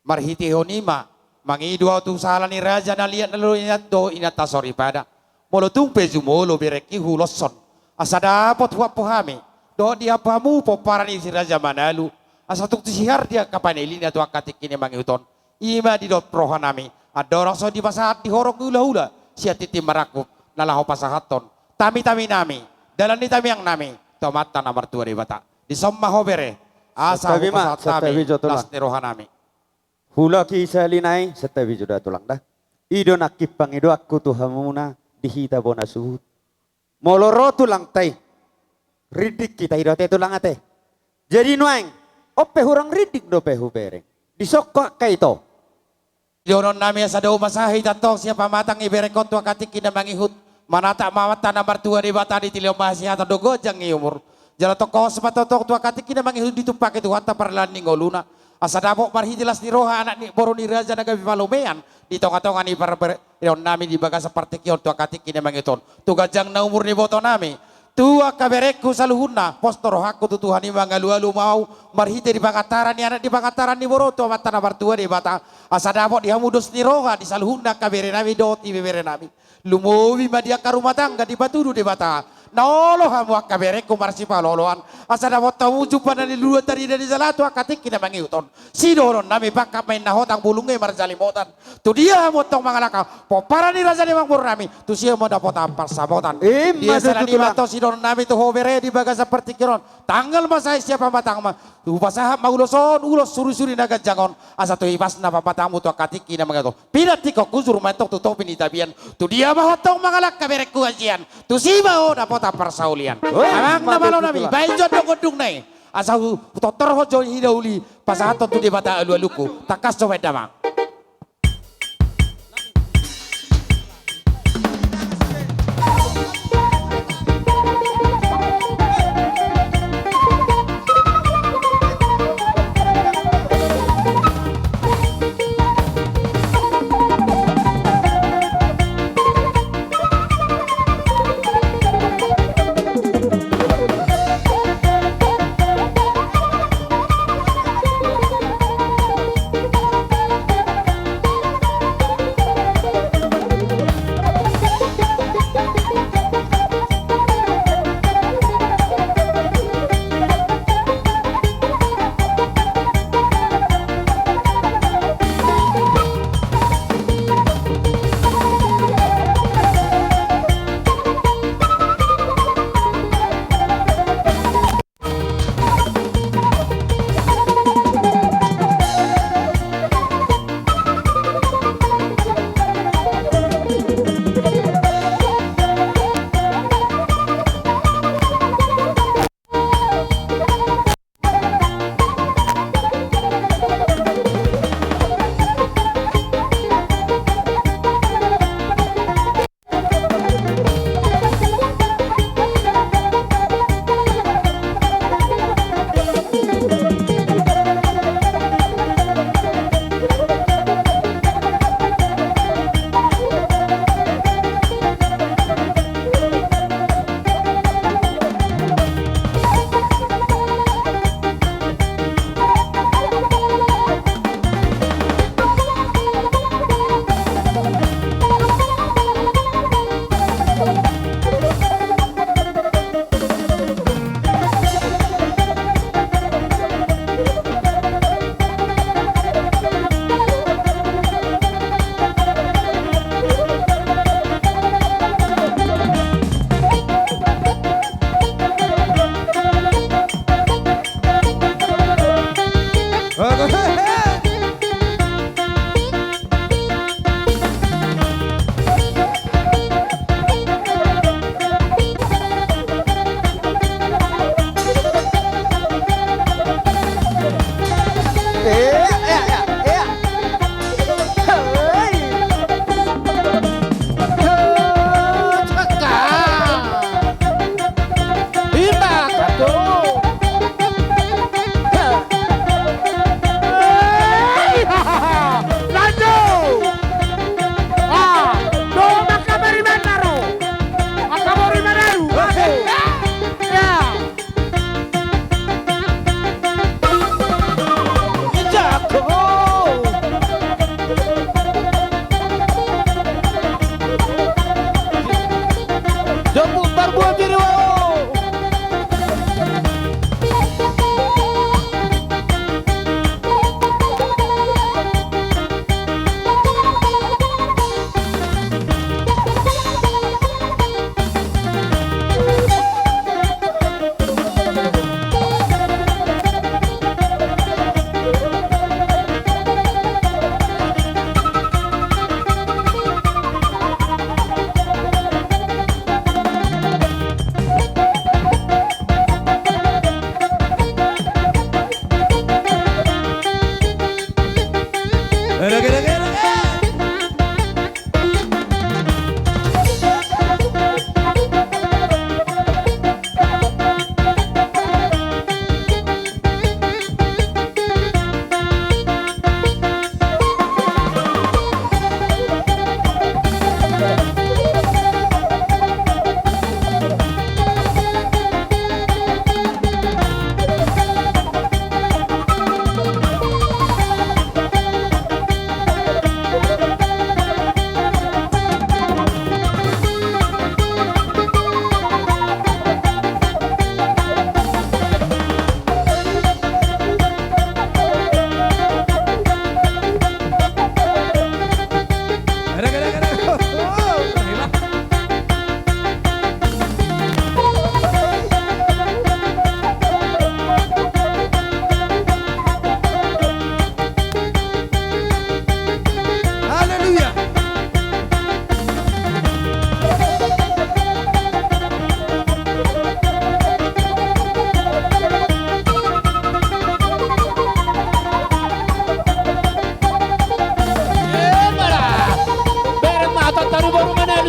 marhiti honima mangidua tu sala ni raja na liat nalu inat do inat tasori pada molo tumpe jumolo bereki huloson asa dapot huapo kami do dia pamu poparani si Raja Manalu asa tuk sihar dia kapaneli na tu akatik kini mangiuton ima di dot proha nami adorong so di pasahat di horok hula-hula sia titi marakup nalaho pasahaton tami nami dalan ni tami yang nami tomata namar tua di bata di somma hobere asa ho pasahat nami las ni roha nami Hula ki salinai setawi jodoh tulang dah ido nakip pangido aku tuhamuna dihita bona suhut moloro tulang tai ridik kita ido te tulang ate jadi nuang ope hurang ridik do pehu bereng. Disokok kaito. Yonon nami sa daw masahi tatong siapa matang ibereng kontua katik kina mangihut. Manata mawata namar tua di bata di tilio masih atau dogo jang umur. Jala toko sepatotok tua katik kina mangihut ditupak itu hatta parlani ngoluna. Asa dapok marhitilas ni roha anak ni boro ni raja naga bivalumean. Di tonga-tonga ni yon nami di baga seperti kion tua katik kina mangiton. Tu gajang na umur ni boto nami. Tua kabereku saluhuna postor hakku tu Tuhan ima ngalu-alu mau marhite di pangataran ni anak di pangataran ni boroto mata nabar tua di bata asa dapot di hamudus ni roha di saluhuna kabere nami doti bebere nami lumuwi madia ka rumah tangga di batudu di bata naolo hamu akabere kumarsi paloloan asa dapat tamu jumpa dari luar tadi dari salatu akatik kita mangiuton si doron nami bakap main nahotang bulunge marzali motan tu dia motong mangalaka popara ni raja mang nami tu sia mo dapat ampar sabotan dia salani mato si doron nami tu hovere di baga seperti kiron tanggal masai siapa batang mah tu pasahap mauloson ulos suri-suri naga jangon asa tu ibas na papatamu tu akatik kita mangato pidat tiko kuzur matok tu topi ni tabian tu dia mahotong mangalak kabere kuajian tu si mau dapat ampar saulian amang namalo nami baik jodoh kodung nai asal totor hojo hidauli pasahat tu di bata alu-aluku takas coba damang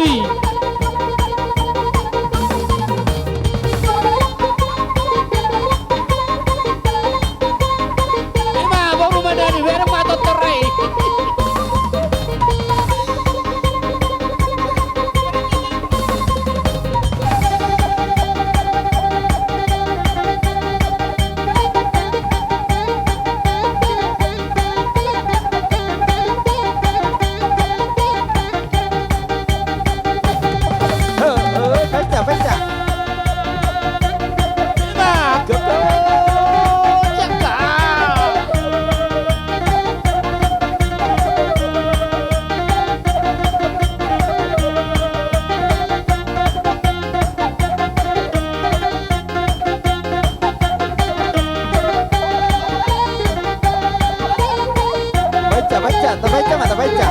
Madani. Ima, baru Madani, biar mata terai. Baca, baca. Baca, baca, terbaca, mata baca.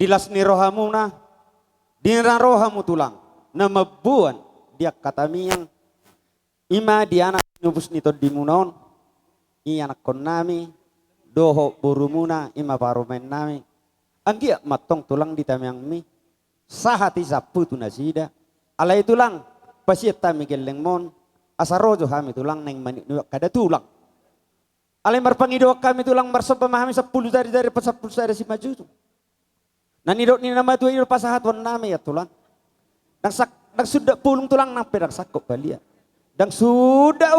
Dilas ni rohamu na, dinra rohamu tulang, na mabuan dia kata miyang, ima di anak nubus nito di munaon, i anak kon nami, doho burumuna ima parumen nami, anggia matong tulang di tamyang mi, sahati sapu tu nasida, alai tulang, pasiet tami geleng mon, asarojo hami tulang neng manik nuak kada tulang. Alai marpangido kami tulang marsopa mahami 10 dari pas 10 dari si maju tu. Nanidok ni nama tuai pasahat wan nami ya tulang. Dang sudah pulung tulang nampe dang sakop balia. Dang sudah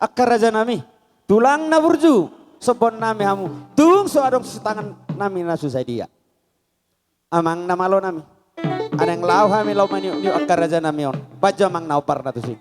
akar raja nami. Tulang na burju sobon nami hamu. Tung so adong setangan nami na susai dia. Amang nama lo nami. Adang lau hami lau maniu niu akar raja nami on. Baja mang naupar na tu si.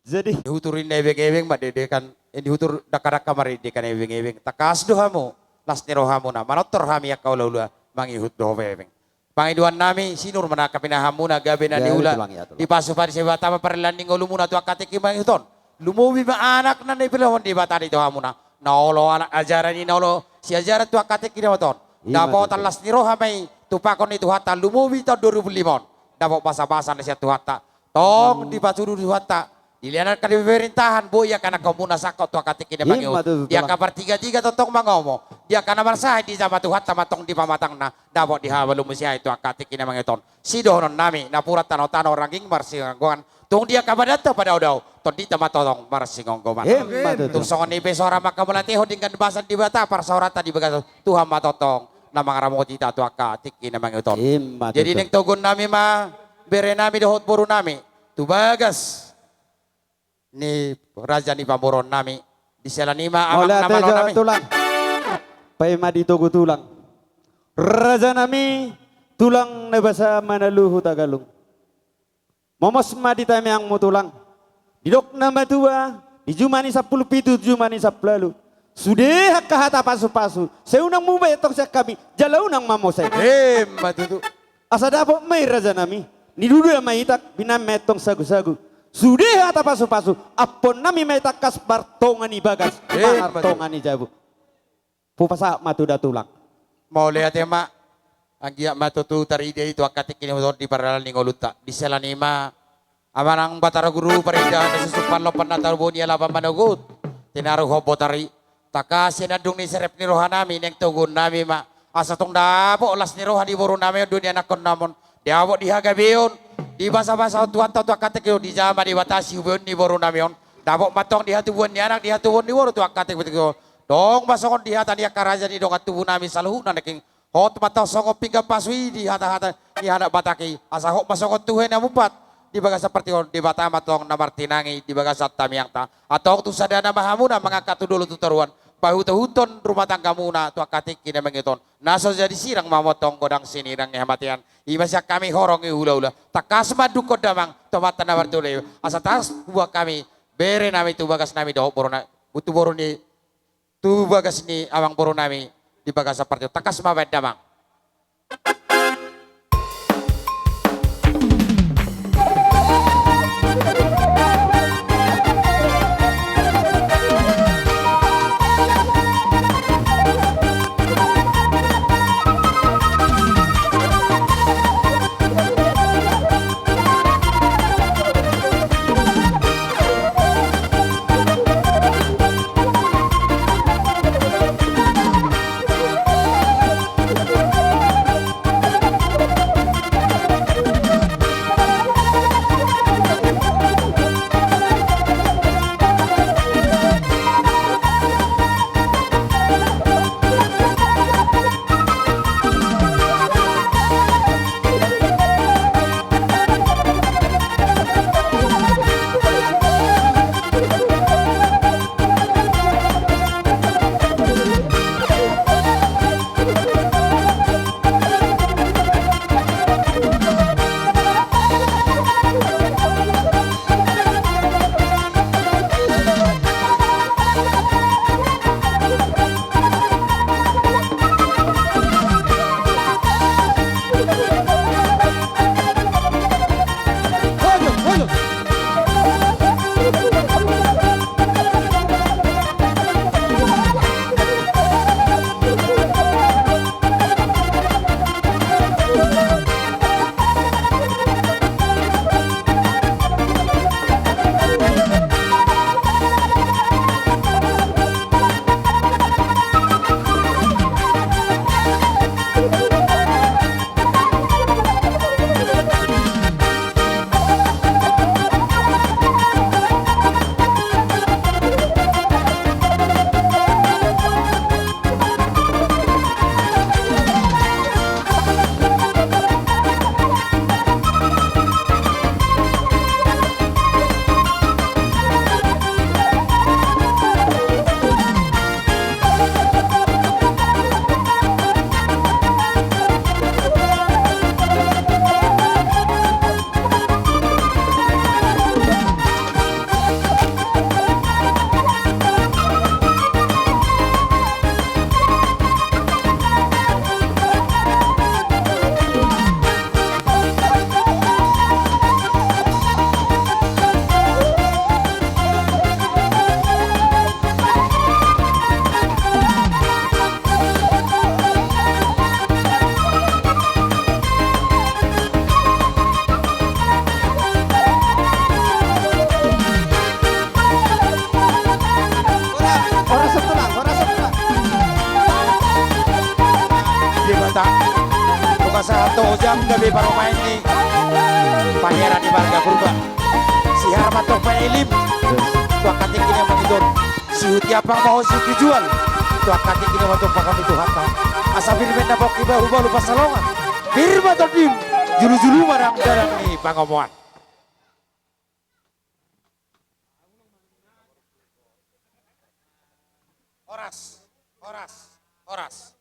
Jadi dihuturin na ebeng-ebeng madedekan dihutur dakar-dakar maridekan ebeng-ebeng takas dohamu las nirohamu na manotor hami yakau laula mangihut doha ebeng. Pangiduan nami sinur manakapinahamuna gabe na Ya, diula itulang, ya, itulang. di pasupari sebatama perlanding ulumuna tu akatiki mangihuton lumuwi ma anak na nipilahon di batari dohamuna naolo anak ajaran ni naolo si ajaran tu akatiki na maton dapat talas nirohamai tupakon itu hatta lumuwi tahun 2005 dapat basa-basa na siya tu hatta tong di paturu tu hatta dilihat kan di pemerintahan boya karena komuna sakot tu akatiki na mangiut dia kabar tiga-tiga totong mangomo dia karena marsah di zaman Tuhan tamatong di pamatang na dapat dihawalu musya itu akatiki na mangiton si dohonon nami napurat tano-tano ranging marsingan tung dia kabar data pada odau ton di tamatong marsingon goman tung songon ibe sora makamulanteho dengan bahasan di bata parsaurata di bagas Tuhan matotong na mga ramot ita tu akatiki na mangiton jadi neng togon nami ma bere nami dohot buru nami tu bagas ni raja ni pamoron nami di selanima amang nama nami tulang paima ditogo tulang raja nami tulang na basa manaluhu Tagalog momos madita yang mo tulang didok na matua di jumani 17 jumani 10 sudah kahata pasu-pasu seunang mubay tok sa kami jalaw nang mamosay matutu asa dapo may raja nami ni dudu may itak binametong sagu-sagu sudah hata pasu-pasu apon nami may takas bartongan ni bagas bartongan ni jabu pupasa matuda tulang mau lihat ya mak anggia matutu taride itu akatik ini motor di paralan ni ngoluta di selanima amanang batara guru parida na susupan lopan natar bunia laban managut tinaruh hobotari takasin adung ni serep ni rohanami neng tugun nami mak asa tong dapo las ni rohani buru nami dunia nakon namon diawok dihagabeon di bahasa-bahasa Tuhan tahu akatek di zaman dibatasi hubungan ni boru namion dapat matong di hati buan ni anak di hati buan ni boru tu akatek betul dong basongon di hati dia karaja di dong hati nami saluh naneking hot matong songo pingga pasui di hata di anak bataki asa hok masongon Tuhan yang mupat di bagas seperti di bata matong namar tinangi di bagas tamiang ta atau tu sadana mahamuna mengangkat tu dulu tu taruan pahuton rumah tangga muna tu akatik kini mengiton naso jadi sirang mamotong godang sini rang hematian ibasya kami horong hula-hula takas madu kodamang tomat tanah bertule asa tas buah kami bere nami tu bagas nami doh borona butuh boroni tu bagas ni awang boronami di bagas seperti takas mabed damang Udang gabi para main di pangeran di marga purba. Si Harmatok Pailim, tua kating kini mengidon. Si Hutiapang mau si tujuan, tua kating kini untuk pakam itu hata. Asa firman nabok iba ubah lupa salongan. Firman terdim, julu-julu marang darang ni pangomoan. Oras, oras, oras.